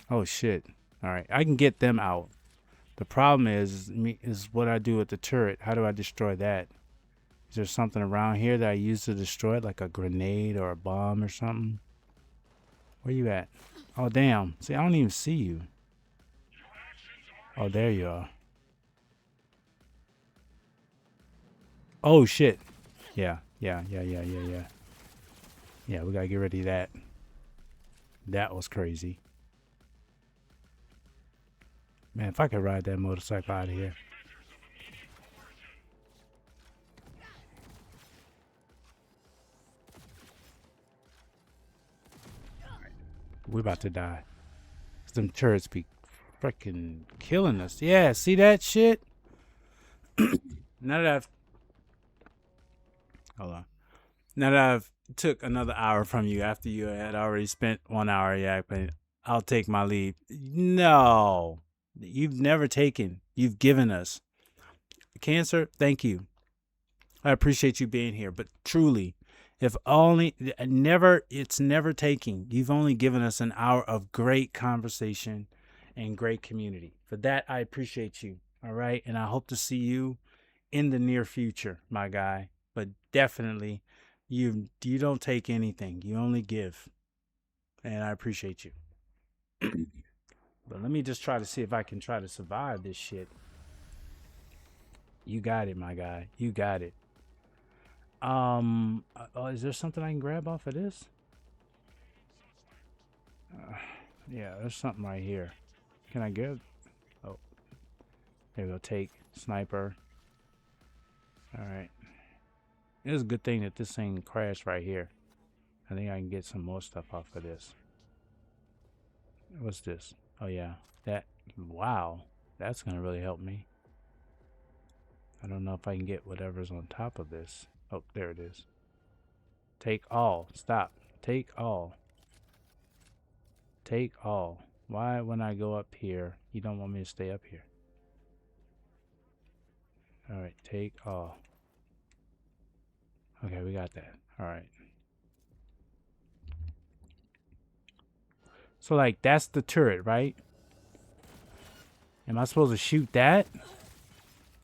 Oh shit. All right, I can get them out. The problem is what I do with the turret. How do I destroy that? Is there something around here that I use to destroy it, like a grenade or a bomb or something? Where you at? Oh damn. See, I don't even see you. Oh, there you are. Oh shit. Yeah. Yeah, we gotta get rid of that. That was crazy. Man, if I could ride that motorcycle out of here. We're about to die. Them turrets be freaking killing us. Yeah, see that shit? Now that I've... Hold on. Now that I've took another hour from you after you had already spent 1 hour yakking, I'll take my leave. No. You've never taken. You've given us. Cancer, thank you. I appreciate you being here. But truly, if only... It's never taking. You've only given us an hour of great conversation and great community. For that, I appreciate you. All right? And I hope to see you in the near future, my guy. But definitely... You don't take anything. You only give. And I appreciate you. But let me just try to see if I can try to survive this shit. You got it, my guy. You got it. Is there something I can grab off of this? Yeah, there's something right here. Can I get... Oh. There we go. Take. Sniper. Alright. It's a good thing that this thing crashed right here. I think I can get some more stuff off of this. What's this? Oh yeah, that... Wow, that's gonna really help me. I don't know if I can get whatever's on top of this. Oh, there it is. Take all. Stop. Take all. Take all. Why, when I go up here, you don't want me to stay up here? Alright, take all. Okay, we got that. Alright. So, like, that's the turret, right? Am I supposed to shoot that?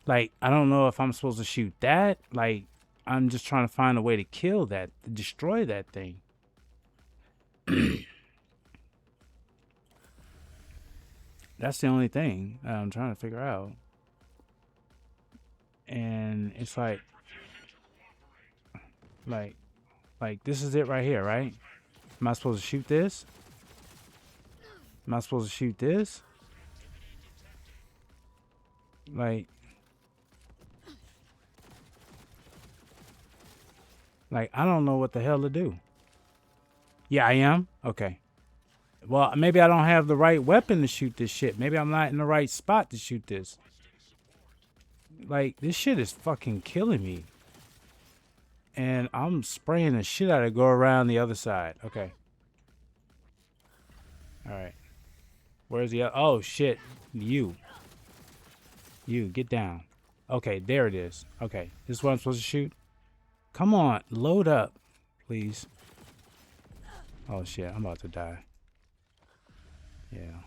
Like, I don't know if I'm supposed to shoot that. Like, I'm just trying to find a way to kill that, to destroy that thing. That's the only thing I'm trying to figure out. And it's like, this is it right here, right? Am I supposed to shoot this? Am I supposed to shoot this? Like, I don't know what the hell to do. Yeah, I am? Okay. Well, maybe I don't have the right weapon to shoot this shit. Maybe I'm not in the right spot to shoot this. Like, this shit is fucking killing me. And I'm spraying the shit out of it, go around the other side. Okay. Alright. Where's the other? Oh, shit. You, get down. Okay, there it is. Okay, this is what I'm supposed to shoot? Come on, load up, please. Oh, shit, I'm about to die. Yeah.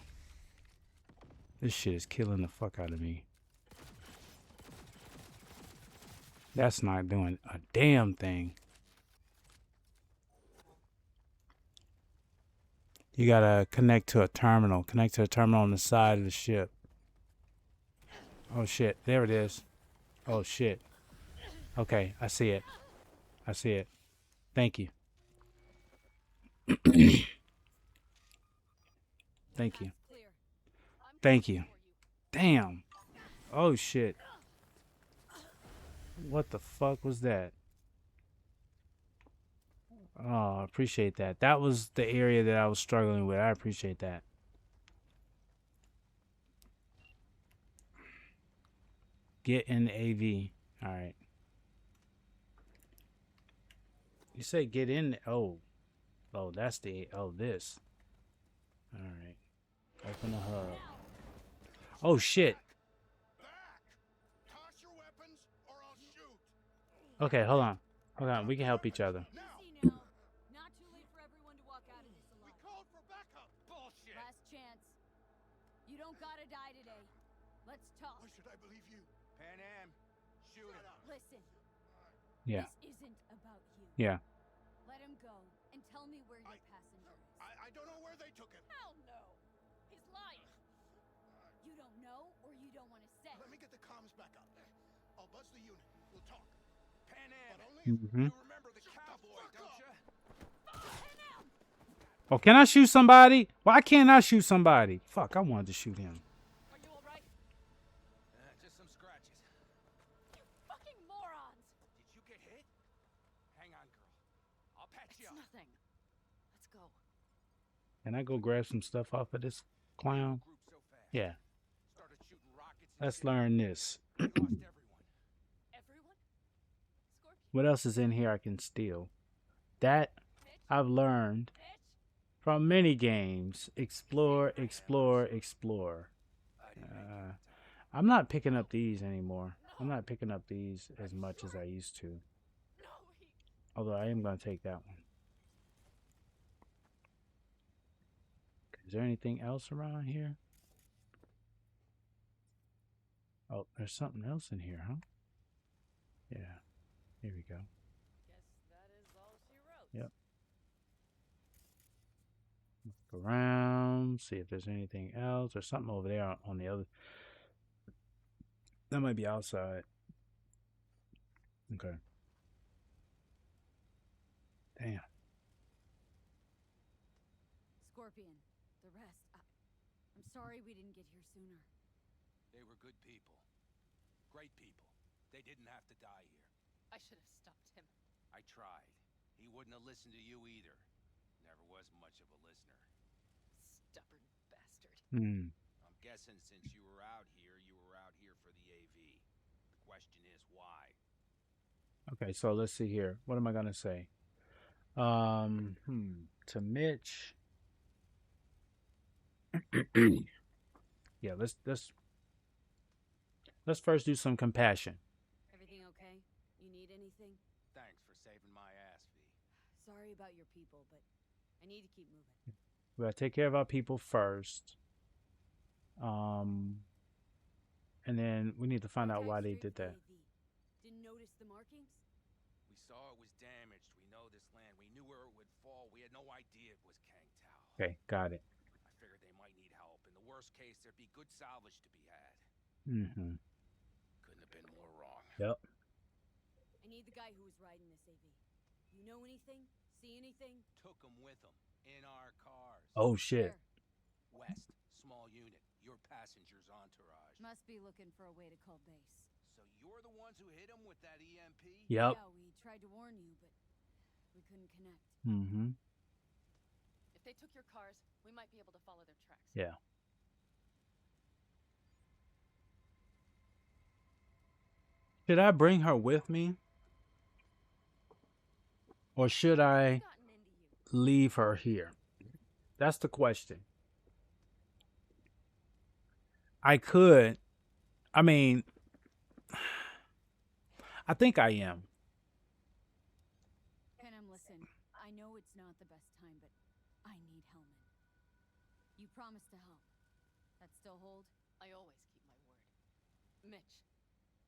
This shit is killing the fuck out of me. That's not doing a damn thing. You gotta connect to a terminal. Connect to a terminal on the side of the ship. Oh shit, there it is. Oh shit. Okay, I see it. I see it. Thank you. Thank you. Thank you. Damn. Oh shit. What the fuck was that? Oh, I appreciate that. That was the area that I was struggling with. I appreciate that. Get in AV. All right. You say get in. Oh. Oh, that's the. Oh, this. All right. Open the hub. Oh, shit. Okay, hold on. Hold on. We can help each other.
Not too late for everyone to walk out of this alive.
We called for backup. Bullshit.
Last chance. You don't gotta die today. Let's talk.
Why should I believe you? Pan Am, shoot him.
Listen.
Yeah.
This isn't about you.
Yeah.
Let him go and tell me where your passenger is.
I don't know where they took him.
Hell no. He's lying. You don't know or you don't want to say.
Let me get the comms back up. I'll buzz the unit. We'll talk. Pan Am. But only
Mm-hmm.
you remember the cowboy, don't you?
Oh, can I shoot somebody? Why can't I shoot somebody? Fuck, I wanted to shoot him.
Are you alright?
Just some scratches.
You fucking morons!
Did you get hit? Hang on, girl. I'll patch you
It's
up.
nothing. Let's go.
Can I go grab some stuff off of this clown?
Group so fast.
Yeah.
Started shooting rockets and
Let's
shit.
learn this.
Lost everyone.
Everyone? Scorpion?
What else is in here I can steal? That I've learned
Bitch?
from many games. Explore, explore, explore. I'm not picking up these anymore. I'm not picking up these as much as I used to.
No, he...
Although I am going to take that one. Is there anything else around here? Oh, there's something else in here, huh? Yeah. Here we go.
Guess that is all she wrote.
Yep. Look around, see if there's anything else. There's something over there on the other. That might be outside. Okay. Damn.
Scorpion, the rest. I'm sorry we didn't get here sooner.
They were good people. Great people. They didn't have to die here.
I should have stopped him.
I tried. He wouldn't have listened to you either. Never was much of a listener.
Stubborn bastard.
Hmm.
I'm guessing since you were out here for the AV. The question is why?
Okay, so let's see here. What am I gonna say? To Mitch. Yeah, let's first do some compassion.
Everything okay? You need anything?
Thanks for saving my ass, V.
Sorry about your people, but I need to keep moving.
We gotta take care of our people first. And then we need to find out why they did that.
Didn't notice the markings?
We saw it was damaged. We know this land. We knew where it would fall. We had no idea it was Kangtao.
Okay, got it.
I figured they might need help. In the worst case, there'd be good salvage to be had.
Mm-hmm.
Couldn't have been more wrong.
Yep.
I need the guy who was riding this AV. You know anything? See anything?
Took them with them. In our cars.
Oh shit.
Where?
West. Small unit. Your passenger's entourage.
Must be looking for a way to call base.
So you're the ones who hit him with that EMP?
Yep.
Yeah, we tried to warn you, but we couldn't connect.
Mm-hmm.
If they took your cars, we might be able to follow their tracks.
Yeah. Should I bring her with me? Or should I
Gotten into you.
leave her here? That's the question. I could. I mean, I think I am.
Venom, listen. I know it's not the best time, but I need Hellman. You promised to help. That still hold?
I always keep my word. Mitch,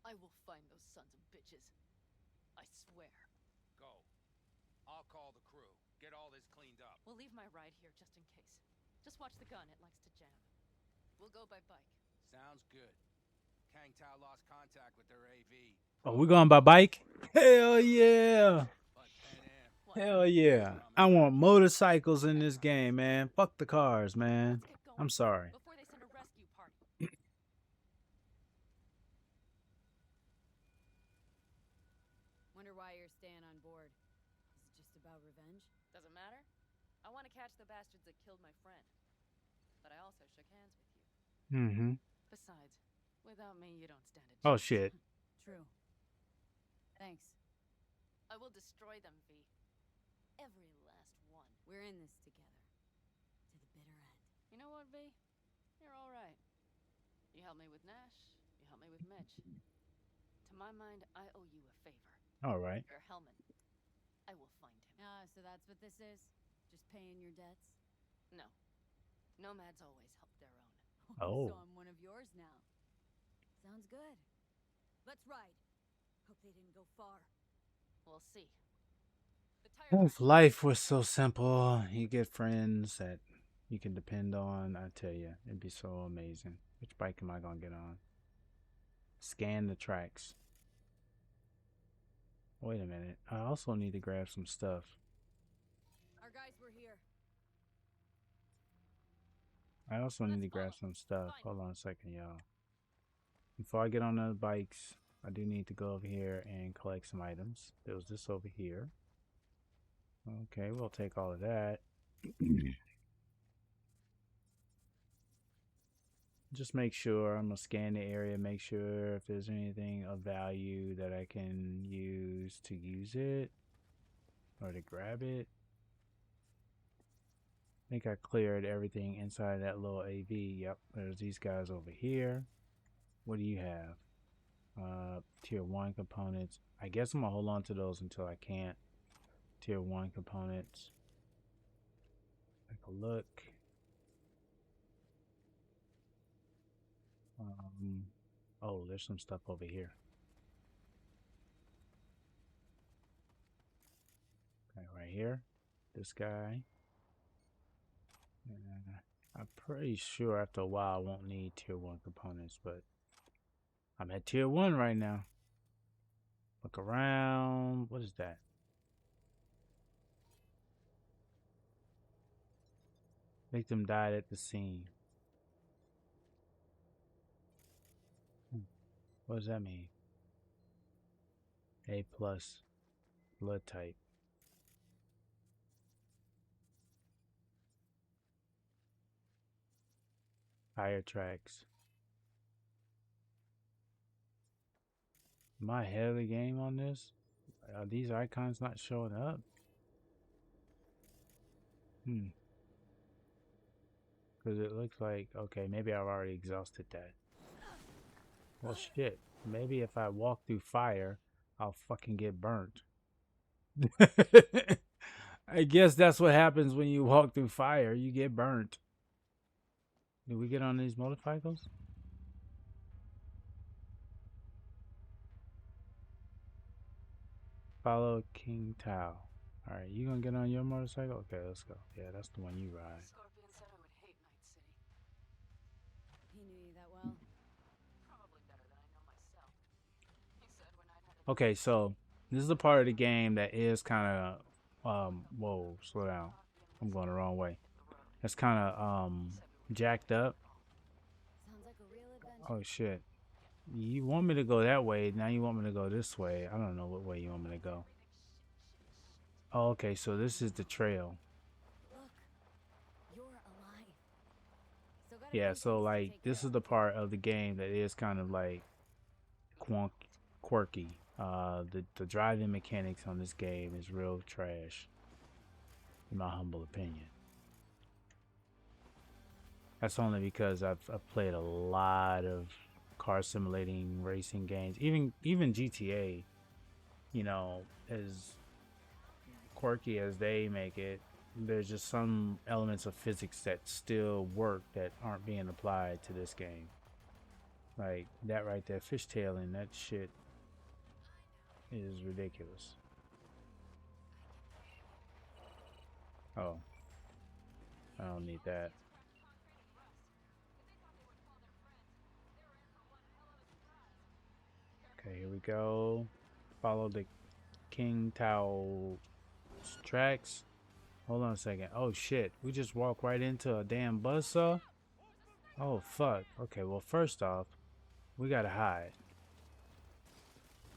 I will find those sons of bitches. I swear.
Go. I'll call the crew. Get all this cleaned up.
We'll leave my ride here just in case. Just watch the gun, it likes to jam. We'll go by bike.
Sounds good. Kang Tao lost contact with their AV.
Oh, we going by bike? Hell yeah.
But Pan Am.
Hell yeah. I want motorcycles in this game, man. Fuck the cars, man.
Let's get going.
I'm sorry.
Before they send a rescue party.
Wonder why you're staying on board. Is it just about revenge?
Doesn't matter. I want to catch the bastards that killed my friend. But I also shook hands with you.
Mm-hmm.
Besides, without me, you don't stand a chance.
Oh, shit.
True. Thanks.
I will destroy them, V. Every last one.
We're in this together. To the bitter end.
You know what, V? You're all right. You helped me with Nash. You helped me with Mitch. To my mind, I owe you a favor.
All right.
Your Hellman. I will find him.
Ah, so that's what this is? Just paying your debts?
No. Nomads always help their own.
Oh.
So I'm one of yours now. Sounds good. Let's ride. Hope they didn't go far.
We'll see. The tire
If life was so simple, you get friends that you can depend on, I tell you, it'd be so amazing. Which bike am I going to get on? Scan the tracks. Wait a minute. I also need to grab some stuff.
Our guys were here.
I also need to grab some stuff. Hold on a second, y'all. Before I get on the bikes, I do need to go over here and collect some items. There was this over here. Okay, we'll take all of that. Just make sure, I'm going to scan the area, make sure if there's anything of value that I can use to use it or to grab it. I think I cleared everything inside that little AV. Yep, there's these guys over here. What do you have? Tier 1 components. I guess I'm going to hold on to those until I can't. Tier 1 components. Take a look. Oh, there's some stuff over here. Okay, right here. This guy. I'm pretty sure after a while I won't need tier 1 components, but I'm at tier 1 right now. Look around. What is that? Victim died at the scene. What does that mean? A plus. Blood type. Tire tracks. Am I ahead of the game on this? Are these icons not showing up? Because it looks like, okay, maybe I've already exhausted that. Well, shit. Maybe if I walk through fire, I'll fucking get burnt. I guess that's what happens when you walk through fire. You get burnt. Did we get on these motorcycles? Follow King Tao. Alright, you gonna get on your motorcycle? Okay, let's go. Yeah, that's the one you ride.
Scorpion said I would hate Night City.
He knew you that well.
Probably better than I know myself. He said when I'd had
Okay, so this is the part of the game that is kind of, whoa, slow down. I'm going the wrong way. It's kind of, jacked up.
Sounds like a real adventure.
Oh, shit. You want me to go that way. Now you want me to go this way. I don't know what way you want me to go. Oh, okay, so this is the trail.
Look, you're alive. Still got a
Yeah,
few
so
things to
like
take
this
care
is the part of the game that is kind of like quirky. The driving mechanics on this game is real trash, in my humble opinion. That's only because I've played a lot of car simulating racing games. Even GTA, you know, as quirky as they make it, there's just some elements of physics that still work that aren't being applied to this game. Like that right there, fishtailing, that shit is ridiculous. Oh, I don't need that. Okay, here we go. Follow the King Tao tracks. Hold on a second. Oh shit, we just walked right into a damn buzzsaw? Oh fuck. Okay, well first off, we gotta hide.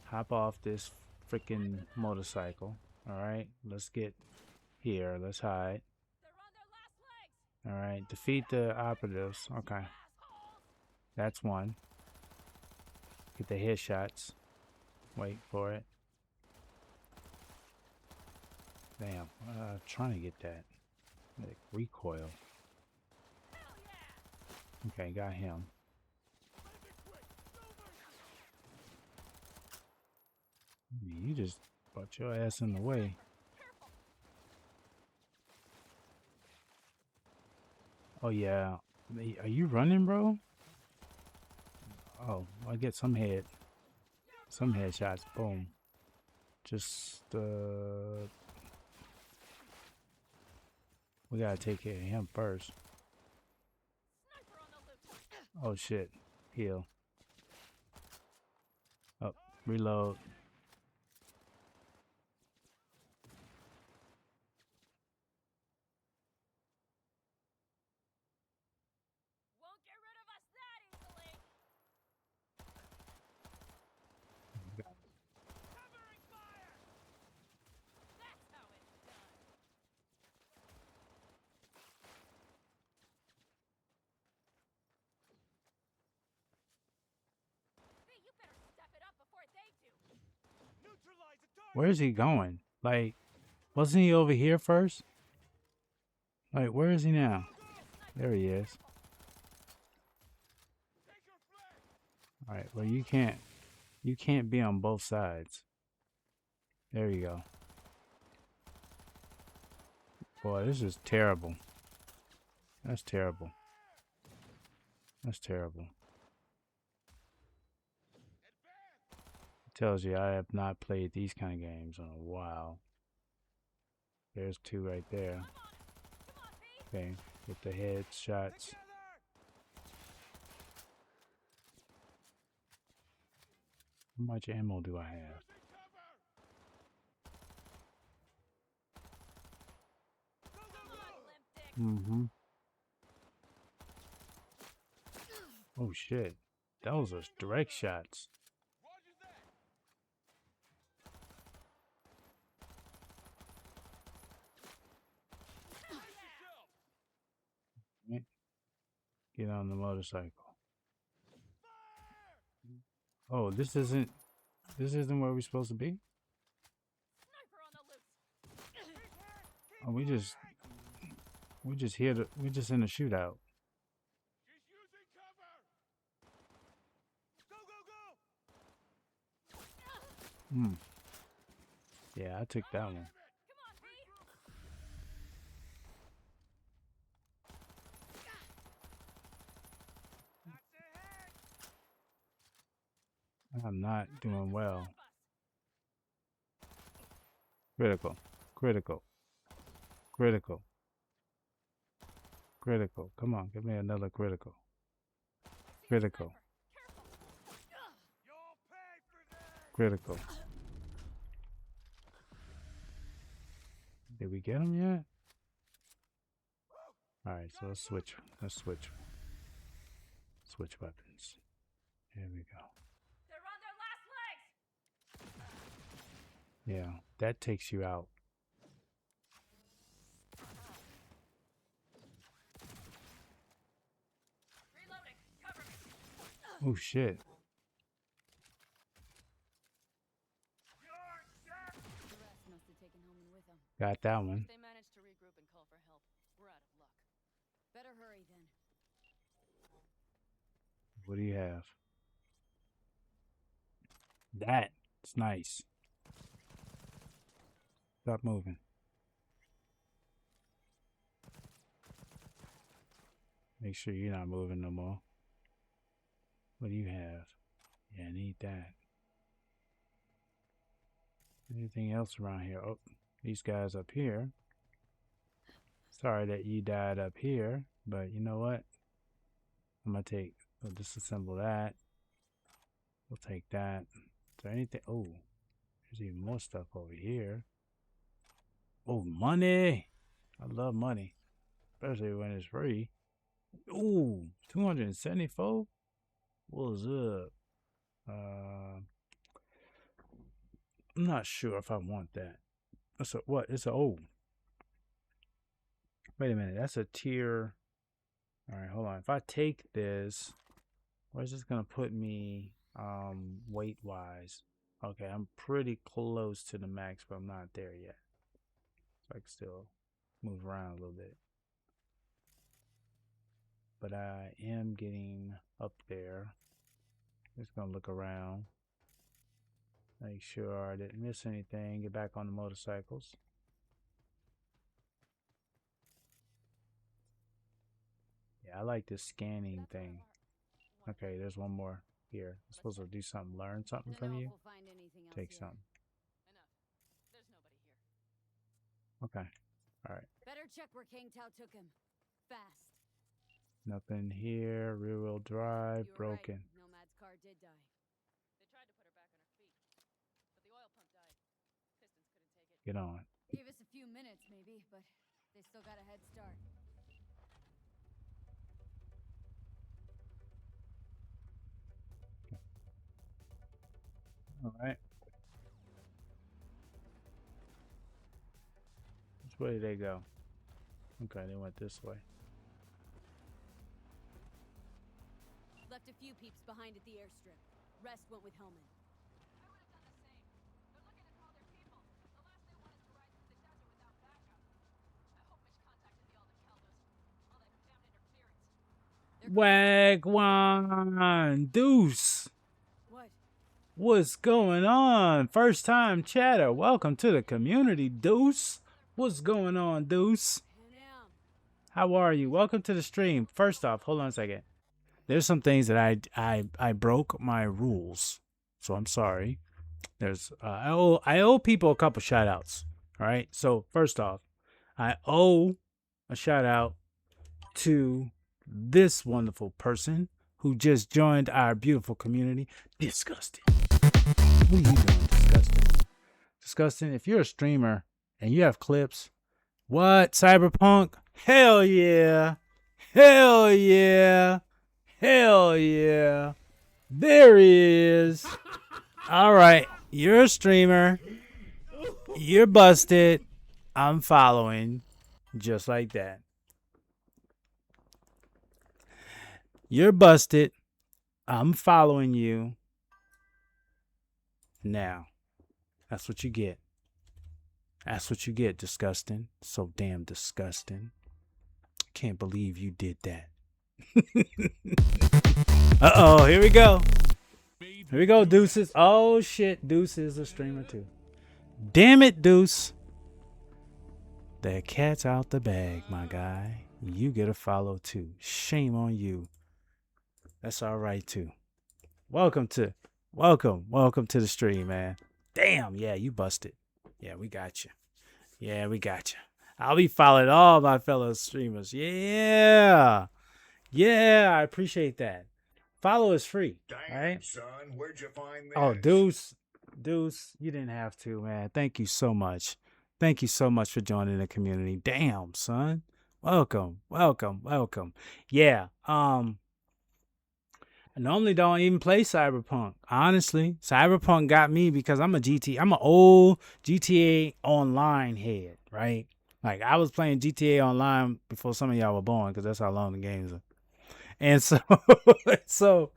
Hop off this freaking motorcycle. Alright, let's get here. Let's hide. Alright, defeat the operatives. Okay. That's one. Get the headshots. Wait for it. Damn, trying to get that. Like, recoil. Okay, got him. You just brought your ass in the way. Oh yeah. Are you running, bro? Oh, I get some headshots. Boom. Just we gotta take care of him first. Oh shit. Heal. Up. Reload.
Won't get rid of us that easily. Covering fire. That's how it's done. Hey, you better step it up before they do.
Neutralize the target.
Where's he going? Like, wasn't he over here first? Like, where is he now? There he is. Alright, well you can't be on both sides. There you go. Boy, this is terrible. That's terrible. That's terrible. It tells you I have not played these kind of games in a while. There's two right there. Okay, with the headshots. How much ammo do I have? Mm-hmm. Oh shit. Those are direct shots. Right. Get on the motorcycle. Oh, this isn't where we're supposed to be? Oh, we just in a shootout. Hmm. Yeah, I took that one. I'm not doing well. Critical. Critical. Critical. Critical. Come on, give me another critical. Critical. Critical. Did we get him yet? Alright, so let's switch. Switch weapons. Here we go.
They're on their last legs.
Yeah, that takes you out.
Reloading. Cover me.
Oh shit.
The rest must have taken Hellman with them.
Got that one.
If they manage to regroup and call for help, we're out of luck.
Better hurry then.
What do you have? That's nice. Stop moving. Make sure you're not moving no more. What do you have? Yeah, I need that. Anything else around here? Oh, these guys up here. Sorry that you died up here, but you know what? I'm gonna we'll disassemble that. We'll take that. Is there anything? Oh, there's even more stuff over here. Oh, money! I love money, especially when it's free. Ooh, 274. What's up? I'm not sure if I want that. That's a what? It's a oh. Wait a minute. That's a tier. All right, hold on. If I take this, where's this gonna put me? Weight wise. Okay, I'm pretty close to the max, but I'm not there yet. So I can still move around a little bit. But I am getting up there. Just gonna look around. Make sure I didn't miss anything. Get back on the motorcycles. Yeah, I like this scanning thing. Okay, there's one more here. I'm supposed to do something, learn something from you. Take something.
There's nobody here.
Okay. All right.
Better check where King Tao took him. Fast.
Nothing here. Rear wheel drive.
You were
Broken.
Right. Nomad's car did die.
They tried to put her back on her feet, but the oil pump died. Pistons couldn't take it.
Get on.
Gave us a few minutes, maybe, but they still got a head start.
All right. Which way did they go? Okay, they went this way.
Left a few peeps behind at the airstrip. Rest went with Hellman.
I would have done the same. They're looking to call their people. The last they want is to ride through the desert without backup. I hope Mitch contacted the Alden Caldos. All that damn interference.
Wagwan Deuce.
What?
What's going on? First time chatter. Welcome to the community, Deuce. What's going on, Deuce? How are you? Welcome to the stream. First off, hold on a second. There's some things that I broke my rules, so I'm sorry. There's I owe people a couple shout outs. All right. So first off, I owe a shout out to this wonderful person who just joined our beautiful community. Disgusting. What are you doing, Disgusting? Disgusting. If you're a streamer and you have clips, what? Cyberpumk? Hell yeah. Hell yeah. Hell yeah. There he is. All right. You're a streamer. You're busted. I'm following. Just like that. You're busted. I'm following you. Now, that's what you get. That's what you get, Disgusting. So damn disgusting. Can't believe you did that. Uh-oh, here we go. Here we go, Deuces. Oh, shit. Deuce is a streamer, too. Damn it, Deuce. The cat's out the bag, my guy. You get a follow, too. Shame on you. That's all right, too. Welcome to the stream, man. Damn, yeah, you busted. Yeah, we got you. Yeah, we got you. I'll be following all my fellow streamers. Yeah. Yeah, I appreciate that. Follow is free.
Damn,
right?
son, where'd you find this?
Oh, Deuce, you didn't have to, man. Thank you so much. Thank you so much for joining the community. Damn, son. Welcome. Yeah, I normally don't even play Cyberpunk. Honestly, Cyberpunk got me because I'm an old GTA Online head, right? Like, I was playing GTA Online before some of y'all were born because that's how long the games are. And so,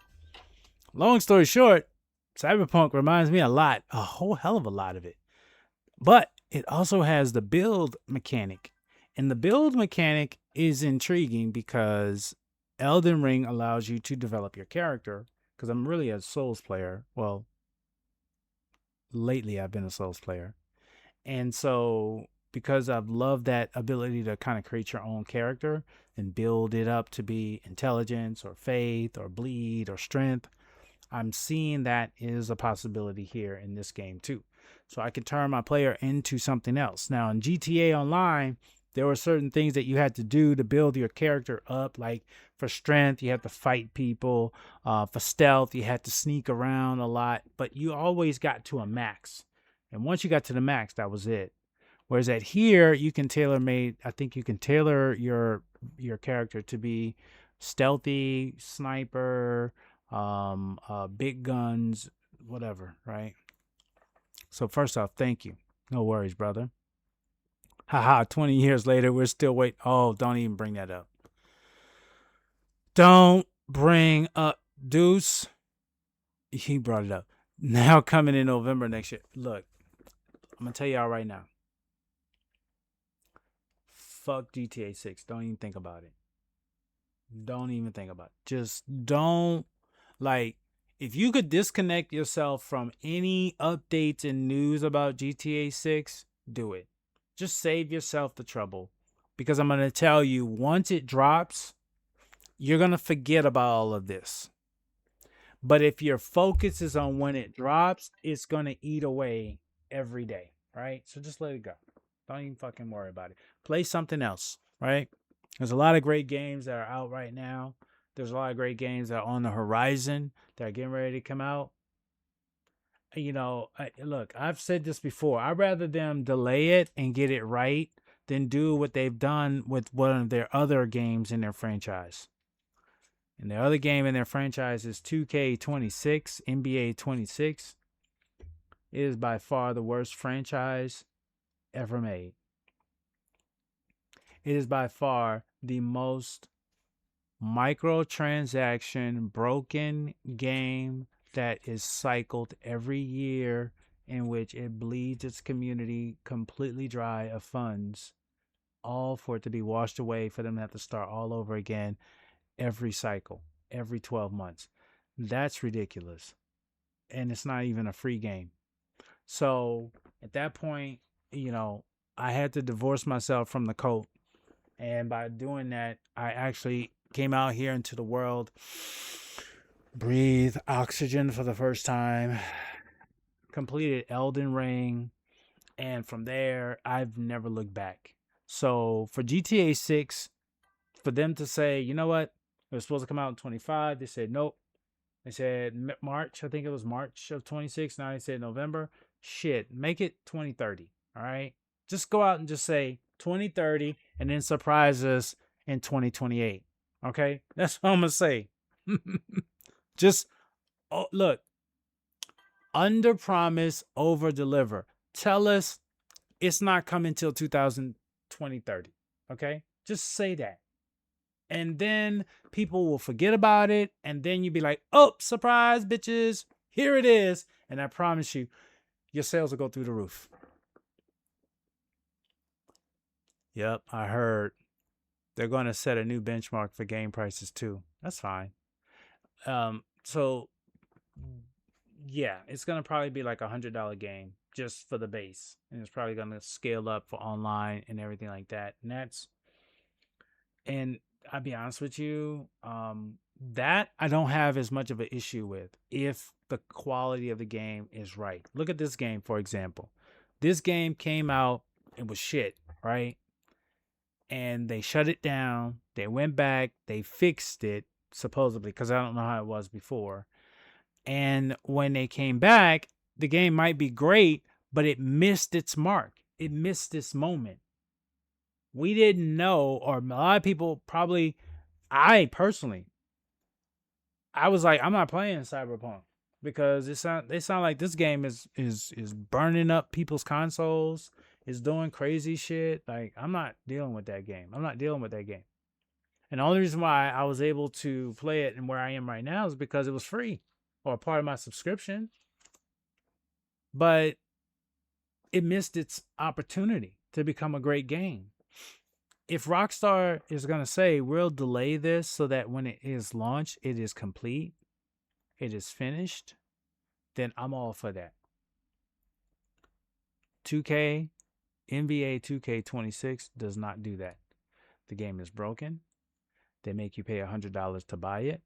long story short, Cyberpunk reminds me a whole hell of a lot of it. But it also has the build mechanic. And the build mechanic is intriguing because Elden Ring allows you to develop your character. Because I'm really a Souls player. Well, lately I've been a Souls player. And so because I've loved that ability to kind of create your own character and build it up to be intelligence or faith or bleed or strength. I'm seeing that is a possibility here in this game too. So I can turn my player into something else. Now in GTA Online, there were certain things that you had to do to build your character up. Like for strength, you had to fight people. For stealth, you had to sneak around a lot. But you always got to a max. And once you got to the max, that was it. Whereas at here, you can I think you can tailor your character to be stealthy, sniper, big guns, whatever, right? So first off, thank you. No worries, brother. Haha, 20 years later, we're still waiting. Oh, don't even bring that up. Don't bring up Deuce. He brought it up. Now coming in November next year. Look, I'm going to tell y'all right now. Fuck GTA 6. Don't even think about it. Don't even think about it. Just don't. Like, if you could disconnect yourself from any updates and news about GTA 6, do it. Just save yourself the trouble. Because I'm going to tell you, once it drops, you're going to forget about all of this. But if your focus is on when it drops, it's going to eat away every day, right? So just let it go. Don't even fucking worry about it. Play something else, right? There's a lot of great games that are out right now. There's a lot of great games that are on the horizon that are getting ready to come out. You know, look, I've said this before. I'd rather them delay it and get it right than do what they've done with one of their other games in their franchise. And the other game in their franchise is 2K26, NBA 26. It is by far the worst franchise ever made. It is by far the most microtransaction broken game that is cycled every year, in which it bleeds its community completely dry of funds, all for it to be washed away, for them to have to start all over again every cycle, every 12 months. That's ridiculous. And it's not even a free game. So at that point, you know, I had to divorce myself from the cult. And by doing that, I actually came out here into the world, breathe oxygen for the first time, completed Elden Ring, and from there, I've never looked back. So for GTA 6, for them to say, you know what, it was supposed to come out in 25, they said nope. They said March, I think it was March of 26. Now they said November. Shit, make it 2030. All right. Just go out and just say 2030 and then surprise us in 2028. Okay. That's what I'm going to say. Just look, under promise, over deliver. Tell us it's not coming till 2030. Okay. Just say that. And then people will forget about it. And then you'll be like, oh, surprise, bitches. Here it is. And I promise you, your sales will go through the roof. Yep, I heard they're going to set a new benchmark for game prices too. That's fine. So, yeah, it's going to probably be like $100 game just for the base. And it's probably going to scale up for online and everything like that. And I'll be honest with you, that I don't have as much of an issue with if the quality of the game is right. Look at this game, for example. This game came out, it was shit, right? And they shut it down. They went back, they fixed it, supposedly, because I don't know how it was before. And when they came back, the game might be great, but it missed its mark. It missed this moment. We didn't know, or a lot of people probably, I personally, I was like, I'm not playing Cyberpunk because they sound like this game is burning up people's consoles, is doing crazy shit. Like, I'm not dealing with that game. And the only reason why I was able to play it and where I am right now is because it was free or part of my subscription. But it missed its opportunity to become a great game. If Rockstar is going to say, we'll delay this so that when it is launched, it is complete, it is finished, then I'm all for that. 2K NBA 2K26 does not do that. The game is broken. They make you pay $100 to buy it.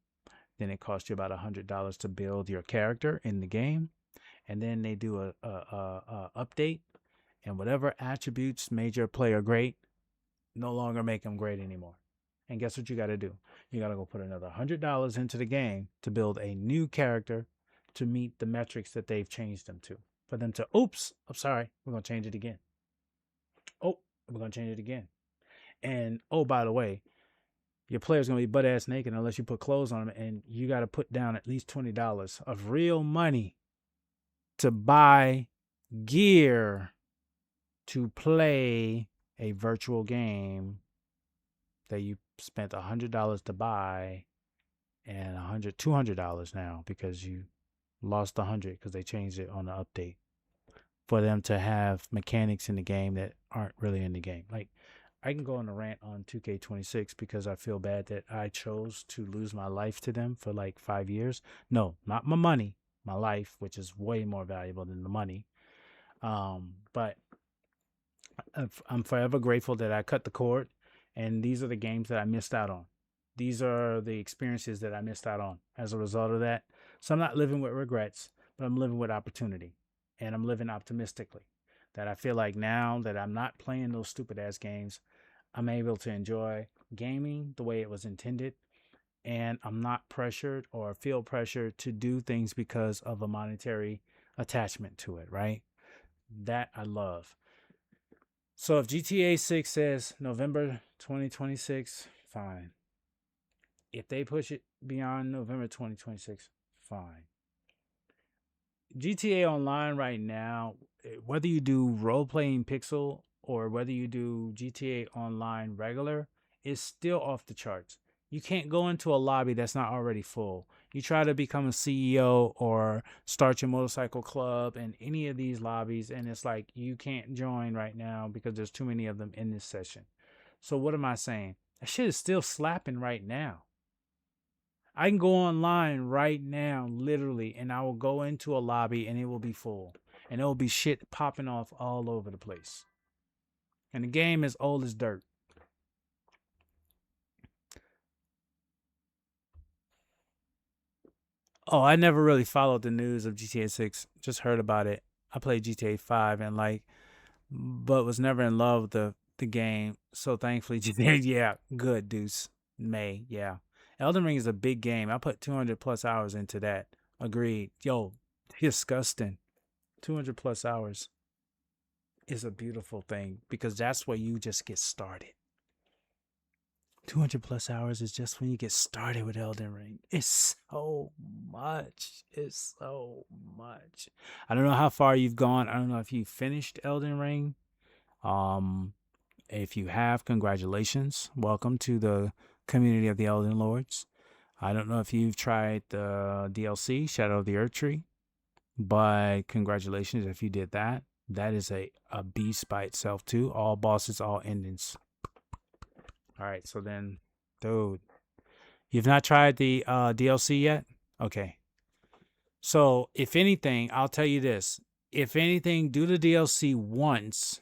Then it costs you about $100 to build your character in the game. And then they do a update. And whatever attributes made your player great no longer make them great anymore. And guess what you got to do? You got to go put another $100 into the game to build a new character to meet the metrics that they've changed them to. For them to, oops, I'm sorry, we're going to change it again. Oh, we're going to change it again. And, oh, by the way, your player's going to be butt ass naked unless you put clothes on them. And you got to put down at least $20 of real money to buy gear to play a virtual game that you spent $100 to buy and $200 now because you lost $100 because they changed it on the update for them to have mechanics in the game that aren't really in the game. Like, I can go on a rant on 2K26 because I feel bad that I chose to lose my life to them for like 5 years. No, not my money, my life, which is way more valuable than the money. But I'm forever grateful that I cut the cord, and these are the games that I missed out on. These are the experiences that I missed out on as a result of that. So I'm not living with regrets, but I'm living with opportunity, and I'm living optimistically. That I feel like now that I'm not playing those stupid ass games, I'm able to enjoy gaming the way it was intended, and I'm not pressured or feel pressured to do things because of a monetary attachment to it, right? That I love. So if GTA 6 says November 2026, fine. If they push it beyond November 2026, fine. GTA Online right now, whether you do role-playing pixel or whether you do GTA Online regular, is still off the charts. You can't go into a lobby that's not already full. You try to become a CEO or start your motorcycle club in any of these lobbies, and it's like you can't join right now because there's too many of them in this session. So what am I saying? That shit is still slapping right now. I can go online right now, literally, and I will go into a lobby and it will be full. And there will be shit popping off all over the place. And the game is old as dirt. Oh, I never really followed the news of GTA 6. Just heard about it. I played GTA 5 and but was never in love with the game. So thankfully, GTA, yeah, good, Deuce. May, yeah. Elden Ring is a big game. I put 200 plus hours into that. Agreed. Yo, disgusting. 200 plus hours is a beautiful thing because that's where you just get started. 200 plus hours is just when you get started with Elden Ring. It's so much. It's so much. I don't know how far you've gone. I don't know if you finished Elden Ring. If you have, congratulations. Welcome to the community of the Elden Lords. I don't know if you've tried the DLC, Shadow of the Earth Tree, but congratulations if you did that. That is a beast by itself too. All bosses, all endings. All right, so then, dude, you've not tried the DLC yet? Okay. So, if anything, I'll tell you this. If anything, do the DLC once.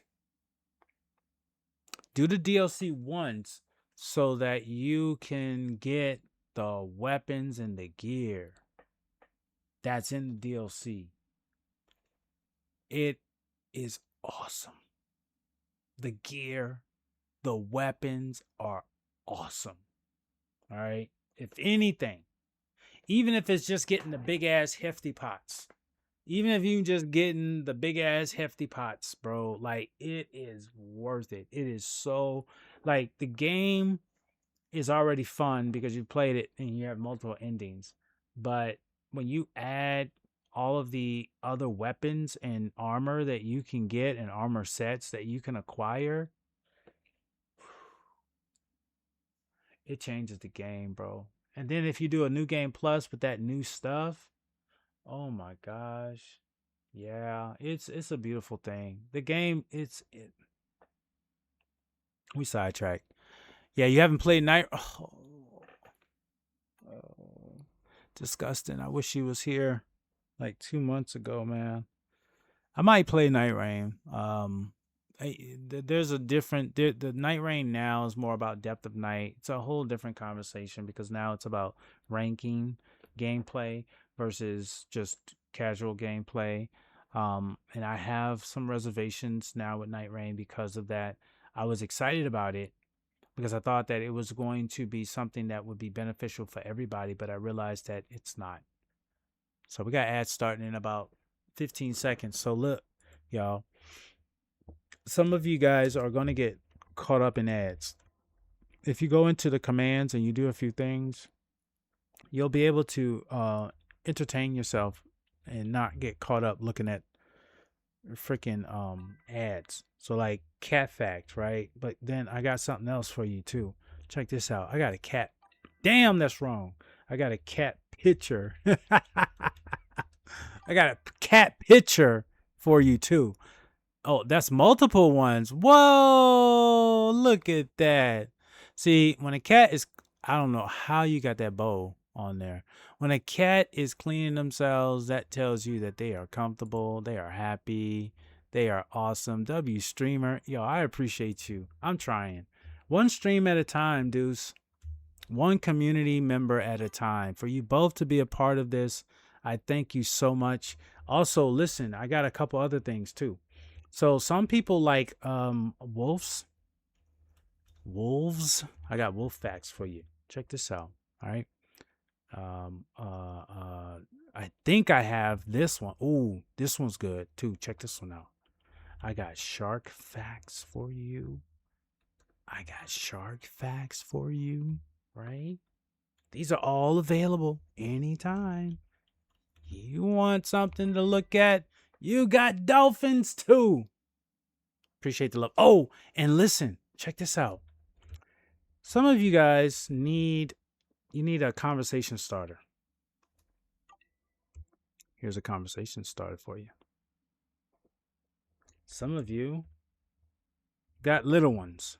Do the DLC once so that you can get the weapons and the gear that's in the DLC. It is awesome. The gear, the weapons are awesome. All right. If anything, even if it's just getting the big ass hefty pots, even if you just getting the big ass hefty pots, bro, like it is worth it. It is so like the game is already fun because you played it and you have multiple endings. But when you add all of the other weapons and armor that you can get and armor sets that you can acquire, it changes the game, bro. And then if you do a new game plus with that new stuff, oh my gosh. Yeah, it's a beautiful thing. The game, we sidetracked. Yeah, you haven't played Night. Oh, disgusting. I wish he was here like 2 months ago, man. I might play Night Rain. there's a different the Night Rain now is more about depth of night. It's a whole different conversation because now it's about ranking gameplay versus just casual gameplay. And I have some reservations now with Night Rain because of that. I was excited about it because I thought that it was going to be something that would be beneficial for everybody, but I realized that it's not. So we got ads starting in about 15 seconds. So look, y'all, some of you guys are going to get caught up in ads. If you go into the commands and you do a few things, you'll be able to entertain yourself and not get caught up looking at freaking ads. So like cat fact, right? But then I got something else for you too. Check this out. I got a cat. Damn, that's wrong. I got a cat picture. I got a cat picture for you too. Oh, that's multiple ones. Whoa, look at that. See, when a cat is, I don't know how you got that bow on there. When a cat is cleaning themselves, that tells you that they are comfortable, they are happy, they are awesome. W streamer, yo, I appreciate you. I'm trying. One stream at a time, dudes. One community member at a time. For you both to be a part of this, I thank you so much. Also, listen, I got a couple other things too. So some people like wolves. Wolves. I got wolf facts for you. Check this out. All right. I think I have this one. Ooh, this one's good too. Check this one out. I got shark facts for you. I got shark facts for you. Right? These are all available anytime. You want something to look at? You got dolphins too. Appreciate the love. Oh, and listen, check this out. Some of you guys need a conversation starter. Here's a conversation starter for you. Some of you got little ones.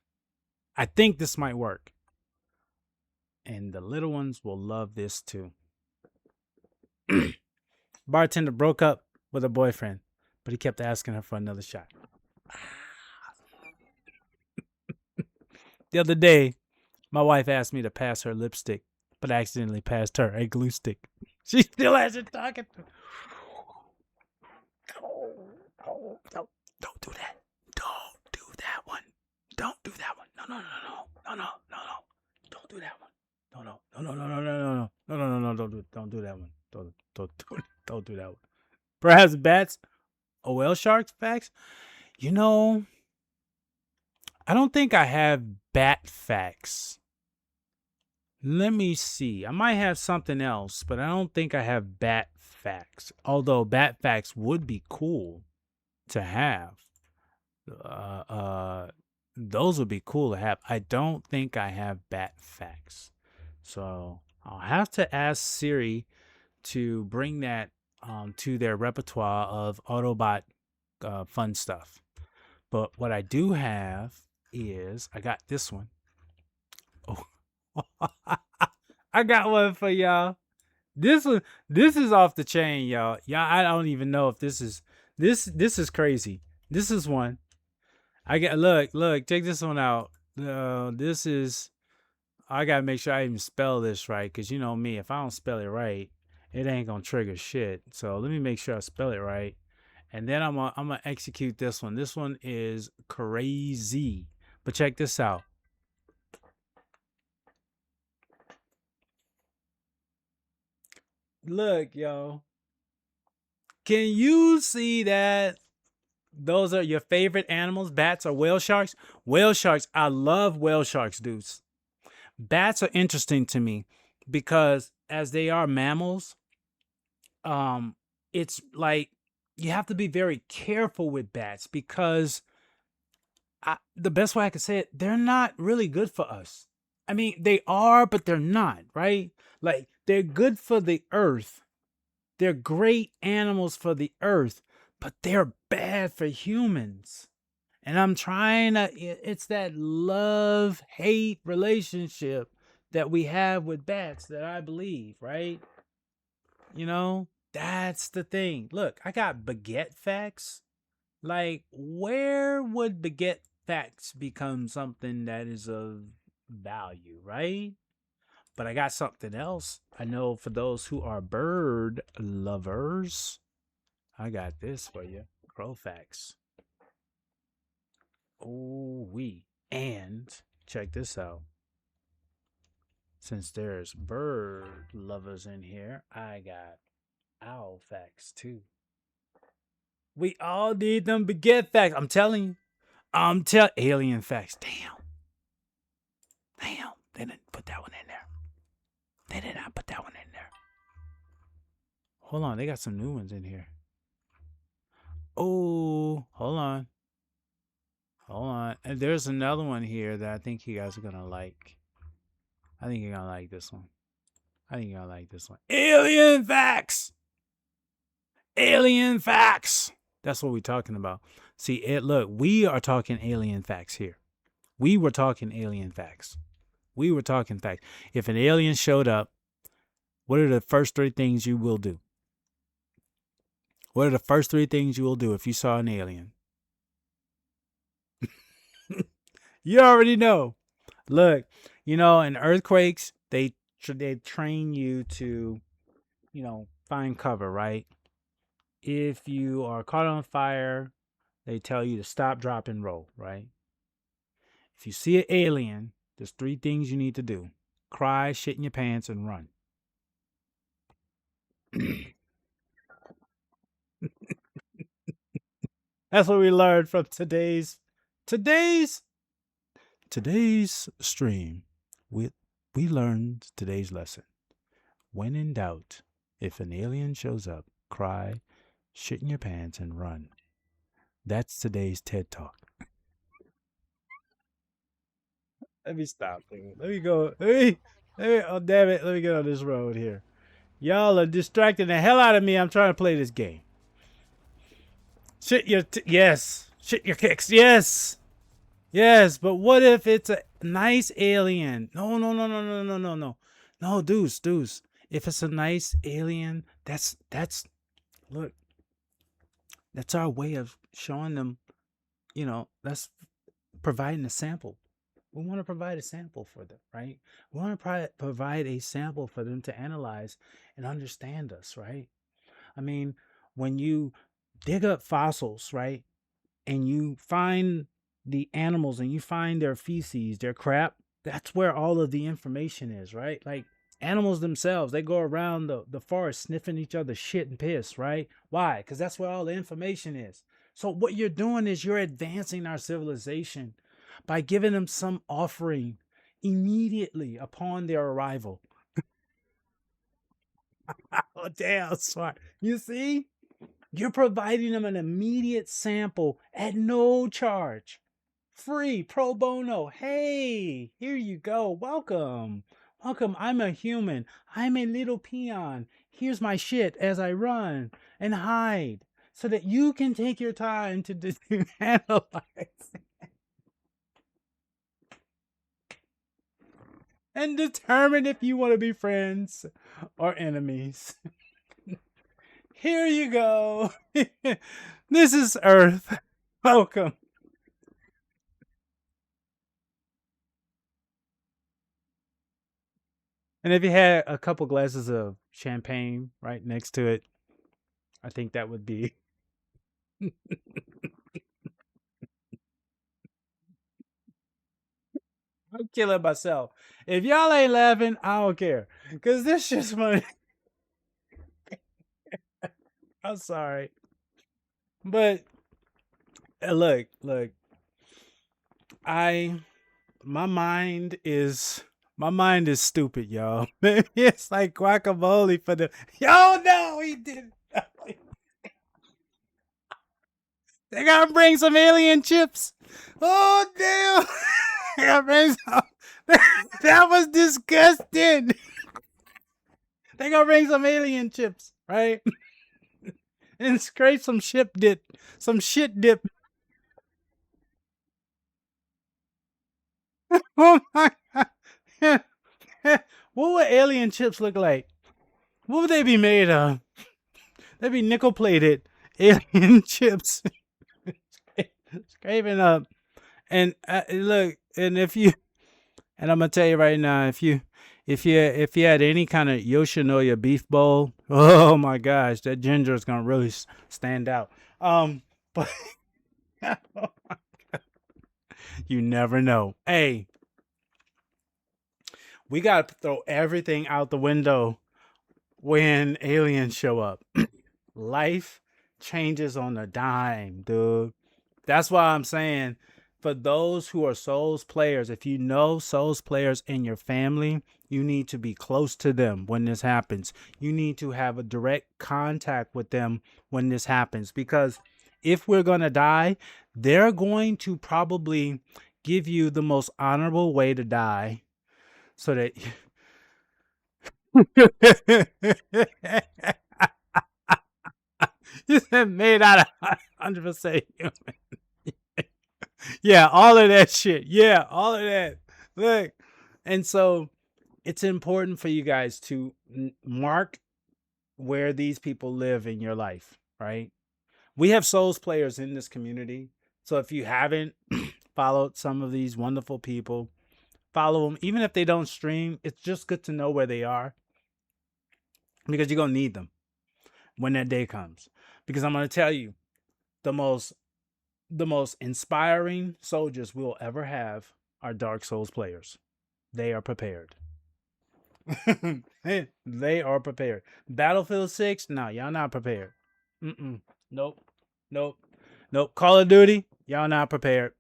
I think this might work. And the little ones will love this too. Bartender broke up with a boyfriend, but he kept asking her for another shot. The other day, my wife asked me to pass her lipstick, but I accidentally passed her a glue stick. She still hasn't talking to. Don't do that. Don't do that one. Don't do that one. No. Don't do that one. No. Don't do that one. Don't do that one. Perhaps bats or whale sharks facts. You know, I don't think I have bat facts. Let me see. I might have something else, but I don't think I have bat facts. Although bat facts would be cool to have. Those would be cool to have. I don't think I have bat facts. So I'll have to ask Siri to bring that to their repertoire of Autobot fun stuff. But what I do have is I got this one. Oh, I got one for y'all. This is off the chain, y'all. I don't even know if this is crazy. This is one. I got look, check this one out. This is I gotta make sure I even spell this right, because you know me, if I don't spell it right, it ain't gonna trigger shit. So let me make sure I spell it right. And then I'm gonna execute this one. This one is crazy. But check this out. Look, yo. Can you see that? Those are your favorite animals, bats or whale sharks? Whale sharks. I love whale sharks, dudes. Bats are interesting to me because as they are mammals, it's like you have to be very careful with bats because the best way I could say it, they're not really good for us. I mean, they are, but they're not, right? Like, they're good for the earth. They're great animals for the earth, but they're bad for humans. And I'm trying to, it's that love-hate relationship that we have with bats that I believe, right? You know, that's the thing. Look, I got baguette facts. Like, where would beget facts become something that is of value, right? But I got something else. I know for those who are bird lovers, I got this for you. Crow facts. Oh, we. And check this out. Since there's bird lovers in here, I got owl facts too. We all need them beget facts. I'm telling you. Alien facts. Damn. Damn. They didn't put that one in there. They did not put that one in there. Hold on. They got some new ones in here. Oh, hold on. Hold on. And there's another one here that I think you guys are going to like. I think you're going to like this one. Alien facts. Alien facts. That's what we're talking about. See, look, we are talking alien facts here. We were talking alien facts. If an alien showed up, what are the first three things you will do? What are the first three things you will do if you saw an alien? You already know. Look, in earthquakes, they train you to, find cover, right? If you are caught on fire, they tell you to stop, drop, and roll, right? If you see an alien, there's three things you need to do: cry, shit in your pants, and run. That's what we learned from today's stream. We learned today's lesson. When in doubt, if an alien shows up, cry, shit in your pants, and run. That's today's TED Talk. Let me stop. Let me go. Oh, damn it. Let me get on this road here. Y'all are distracting the hell out of me. I'm trying to play this game. Shit your yes. Shit your kicks. Yes. Yes, but what if it's a nice alien? No. No, Deuce. If it's a nice alien, that's look. That's our way of showing them, that's providing a sample. We want to provide a sample for them, right? We want to provide a sample for them to analyze and understand us, right? I mean, when you dig up fossils, right, and you find the animals and you find their feces, their crap, that's where all of the information is, right? Like animals themselves, they go around the forest sniffing each other's shit and piss, right? Why? Because that's where all the information is. So what you're doing is you're advancing our civilization by giving them some offering immediately upon their arrival. Oh, damn, smart. You see? You're providing them an immediate sample at no charge. Free, pro bono. Hey, here you go. Welcome. I'm a human. I'm a little peon. Here's my shit as I run and hide so that you can take your time to analyze and determine if you want to be friends or enemies. Here you go. This is Earth. Welcome. And if you had a couple glasses of champagne right next to it, I think that would be. I'm killing myself. If y'all ain't laughing, I don't care. Because this shit's funny. I'm sorry. But look. My mind is stupid, y'all. It's like guacamole for the. Yo, no, he didn't. They gotta bring some alien chips. Oh damn! They gotta bring some. That was disgusting. They gotta bring some alien chips, right? And scrape some shit dip. Oh my god! What would alien chips look like? What would they be made of? They'd be nickel plated alien chips. Scraping up. And look, and if you, and I'm gonna tell you right now, if you had any kind of Yoshinoya beef bowl, oh my gosh, that ginger is gonna really stand out. But you never know. Hey, we gotta throw everything out the window when aliens show up. Life changes on a dime, dude. That's why I'm saying, for those who are Souls players, if you know Souls players in your family, you need to be close to them when this happens. You need to have a direct contact with them when this happens, because if we're going to die, they're going to probably give you the most honorable way to die so that you said made out of 100% human. Yeah, all of that shit. Yeah, all of that. Look. And so it's important for you guys to mark where these people live in your life, right? We have Souls players in this community. So if you haven't followed some of these wonderful people, follow them. Even if they don't stream, it's just good to know where they are, because you're going to need them when that day comes. Because I'm going to tell you, the most inspiring soldiers we'll ever have are Dark Souls players. They are prepared. They are prepared. Battlefield 6, no, y'all not prepared. Nope. Nope. Nope. Call of Duty, y'all not prepared.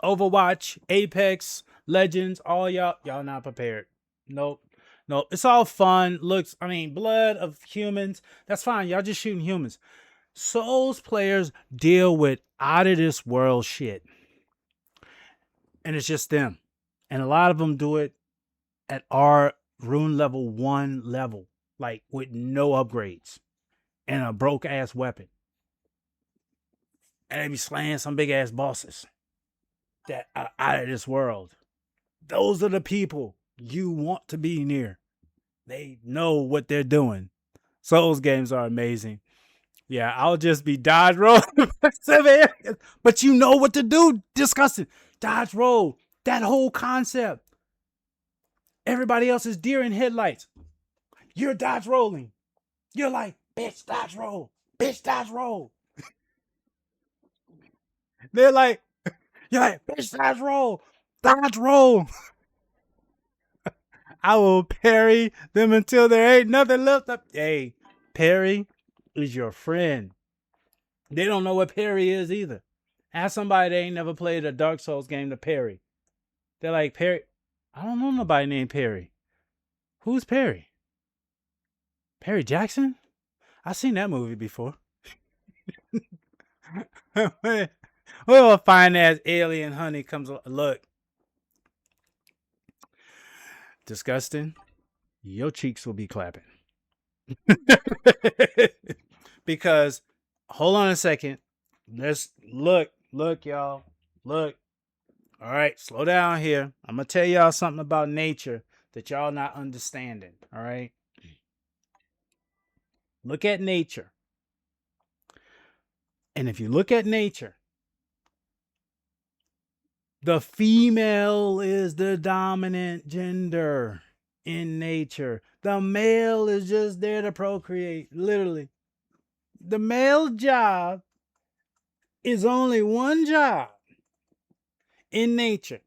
Overwatch, Apex, Legends, all y'all not prepared. Nope. Nope. It's all fun. Looks, I mean, blood of humans. That's fine. Y'all just shooting humans. Souls players deal with out of this world shit. And it's just them. And a lot of them do it at our rune level 1 level, like with no upgrades and a broke ass weapon. And they be slaying some big ass bosses that are out of this world. Those are the people you want to be near. They know what they're doing. Souls games are amazing. Yeah, I'll just be dodge roll. But you know what to do. Disgusting. Dodge roll. That whole concept. Everybody else is deer in headlights. You're dodge rolling. You're like, bitch, dodge roll. Bitch, dodge roll. They're like, you're like, bitch, dodge roll. Dodge roll. I will parry them until there ain't nothing left up. Hey, parry is your friend. They don't know what parry is either. Ask somebody that ain't never played a Dark Souls game to parry. They're like, Perry. I don't know nobody named Perry. Who's Perry? Perry Jackson? I've seen that movie before. Well, a fine ass alien honey comes. Look. Disgusting. Your cheeks will be clapping. Because, hold on a second. Let's look, y'all. Look. All right, slow down here. I'm going to tell y'all something about nature that y'all not understanding. All right. Look at nature. And if you look at nature, the female is the dominant gender in nature. The male is just there to procreate, literally. The male job is only one job in nature.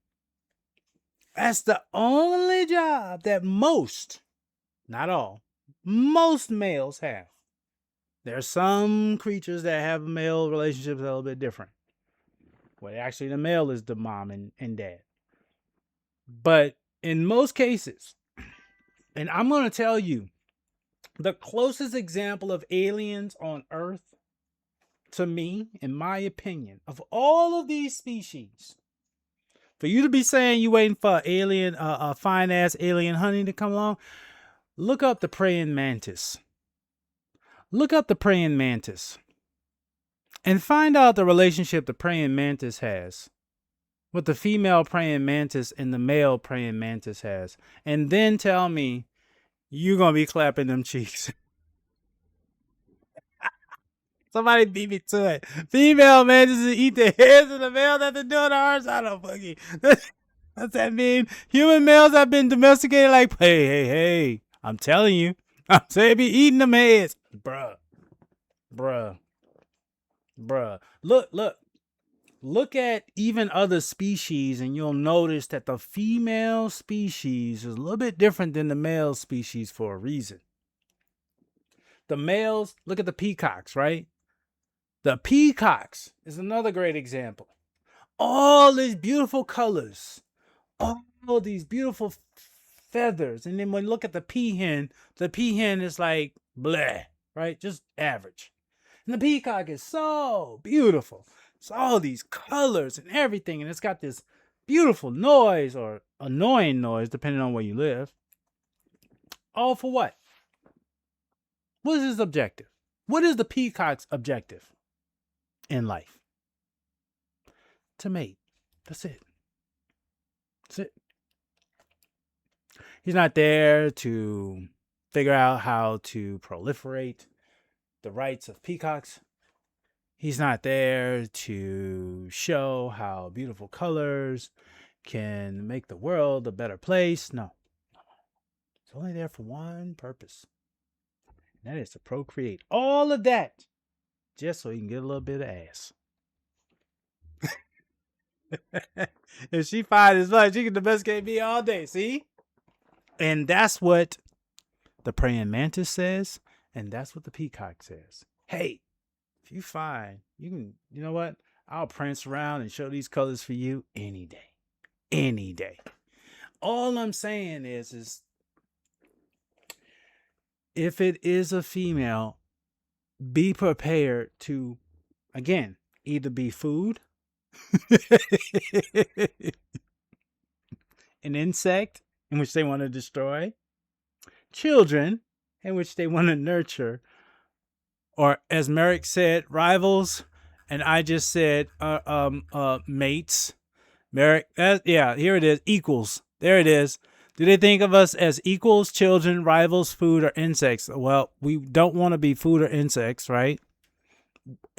That's the only job that most, not all, most males have. There's some creatures that have male relationships a little bit different. Well, actually, the male is the mom and dad. But in most cases, and I'm going to tell you, the closest example of aliens on Earth, to me, in my opinion, of all of these species, for you to be saying you waiting for alien, a fine ass alien honey to come along, look up the praying mantis. Look up the praying mantis. And find out the relationship the praying mantis has, what the female praying mantis and the male praying mantis has. And then tell me you're going to be clapping them cheeks. Somebody beat me to it. Female man just eat the heads of the males after doing the arms. I don't fucking. What's that mean? Human males have been domesticated like, hey. I'm telling you. I'm saying be eating them heads. Bruh. Look at even other species, and you'll notice that the female species is a little bit different than the male species for a reason. The males, look at the peacocks, right? The peacocks is another great example. All these beautiful colors, all these beautiful feathers. And then when you look at the peahen is like bleh, right? Just average. And the peacock is so beautiful. It's all these colors and everything. And it's got this beautiful noise or annoying noise, depending on where you live. All for what? What is his objective? What is the peacock's objective in life? To mate. That's it. He's not there to figure out how to proliferate the rights of peacocks. He's not there to show how beautiful colors can make the world a better place. No. He's only there for one purpose. And that is to procreate. All of that just so he can get a little bit of ass. If she fine as much, she can domesticate me all day. See? And that's what the praying mantis says, and that's what the peacock says. Hey, if you fine, you know what? I'll prance around and show these colors for you any day. Any day. All I'm saying is if it is a female, be prepared to, again, either be food, an insect in which they want to destroy, children in which they want to nurture, or as Merrick said, rivals, and I just said mates. Merrick, here it is, equals. There it is. Do they think of us as equals, children, rivals, food, or insects? Well, we don't want to be food or insects, right?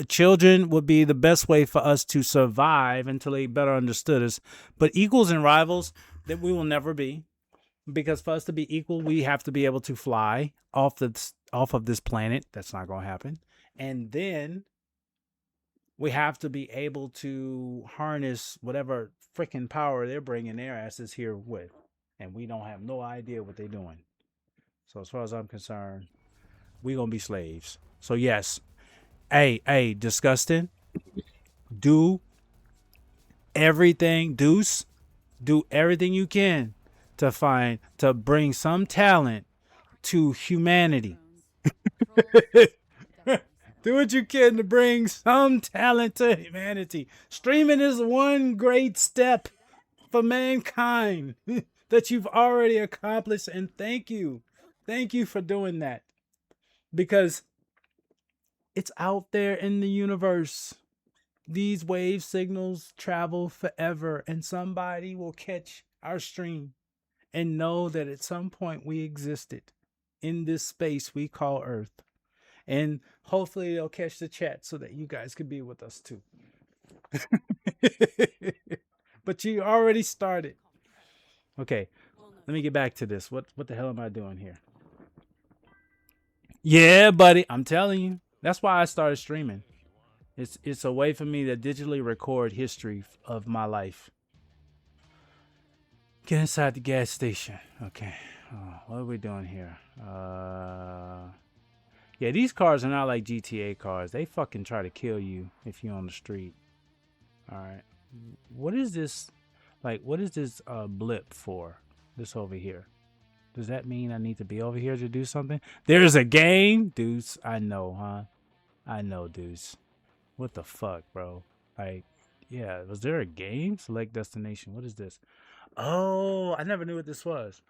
Children would be the best way for us to survive until they better understood us. But equals and rivals, that we will never be. Because for us to be equal, we have to be able to fly off of this planet. That's not going to happen. And then we have to be able to harness whatever freaking power they're bringing their asses here with. And we don't have no idea what they're doing. So as far as I'm concerned, we're going to be slaves. So yes, hey, disgusting. Do everything, Deuce. Do everything you can to bring some talent to humanity. Do what you can to bring some talent to humanity. Streaming is one great step for mankind that you've already accomplished, and thank you. Thank you for doing that. Because it's out there in the universe. These wave signals travel forever, and somebody will catch our stream and know that at some point we existed in this space we call Earth. And hopefully they'll catch the chat so that you guys can be with us too. But you already started. Okay, let me get back to this. What the hell am I doing here? Yeah, buddy, I'm telling you. That's why I started streaming. It's a way for me to digitally record history of my life. Get inside the gas station. Okay. What are we doing here? Yeah, these cars are not like GTA cars. They fucking try to kill you if you're on the street. Alright. What is this? Like, what is this blip for? This over here. Does that mean I need to be over here to do something? There's a game? Deuce, I know, huh? I know, Deuce. What the fuck, bro? Like, yeah, was there a game? Select destination. What is this? Oh, I never knew what this was.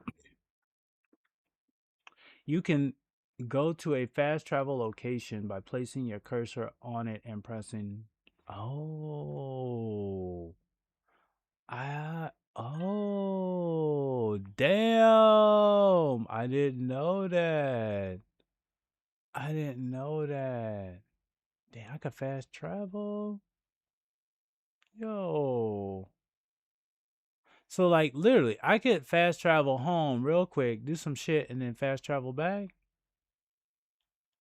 You can go to a fast travel location by placing your cursor on it and pressing. Oh. Oh, damn. I didn't know that. Damn, I could fast travel. Yo. So like literally, I could fast travel home real quick, do some shit, and then fast travel back.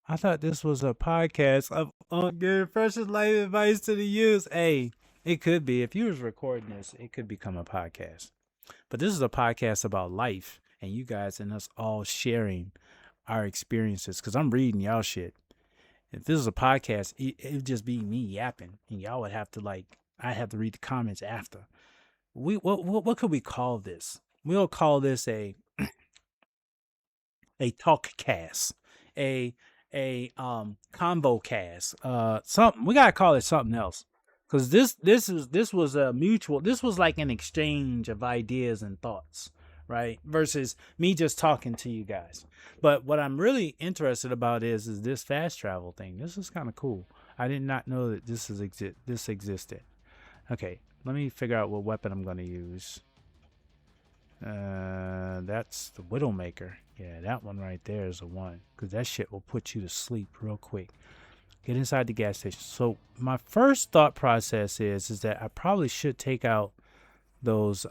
I thought this was a podcast of giving precious life advice to the youth. Hey, it could be. If you was recording this, it could become a podcast. But this is a podcast about life and you guys and us all sharing our experiences. Cause I'm reading y'all shit. If this was a podcast, it'd just be me yapping, and y'all would have to I have to read the comments after. What could we call this? We'll call this a talk cast, a convo cast, something. We gotta call it something else, because this was a mutual. This was like an exchange of ideas and thoughts, right? Versus me just talking to you guys. But what I'm really interested about is this fast travel thing. This is kind of cool. I did not know that this existed. Okay, let me figure out what weapon I'm gonna use. That's the Widowmaker. Yeah, that one right there is the one, because that shit will put you to sleep real quick. Get inside the gas station. So my first thought process is that I probably should take out those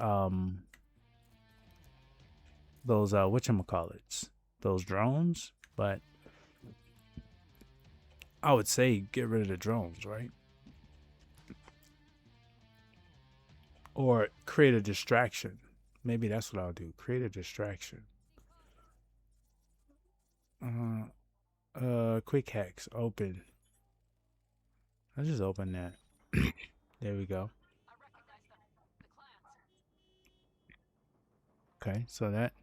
whatchamacallits, those drones, but I would say get rid of the drones, right? Or create a distraction. Maybe that's what I'll do. Create a distraction. Quick hacks. Open. Let's just open that. There we go.
I recognize them. The clans.
Okay, so that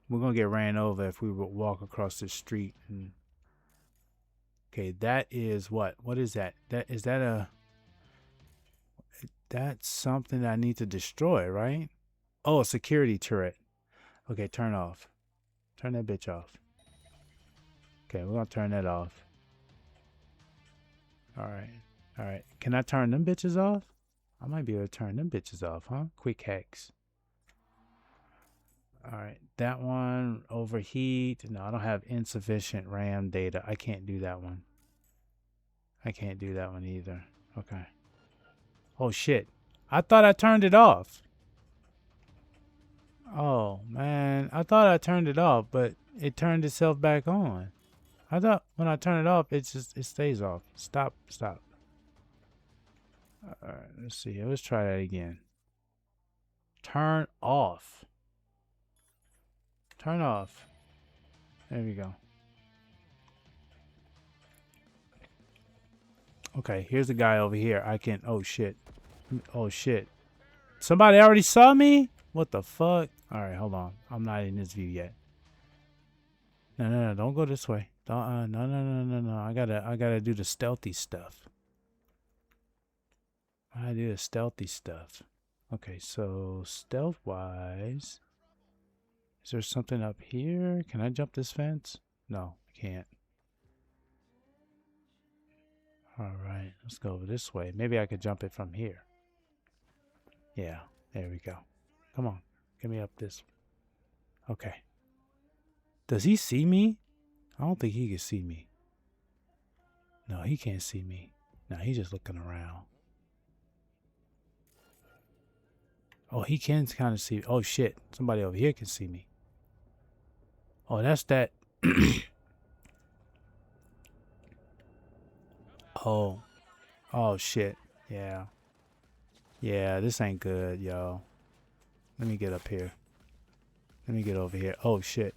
we're gonna get ran over if we walk across the street. And okay, that is what? What is that? That's something that I need to destroy, right? Oh, a security turret. Okay, turn off. Turn that bitch off. Okay, we're gonna turn that off. Alright. Can I turn them bitches off? I might be able to turn them bitches off, huh? Quick hacks. Alright, that one, overheat. No, I don't have insufficient RAM data. I can't do that one. I can't do that one either. Okay. Oh shit. I thought I turned it off. Oh man, I thought I turned it off, but it turned itself back on. I thought when I turn it off, it stays off. Stop. Alright, let's see. Let's try that again. Turn off. Turn off. There we go. Okay, here's the guy over here. I can. Oh shit. Oh shit. Somebody already saw me? What the fuck? Alright, hold on. I'm not in this view yet. No. Don't go this way. Don't. No. I gotta do the stealthy stuff. I do the stealthy stuff. Okay, so stealth wise, is there something up here? Can I jump this fence? No, I can't. Alright, let's go over this way. Maybe I could jump it from here. Yeah, there we go. Come on, get me up this. Okay. Does he see me? I don't think he can see me. No, he can't see me. No, he's just looking around. Oh, he can kind of see. Oh, shit. Somebody over here can see me. Oh, that's that. Oh. Oh, shit. Yeah. Yeah, this ain't good, yo. Let me get up here. Let me get over here. Oh, shit.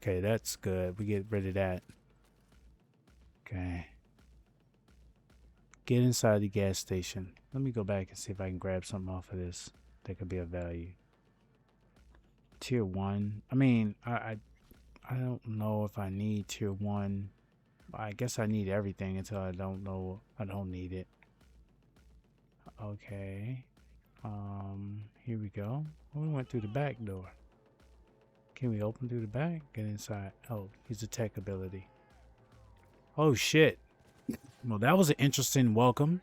Okay, that's good. We get rid of that. Okay. Get inside the gas station. Let me go back and see if I can grab something off of this that could be of value. Tier 1. I mean, I don't know if I need tier 1. I guess I need everything until I don't know. I don't need it. Okay. Here we go. Oh, we went through the back door. Can we open through the back? Get inside. Oh, use the tech ability. Oh, shit. Well, that was an interesting welcome.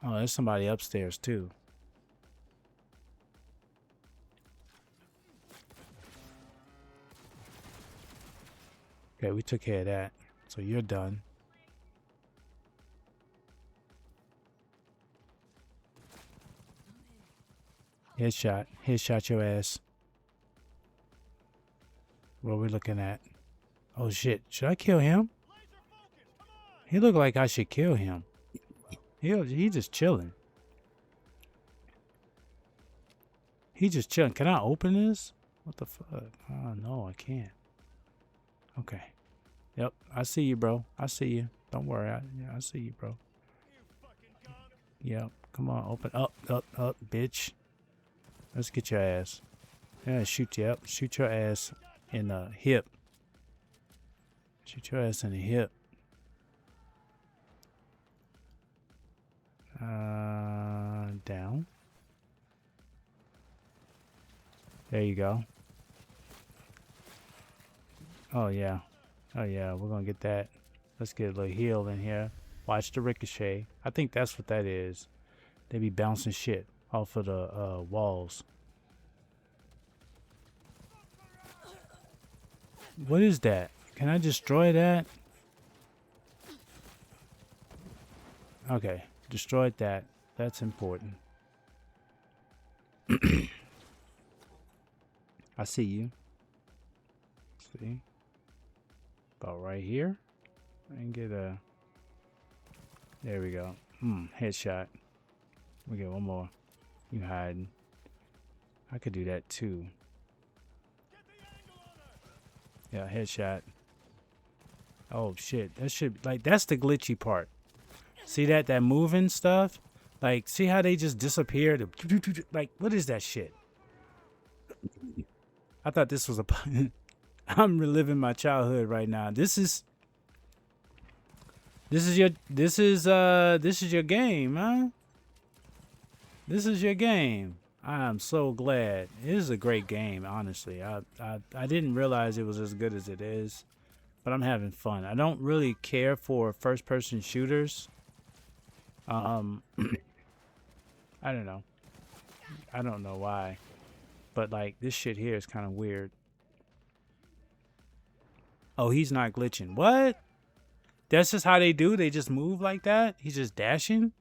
Oh, there's somebody upstairs, too. Okay, we took care of that. So you're done. Headshot. Headshot your ass. What are we looking at? Oh shit. Should I kill him? He looked like I should kill him. He just chilling. He just chilling. Can I open this? What the fuck? Oh no, I can't. Okay. Yep, I see you, bro. I see you. Don't worry. I see you, bro. Yep. Come on, open up, bitch. Let's get your ass. Yeah, shoot you up. Shoot your ass in the hip. Shoot your ass in the hip. Down. There you go. Oh yeah. Oh yeah, we're gonna get that. Let's get a little heal in here. Watch the ricochet. I think that's what that is. They be bouncing shit off of the walls. What is that? Can I destroy that? Okay, destroyed that. That's important. I see you. See? About right here. And get a... There we go. Headshot. We get one more. You hiding. I could do that too. Yeah, headshot. Oh shit. That should... Like, that's the glitchy part. See that moving stuff? Like, see how they just disappeared? Like, what is that shit? I thought this was a... I'm reliving my childhood right now. This is your game, huh? This is your game. I am so glad. It is a great game, honestly. I didn't realize it was as good as it is, but I'm having fun. I don't really care for first-person shooters. I don't know. I don't know why, but like this shit here is kind of weird. Oh, he's not glitching. What? That's just how they do? They just move like that? He's just dashing?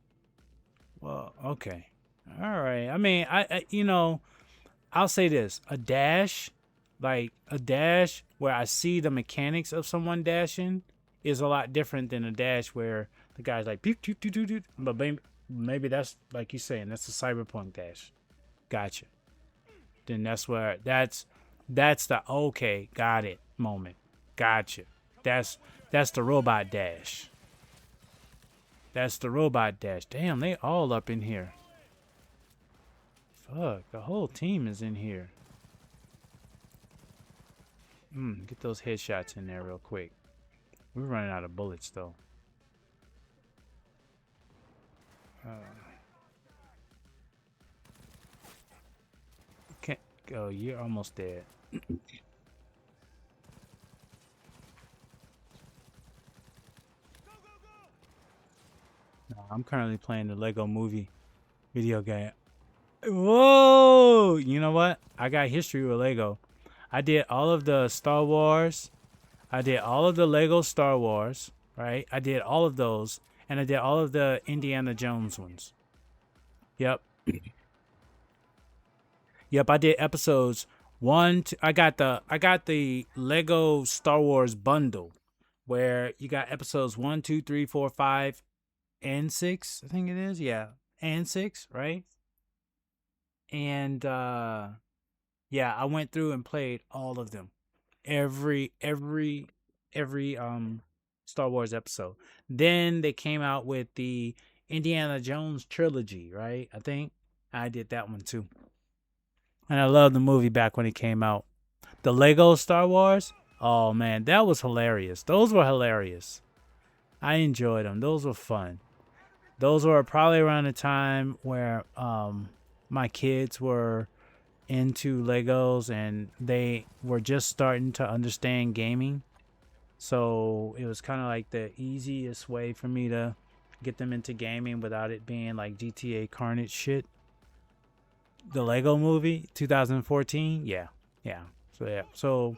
Well, okay. All right. I mean, I you know, I'll say this. A dash, like a dash where I see the mechanics of someone dashing is a lot different than a dash where the guy's like, beep, doop, doop, doop, doop. But maybe that's, like you're saying, that's a Cyberpunk dash. Gotcha. Then that's where, that's the, okay, got it moment. Gotcha. That's the robot dash. That's the robot dash. Damn, they all up in here. Fuck, the whole team is in here. Get those headshots in there real quick. We're running out of bullets though. Can't go. You're almost dead. No, I'm currently playing the Lego Movie video game. Whoa! You know what? I got history with Lego. I did all of the Star Wars. I did all of the Lego Star Wars, right? I did all of those. And I did all of the Indiana Jones ones. Yep. Yep, I did episodes 1, 2. I got the Lego Star Wars bundle where you got episodes 1, 2, 3, 4, 5, and 6. I think it is. Yeah. And 6, right? And yeah, I went through and played all of them. Every Star Wars episode. Then they came out with the Indiana Jones trilogy, right? I think I did that one too. And I loved the movie back when it came out. The Lego Star Wars, oh man, that was hilarious. Those were hilarious. I enjoyed them. Those were fun. Those were probably around the time where my kids were into Legos and they were just starting to understand gaming. So it was kind of like the easiest way for me to get them into gaming without it being like GTA Carnage shit. The Lego Movie, 2014, yeah. So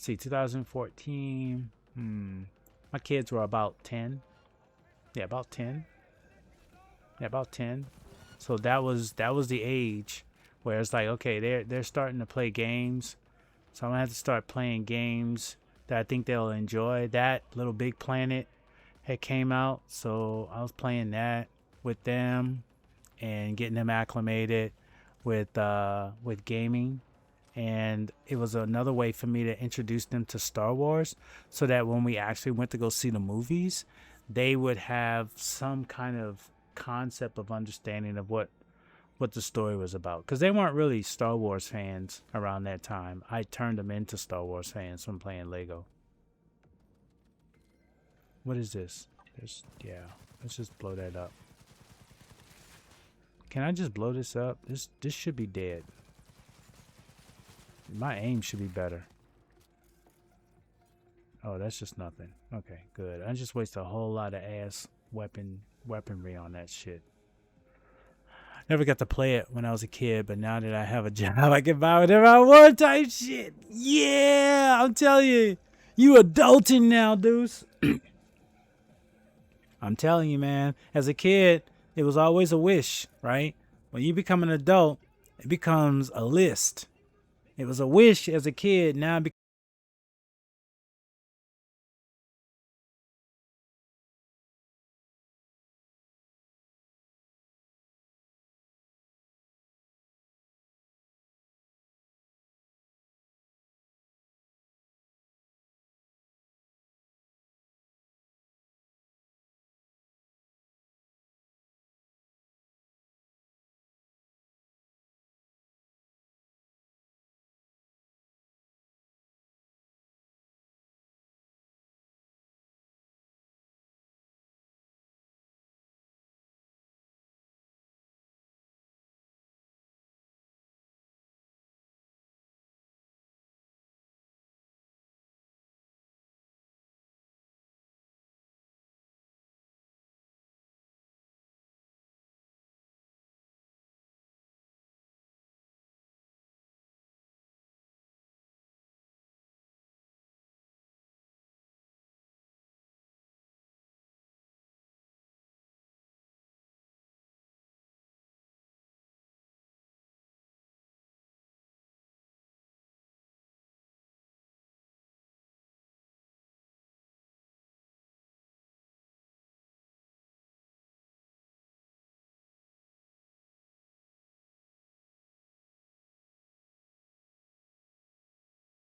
see, 2014. My kids were about 10. Yeah, about 10. Yeah, about 10. So that was the age where it's like, okay, they're starting to play games. So I'm gonna have to start playing games that I think they'll enjoy. That Little Big Planet had came out, so I was playing that with them and getting them acclimated with gaming. And it was another way for me to introduce them to Star Wars, so that when we actually went to go see the movies, they would have some kind of concept of understanding of what the story was about, because they weren't really Star Wars fans around that time. I turned them into Star Wars fans from playing Lego. What is this? Yeah, let's just blow that up. Can I just blow this up? This should be dead. My aim should be better. Oh, that's just nothing. Okay, good. I just wasted a whole lot of ass weaponry on that shit. Never got to play it when I was a kid, but now that I have a job, I can buy whatever I want type shit. Yeah, I'm telling you. You adulting now, Deuce. I'm telling you, man. As a kid, it was always a wish, right? When you become an adult, it becomes a list. It was a wish as a kid. Now it